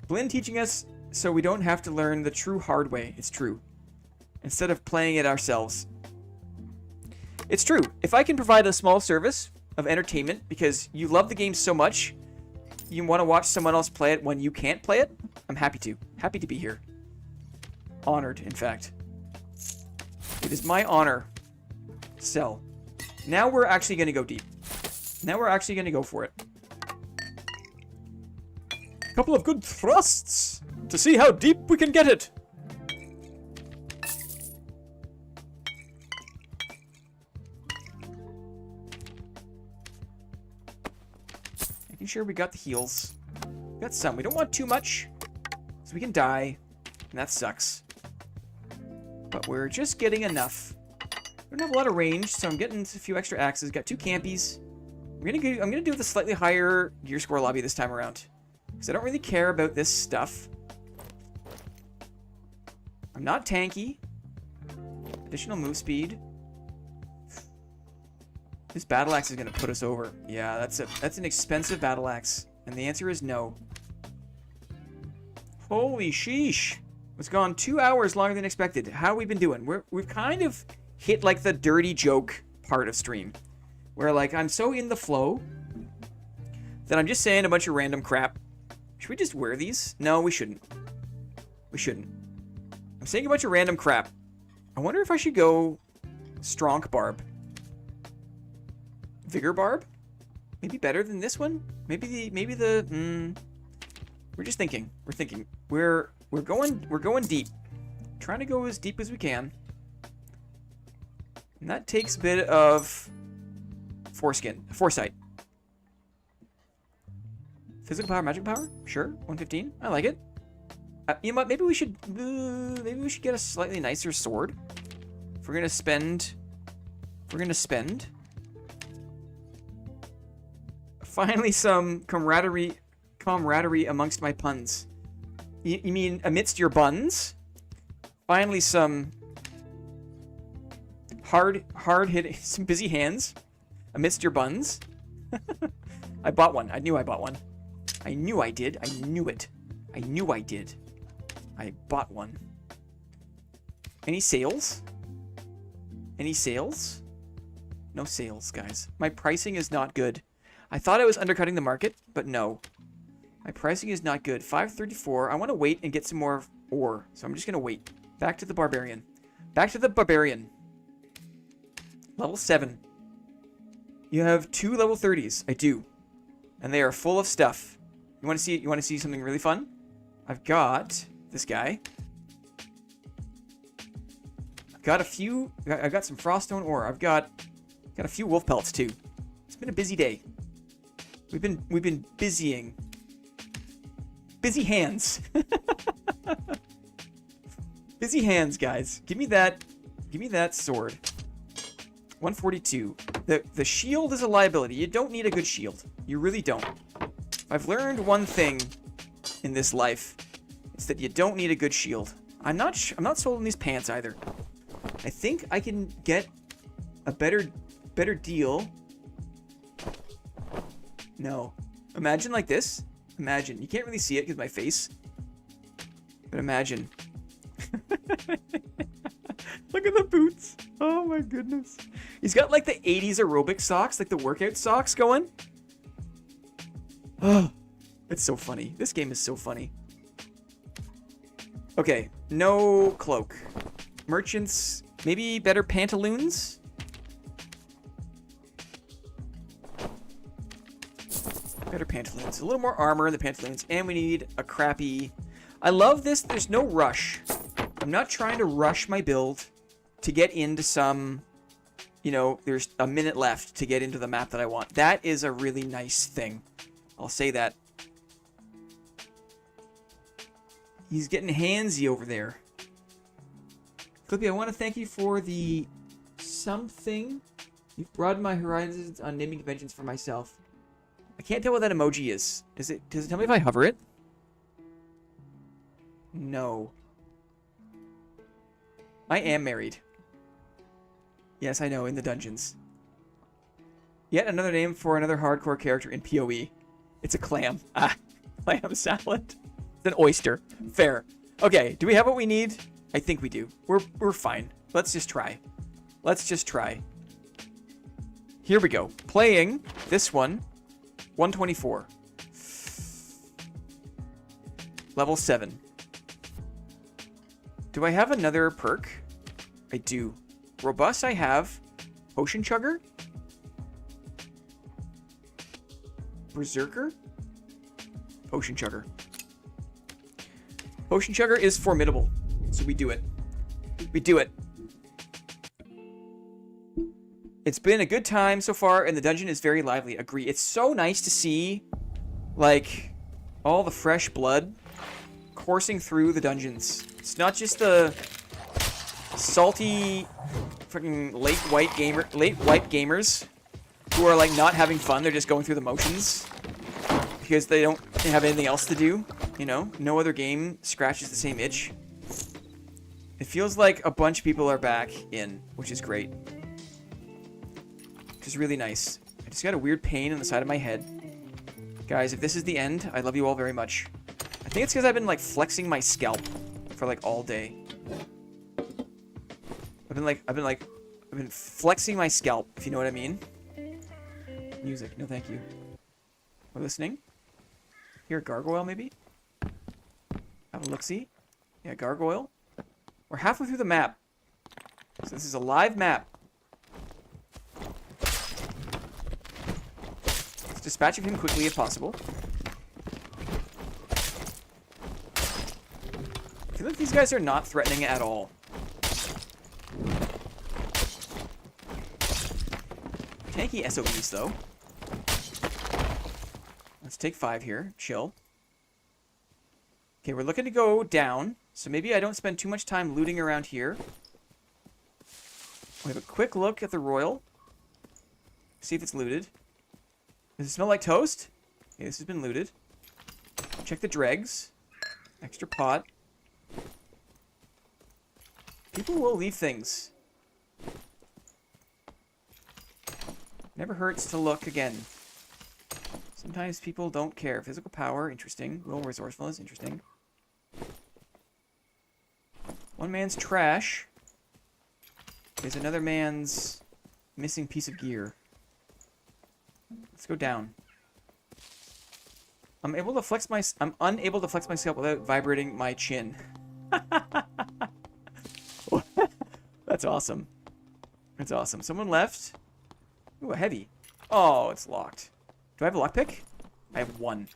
Blinn teaching us so we don't have to learn the true hard way. It's true. Instead of playing it ourselves. It's true. If I can provide a small service of entertainment because you love the game so much, you want to watch someone else play it when you can't play it, I'm happy to. Happy to be here. Honored, in fact. It is my honor. Sell. Now we're actually going to go deep. Now we're actually going to go for it. A couple of good thrusts to see how deep we can get it. Making sure we got the heals. We got some. We don't want too much, so we can die, and that sucks. But we're just getting enough. We don't have a lot of range, so I'm getting a few extra axes. Got 2 campies. I'm gonna do the slightly higher gear score lobby this time around, because I don't really care about this stuff. I'm not tanky. Additional move speed. This battle axe is gonna put us over. Yeah, that's an expensive battle axe, and the answer is no. Holy sheesh! It's gone 2 hours longer than expected. How have we been doing? We've kind of hit like the dirty joke part of stream, where like I'm so in the flow that I'm just saying a bunch of random crap. Should we just wear these? No, we shouldn't. We shouldn't. I'm saying a bunch of random crap. I wonder if I should go Stronk Barb. Vigor Barb? Maybe better than this one? Maybe the We're just thinking. We're thinking. We're going deep. Trying to go as deep as we can. And that takes a bit of foresight. Physical power, magic power? Sure. 115. I like it. You know what? Maybe we should get a slightly nicer sword. If we're gonna spend. Finally, some camaraderie amongst my puns. You mean amidst your buns? Finally, some hard hitting, some busy hands amidst your buns. I bought one. I knew I bought one. I knew I did. I knew it. I knew I did. I bought one. Any sales? Any sales? No sales, guys. My pricing is not good. I thought I was undercutting the market, but no. My pricing is not good. 534. I want to wait and get some more ore, so I'm just going to wait. Back to the barbarian. Back to the barbarian. Level 7. You have 2 level 30s. I do. And they are full of stuff. You want to see something really fun? I've got this guy. I've got some froststone ore. I've got a few wolf pelts too. It's been a busy day. We've been busying. Busy hands. Busy hands, guys. Give me that sword. 142. The shield is a liability. You don't need a good shield. You really don't. If I've learned one thing in this life, it's that you don't need a good shield. I'm not sold on these pants either. I think I can get a better deal. No. Imagine like this. Imagine. You can't really see it because of my face. But imagine. Look at the boots. Oh my goodness. He's got like the 80s aerobic socks, like the workout socks going. Oh, it's so funny. This game is so funny. Okay, no cloak. Merchants, maybe better pantaloons? Better pantaloons. A little more armor in the pantaloons. And we need a crappy... I love this. There's no rush. I'm not trying to rush my build to get into some... You know, there's a minute left to get into the map that I want. That is a really nice thing. I'll say that. He's getting handsy over there. Flippy, I want to thank you for the something. You've broadened my horizons on naming conventions for myself. I can't tell what that emoji is. Does it tell me if I hover it? No. I am married. Yes, I know, in the dungeons. Yet another name for another hardcore character in PoE. It's a clam. Ah, clam salad. It's an oyster. Fair. Okay, do we have what we need? I think we do. We're fine. Let's just try. Let's just try. Here we go. Playing this one. 124. Level 7. Do I have another perk? I do. Robust I have. Potion Chugger? Berserker? Potion Chugger. Potion Chugger is formidable. So we do it. We do it. It's been a good time so far, and the dungeon is very lively. Agree. It's so nice to see, like, all the fresh blood coursing through the dungeons. It's not just the salty, freaking late white gamers who are like not having fun. They're just going through the motions because they don't have anything else to do. You know, no other game scratches the same itch. It feels like a bunch of people are back in, which is great. Which is really nice. I just got a weird pain in the side of my head. Guys, if this is the end, I love you all very much. I think it's because I've been like flexing my scalp for like all day. I've been flexing my scalp, if you know what I mean. Music, no thank you. We're listening. Here, gargoyle maybe? Have a look-see. Yeah, gargoyle. We're halfway through the map. So this is a live map. Let's dispatch of him quickly if possible. I feel like these guys are not threatening at all. Tanky SOBs, though. Let's take 5 here. Chill. Okay, we're looking to go down, so maybe I don't spend too much time looting around here. We have a quick look at the Royal. See if it's looted. Does it smell like toast? Okay, this has been looted. Check the dregs. Extra pot. People will leave things. Never hurts to look again. Sometimes people don't care. Physical power, interesting. Will resourcefulness, interesting. One man's trash. There's another man's missing piece of gear. Let's go down. I'm unable to flex my scalp without vibrating my chin. That's awesome. That's awesome. Someone left. Ooh, a heavy. Oh, it's locked. Do I have a lockpick? I have 1.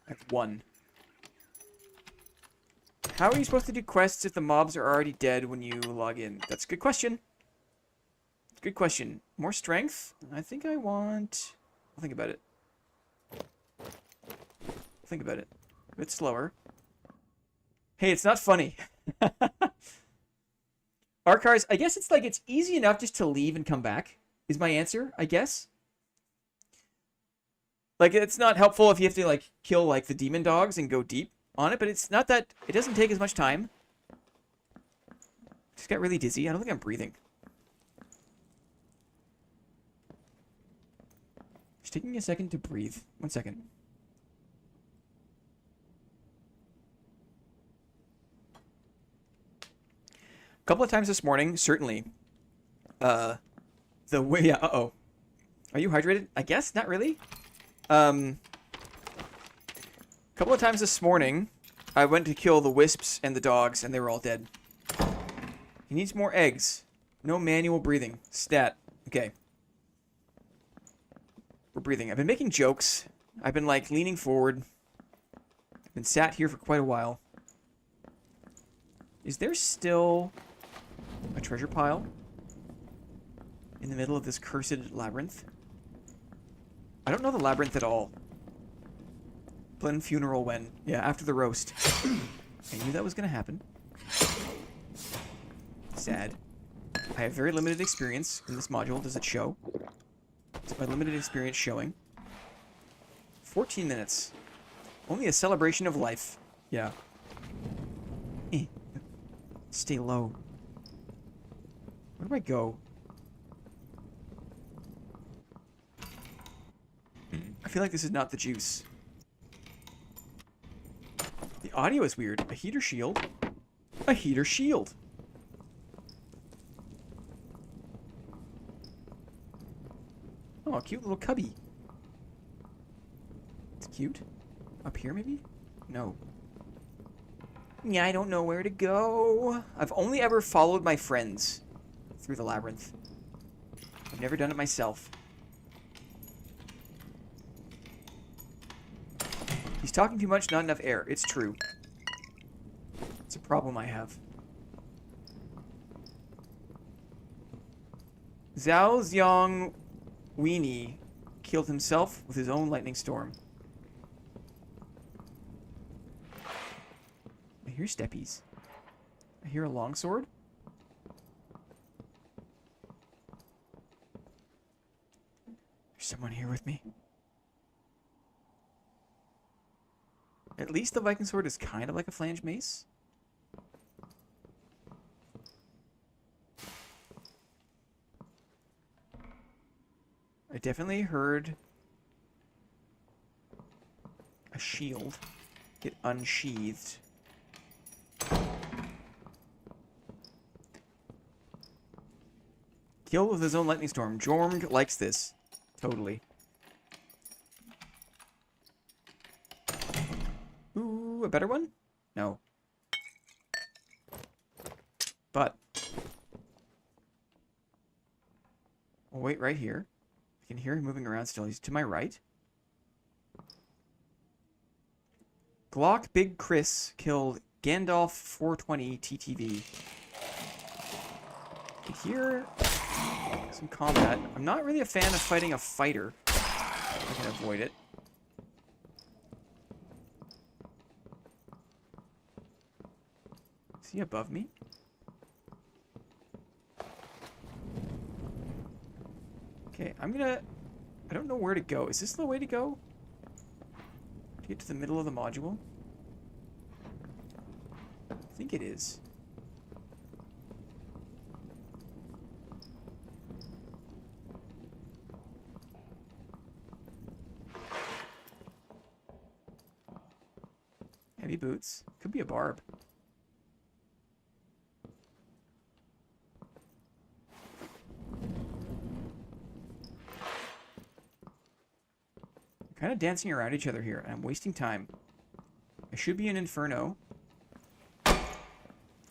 I have 1. How are you supposed to do quests if the mobs are already dead when you log in? That's a good question. Good question. More strength? I think I want... I'll think about it. Think about it. A bit slower. Hey, it's not funny. Archives, I guess it's like it's easy enough just to leave and come back, is my answer, I guess. Like, it's not helpful if you have to, like, kill, like, the demon dogs and go deep on it, but it's not that... It doesn't take as much time. Just got really dizzy. I don't think I'm breathing. Just taking a second to breathe. 1 second. A couple of times this morning, certainly. The way... Yeah, uh-oh. Are you hydrated? I guess, not really. A couple of times this morning, I went to kill the wisps and the dogs, and they were all dead. He needs more eggs. No manual breathing. Stat. Okay. We're breathing. I've been making jokes. I've been, like, leaning forward. I've been sat here for quite a while. Is there still a treasure pile in the middle of this cursed labyrinth? I don't know the labyrinth at all. Blend funeral when? Yeah, after the roast. I knew that was going to happen. Sad. I have very limited experience in this module. Does it show? Is my limited experience showing? 14 minutes. Only a celebration of life. Yeah. Stay low. Where do I go? I feel like this is not the juice. The audio is weird. A heater shield? A heater shield! Oh, a cute little cubby. It's cute. Up here, maybe? No. Yeah, I don't know where to go. I've only ever followed my friends through the labyrinth. I've never done it myself. He's talking too much, not enough air. It's true. It's a problem I have. Zhao Xiang Weenie killed himself with his own lightning storm. I hear steppies. I hear a longsword. There's someone here with me. At least the Viking sword is kind of like a flange mace. I definitely heard a shield get unsheathed. Killed with his own lightning storm. Jormg likes this. Totally. Ooh, a better one? No. But I'll wait right here. I can hear him moving around still. He's to my right. Glock Big Chris killed Gandalf 420 TTV. I hear some combat. I'm not really a fan of fighting a fighter. I can avoid it. Is he above me? Okay, I'm gonna... I don't know where to go. Is this the way to go? To get to the middle of the module? I think it is. Heavy boots. Could be a barb. Kind of dancing around each other here, and I'm wasting time. I should be in Inferno.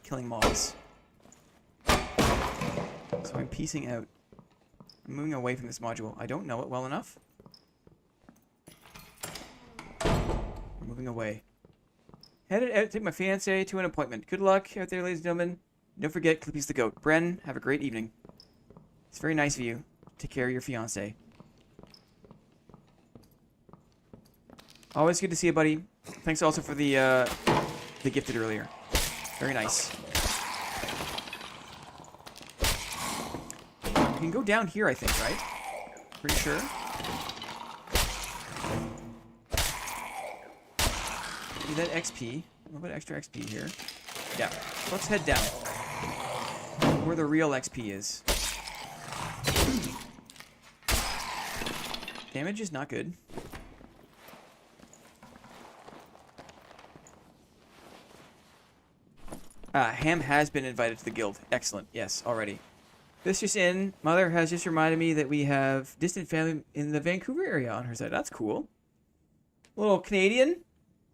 Killing mobs. So I'm piecing out. I'm moving away from this module. I don't know it well enough. I'm moving away. Headed out to take my fiancée to an appointment. Good luck out there, ladies and gentlemen. Don't forget, Clippy's the goat. Bren, have a great evening. It's very nice of you. Take care of your fiancée. Always good to see you, buddy. Thanks also for the gifted earlier. Very nice. You can go down here, I think, right? Pretty sure. Give that XP. A little bit extra XP here. Yeah. Let's head down. Where the real XP is. Damage is not good. Ham has been invited to the guild. Excellent. Yes, already. This just in. Mother has just reminded me that we have distant family in the Vancouver area on her side. That's cool. A little Canadian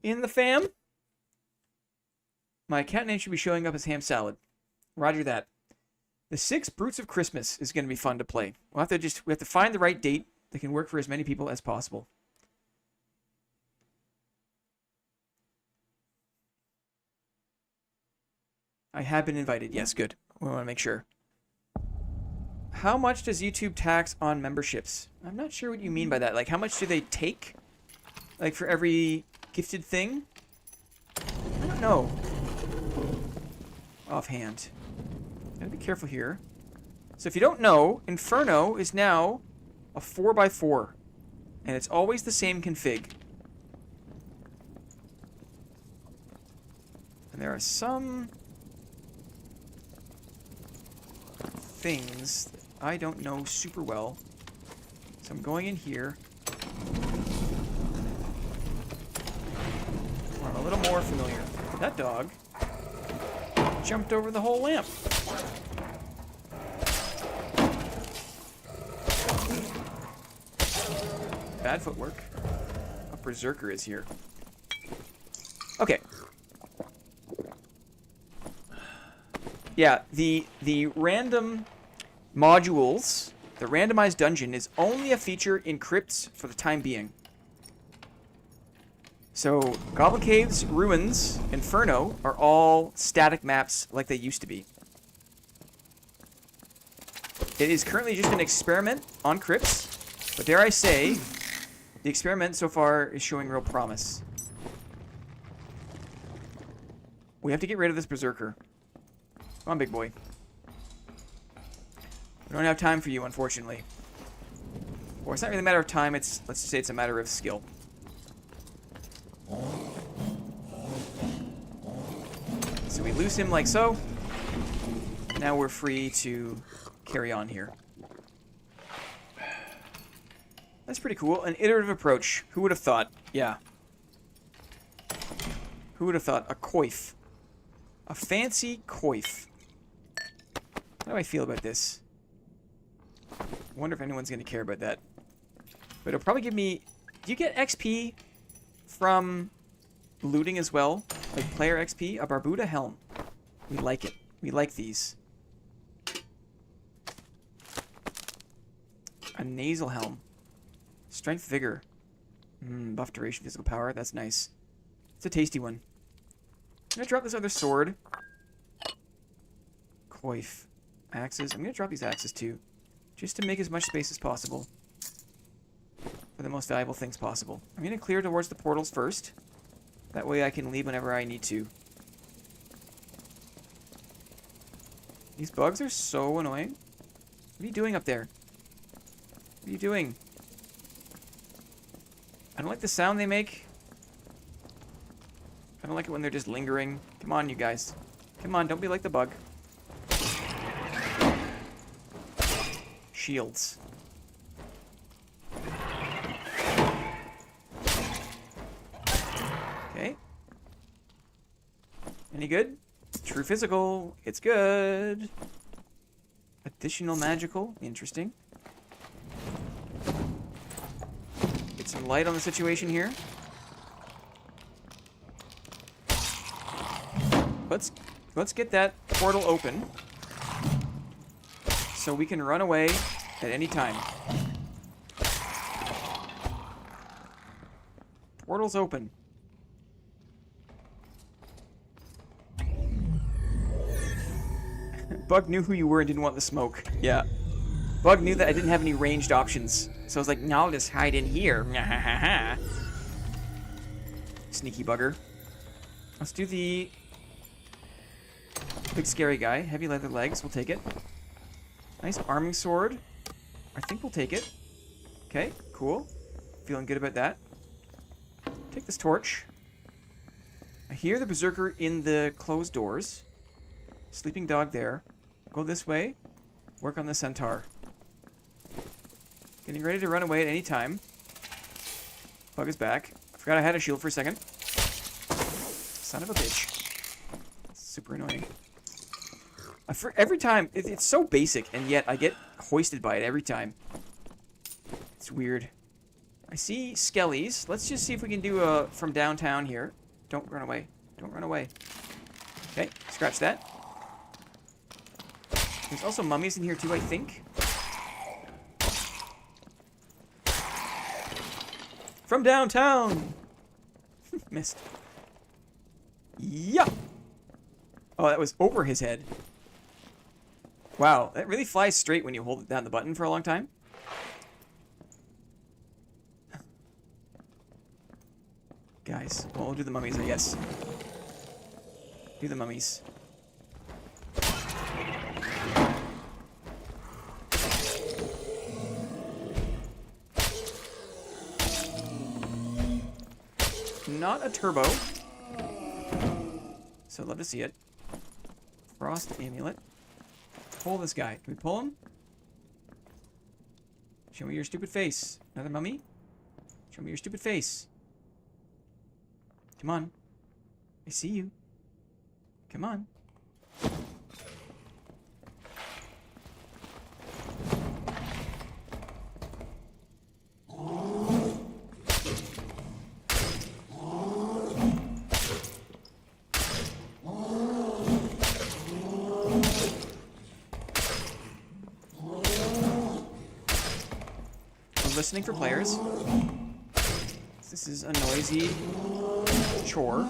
in the fam. My cat name should be showing up as Ham Salad. Roger that. The 6 Brutes of Christmas is going to be fun to play. We have to find the right date that can work for as many people as possible. I have been invited. Yes, good. We want to make sure. How much does YouTube tax on memberships? I'm not sure what you mean by that. Like, how much do they take? Like, for every gifted thing? I don't know. Offhand. Gotta be careful here. So if you don't know, Inferno is now a 4x4. And it's always the same config. And there are some things that I don't know super well. So I'm going in here. I'm a little more familiar. That dog jumped over the whole lamp. Bad footwork. A berserker is here. Okay. Yeah, the random modules, the randomized dungeon is only a feature in crypts for the time being. So, Goblin Caves, Ruins, Inferno are all static maps like they used to be. It is currently just an experiment on crypts, but dare I say, the experiment so far is showing real promise. We have to get rid of this berserker. Come on, big boy. We don't have time for you, unfortunately. Or it's not really a matter of time, let's just say it's a matter of skill. So we lose him like so. Now we're free to carry on here. That's pretty cool. An iterative approach. Who would have thought? Yeah. Who would have thought? A coif. A fancy coif. How do I feel about this? I wonder if anyone's going to care about that. But it'll probably give me... Do you get XP from looting as well? Like player XP? A Barbuda helm. We like it. We like these. A nasal helm. Strength vigor. Buff duration physical power. That's nice. It's a tasty one. gonna drop this other sword. Coif. Axes. I'm gonna drop these axes too. Just to make as much space as possible. For the most valuable things possible. I'm gonna clear towards the portals first. That way I can leave whenever I need to. These bugs are so annoying. What are you doing up there? What are you doing? I don't like the sound they make. I don't like it when they're just lingering. Come on, you guys. Come on, don't be like the bug. Shields. Okay. Any good? True physical. It's good. Additional magical. Interesting. Get some light on the situation here. Let's get that portal open so we can run away at any time. Portal's open. Bug knew who you were and didn't want the smoke. Yeah. Bug knew that I didn't have any ranged options. So I was like, no, I'll just hide in here. Sneaky bugger. Let's do the big scary guy. Heavy leather legs. We'll take it. Nice arming sword. I think we'll take it. Okay, cool. Feeling good about that. Take this torch. I hear the berserker in the closed doors. Sleeping dog there. Go this way. Work on the centaur. Getting ready to run away at any time. Bug is back. I forgot I had a shield for a second. Son of a bitch. Super annoying. Every time, it's so basic, and yet I get hoisted by it every time. It's weird. I see skellies. Let's just see if we can do a from downtown here. Don't run away. Don't run away. Okay, scratch that. There's also mummies in here too, I think. From downtown! Missed. Yeah! Oh, that was over his head. Wow, that really flies straight when you hold down the button for a long time. Guys, well, we'll do the mummies, I guess. Do the mummies. Not a turbo. So love to see it. Frost amulet. Pull this guy. Can we pull him? Show me your stupid face. Another mummy? Show me your stupid face. Come on. I see you. Come on. Listening for players. This is a noisy chore.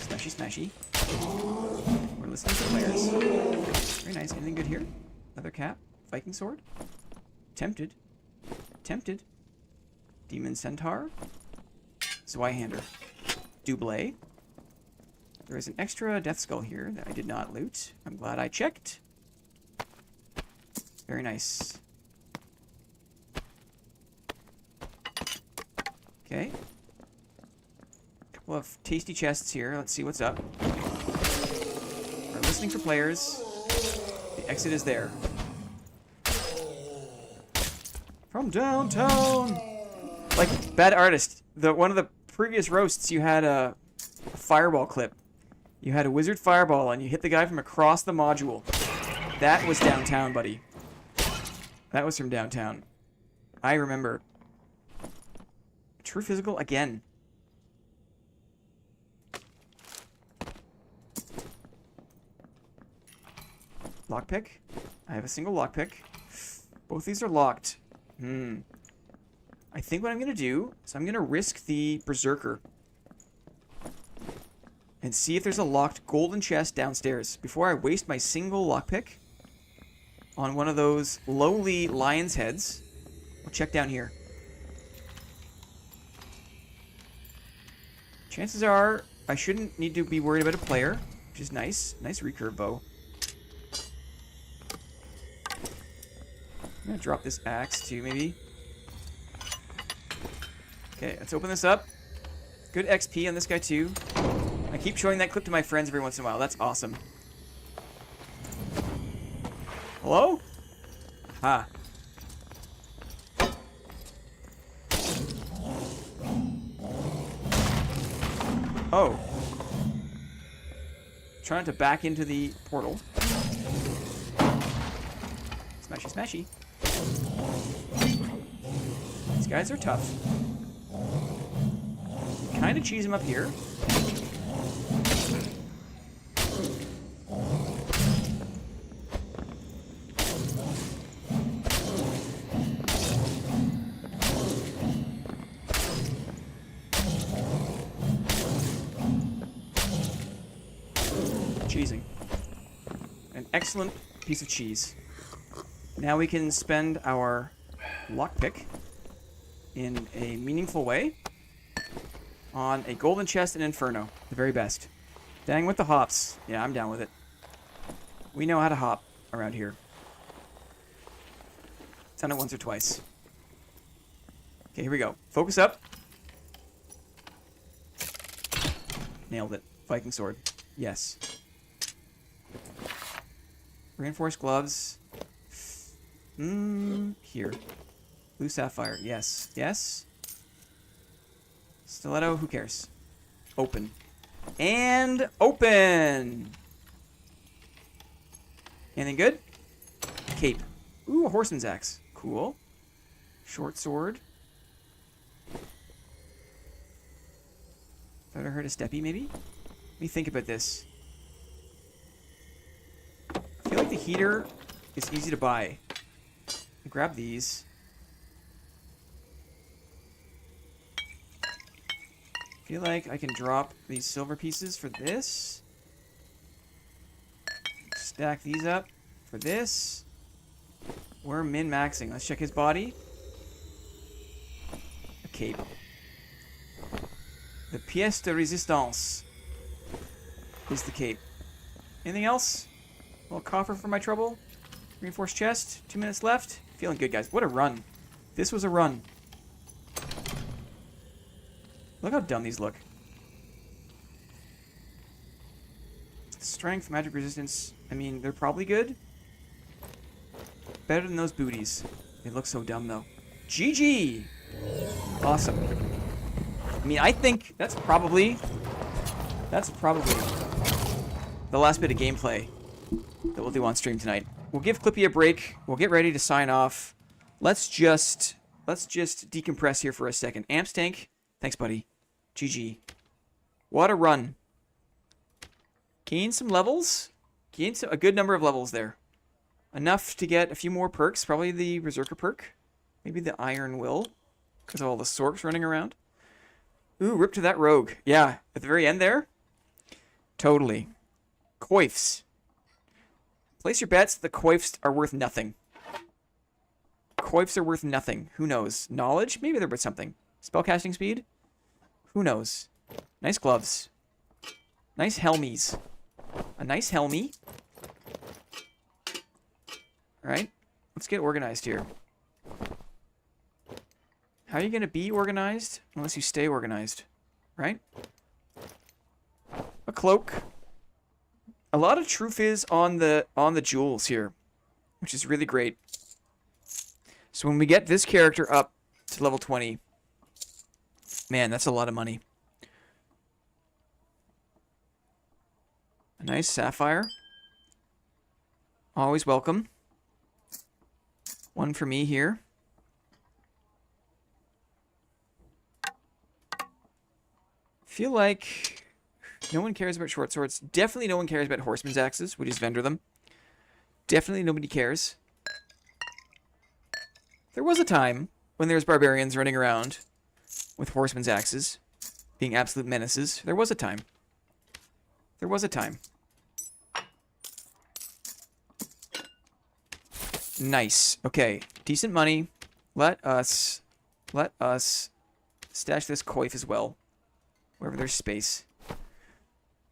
Smashy, smashy. We're listening for players. Very nice. Anything good here? Leather cap. Viking sword. Tempted. Tempted. Demon centaur. Zweihander. Double. There is an extra death skull here that I did not loot. I'm glad I checked. Very nice. Okay. Couple of tasty chests here. Let's see what's up. We're listening for players. The exit is there. From downtown! Like, bad artist. One of the previous roasts, you had a fireball clip. You had a wizard fireball, and you hit the guy from across the module. That was downtown, buddy. That was from downtown. I remember. True physical again. Lockpick. I have a single lockpick. Both these are locked. I think what I'm going to do is I'm going to risk the berserker. and see if there's a locked golden chest downstairs before I waste my single lockpick on one of those lowly lion's heads. We'll check down here. Chances are I shouldn't need to be worried about a player, which is nice. Nice recurve bow. I'm going to drop this axe too, maybe. Okay, let's open this up. Good XP on this guy too. I keep showing that clip to my friends every once in a while. That's awesome. Hello? Ha. Oh. Trying to back into the portal. Smashy, smashy. These guys are tough. Kind of cheese him up here. Cheesing. An excellent piece of cheese. Now we can spend our lockpick in a meaningful way on a golden chest and inferno. The very best. Dang with the hops. Yeah, I'm down with it. We know how to hop around here. Done it once or twice. Okay, here we go. Focus up. Nailed it. Viking sword. Yes. Reinforced gloves. Here. Blue sapphire. Yes. Yes. Stiletto. Who cares? Open. And open! Anything good? Cape. Ooh, a horseman's axe. Cool. Short sword. Thought I heard a steppy, maybe? Let me think about this. I feel like the heater is easy to buy. Grab these. Feel like I can drop these silver pieces for this. Stack these up for this. We're min-maxing. Let's check his body. A cape. The pièce de résistance is the cape. Anything else? A little coffer for my trouble. Reinforced chest. 2 minutes left. Feeling good, guys. What a run. This was a run. Look how dumb these look. Strength, magic resistance. I mean, they're probably good. Better than those booties. They look so dumb, though. GG! Awesome. I mean, I think that's probably the last bit of gameplay that we'll do on stream tonight. We'll give Clippy a break. We'll get ready to sign off. Let's just decompress here for a second. Amps tank. Thanks, buddy. GG. What a run. Gain some levels. Gain a good number of levels there. Enough to get a few more perks. Probably the Berserker perk. Maybe the Iron Will. Because of all the sorks running around. Ooh, rip to that rogue. Yeah, at the very end there. Totally. Coifs. Place your bets. The coifs are worth nothing. Coifs are worth nothing. Who knows? Knowledge? Maybe they're worth something. Spellcasting speed? Who knows? Nice gloves. Nice helmies. A nice helmy. Alright. Let's get organized here. How are you going to be organized unless you stay organized? Right? A cloak. A lot of truth is on the jewels here, which is really great. So when we get this character up to level 20, man, that's a lot of money. A nice sapphire. Always welcome. One for me here. Feel like no one cares about short swords. Definitely no one cares about horseman's axes. We just vendor them. Definitely nobody cares. There was a time when there was barbarians running around with horseman's axes, being absolute menaces. There was a time. There was a time. Nice. Okay. Decent money. Let us stash this coif as well. Wherever there's space.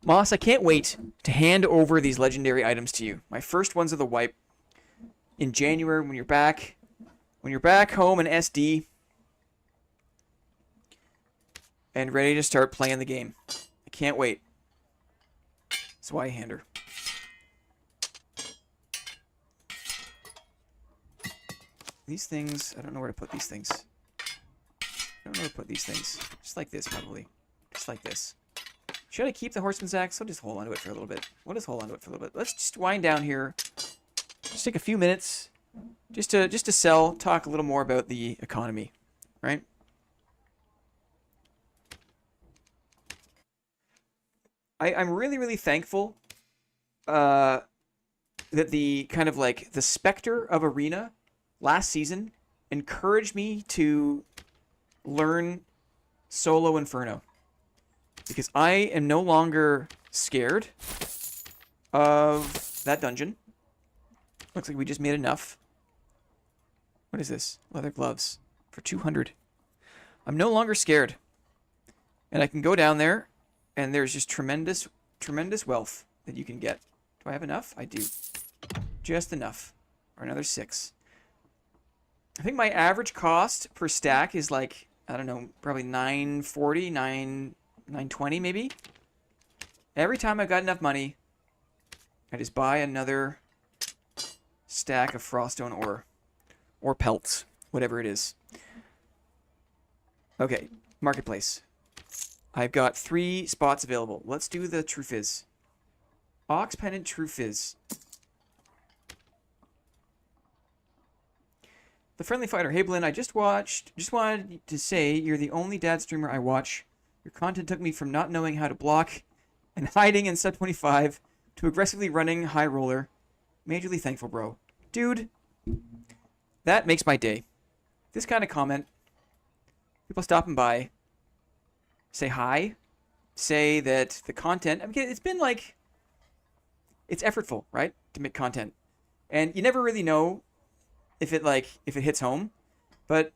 Moss, I can't wait to hand over these legendary items to you. My first ones of the wipe. In January when you're back. When you're back home in SD. And ready to start playing the game. I can't wait. That's why I hand her. These things, I don't know where to put these things. I don't know where to put these things. Just like this, probably. Just like this. Should I keep the horseman's axe? I'll just hold on to it for a little bit. We'll just hold on to it for a little bit. Let's just wind down here. Just take a few minutes. Just to sell, talk a little more about the economy. Right? I'm really, really thankful that the kind of like the specter of Arena last season encouraged me to learn solo Inferno. Because I am no longer scared of that dungeon. Looks like we just made enough. What is this? Leather gloves for 200. I'm no longer scared. And I can go down there and there's just tremendous, tremendous wealth that you can get. Do I have enough? I do. Just enough. Or another 6. I think my average cost per stack is like, I don't know, probably 940, 920 maybe. Every time I've got enough money, I just buy another stack of froststone ore. Or pelts, whatever it is. Okay, marketplace. I've got 3 spots available. Let's do the True Fizz. Ox Pendant True Fizz. The Friendly Fighter. Hey, Blinn, I just wanted to say you're the only dad streamer I watch. Your content took me from not knowing how to block and hiding in sub 25 to aggressively running high roller. Majorly thankful, bro. Dude, that makes my day. This kind of comment. People stopping by. Say hi. Say that the content... I mean, it's been like... It's effortful, right? To make content. And you never really know if it hits home. But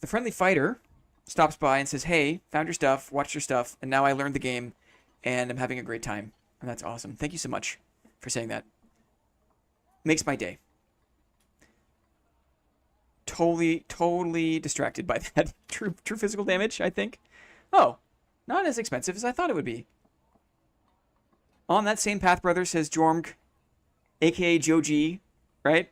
the Friendly Fighter stops by and says, hey, found your stuff, watched your stuff, and now I learned the game, and I'm having a great time. And that's awesome. Thank you so much for saying that. Makes my day. Totally distracted by that. True physical damage, I think. Oh, not as expensive as I thought it would be. On that same path, brother, says Jormg, a.k.a. Joe G, right?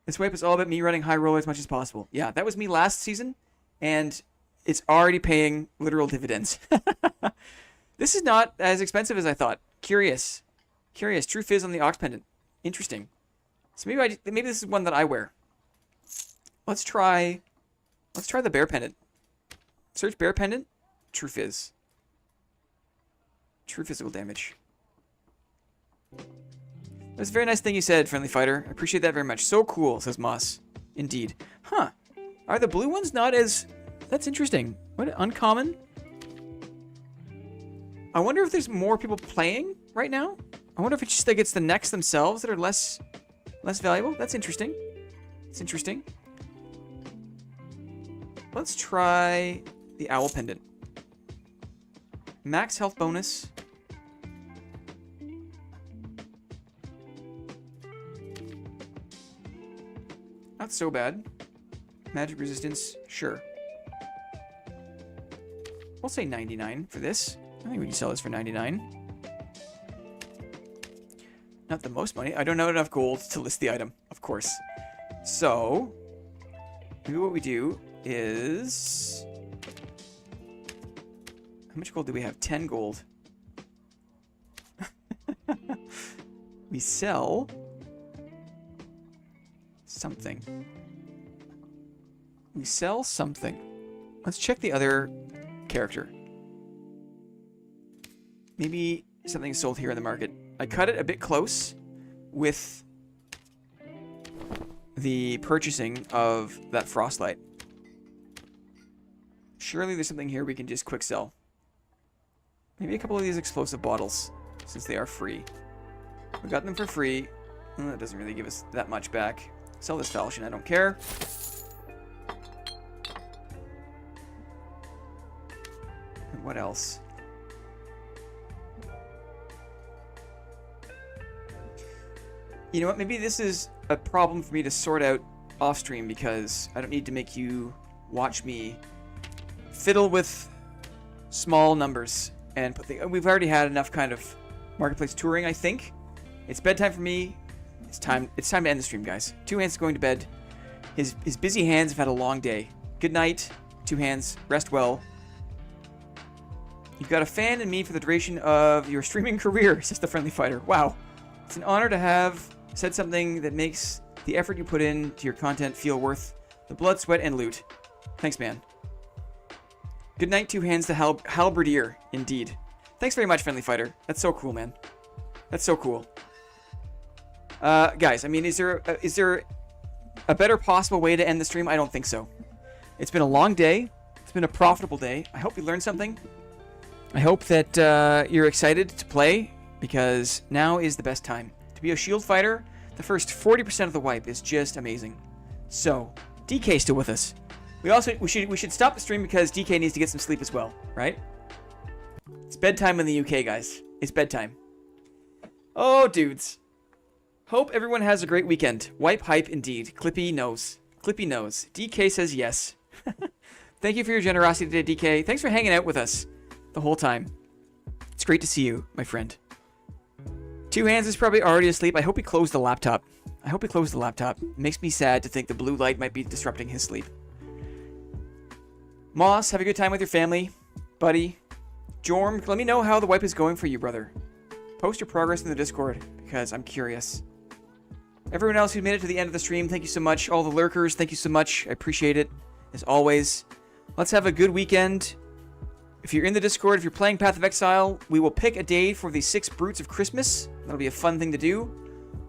This wipe is all about me running high roller as much as possible. Yeah, that was me last season, and it's already paying literal dividends. This is not as expensive as I thought. Curious. True Fizz on the Ox Pendant. Interesting. So maybe this is one that I wear. Let's try the Bear Pendant. Search Bear Pendant. True Fizz. True physical damage. That's a very nice thing you said, Friendly Fighter. I appreciate that very much. So cool, says Moss. Indeed. Huh. Are the blue ones not as... That's interesting. What, uncommon? I wonder if there's more people playing right now. I wonder if it's just like it's the necks themselves that are less valuable. That's interesting. It's interesting. Let's try the Owl Pendant. Max health bonus. Not so bad. Magic resistance, sure. We'll say 99 for this. I think we can sell this for 99. Not the most money. I don't have enough gold to list the item, of course. So, maybe what we do is... How much gold do we have? 10 gold. We sell... something. We sell something. Let's check the other character. Maybe something sold here in the market. I cut it a bit close with the purchasing of that Frostlight. Surely there's something here we can just quick sell. Maybe a couple of these explosive bottles, since they are free. We got them for free. That doesn't really give us that much back. Sell this falchion, I don't care. And what else? You know what, maybe this is a problem for me to sort out off stream because I don't need to make you watch me fiddle with small numbers and put we've already had enough kind of marketplace touring, I think. It's bedtime for me. It's time to end the stream, guys. Two Hands is going to bed. His busy hands have had a long day. Good night, Two Hands. Rest well. You've got a fan in me for the duration of your streaming career, says the Friendly Fighter. Wow. It's an honor to have said something that makes the effort you put into your content feel worth the blood, sweat, and loot. Thanks, man. Good night, Two Hands, the halberdier, indeed. Thanks very much, Friendly Fighter. That's so cool, man. That's so cool. Guys, I mean, is there a better possible way to end the stream? I don't think so. It's been a long day. It's been a profitable day. I hope you learned something. I hope that you're excited to play, because now is the best time. To be a shield fighter, the first 40% of the wipe is just amazing. So, DK's still with us. We should stop the stream because DK needs to get some sleep as well, right? It's bedtime in the UK, guys. It's bedtime. Oh, dudes. Hope everyone has a great weekend. Wipe hype indeed. Clippy knows. Clippy knows. DK says yes. Thank you for your generosity today, DK. Thanks for hanging out with us the whole time. It's great to see you, my friend. Two Hands is probably already asleep. I hope he closed the laptop. I hope he closed the laptop. It makes me sad to think the blue light might be disrupting his sleep. Moss, have a good time with your family. Buddy. Jorm, let me know how the wipe is going for you, brother. Post your progress in the Discord, because I'm curious. Everyone else who made it to the end of the stream, thank you so much. All the lurkers, thank you so much. I appreciate it, as always. Let's have a good weekend. If you're in the Discord, if you're playing Path of Exile, we will pick a day for the 6 Brutes of Christmas. That'll be a fun thing to do.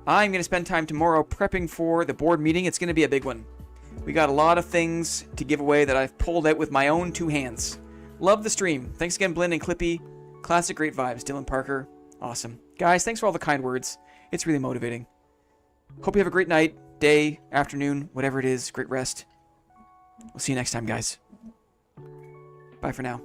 I'm going to spend time tomorrow prepping for the board meeting. It's going to be a big one. We got a lot of things to give away that I've pulled out with my own 2 hands. Love the stream. Thanks again, Blinn and Clippy. Classic great vibes. Dylan Parker. Awesome. Guys, thanks for all the kind words. It's really motivating. Hope you have a great night, day, afternoon, whatever it is. Great rest. We'll see you next time, guys. Bye for now.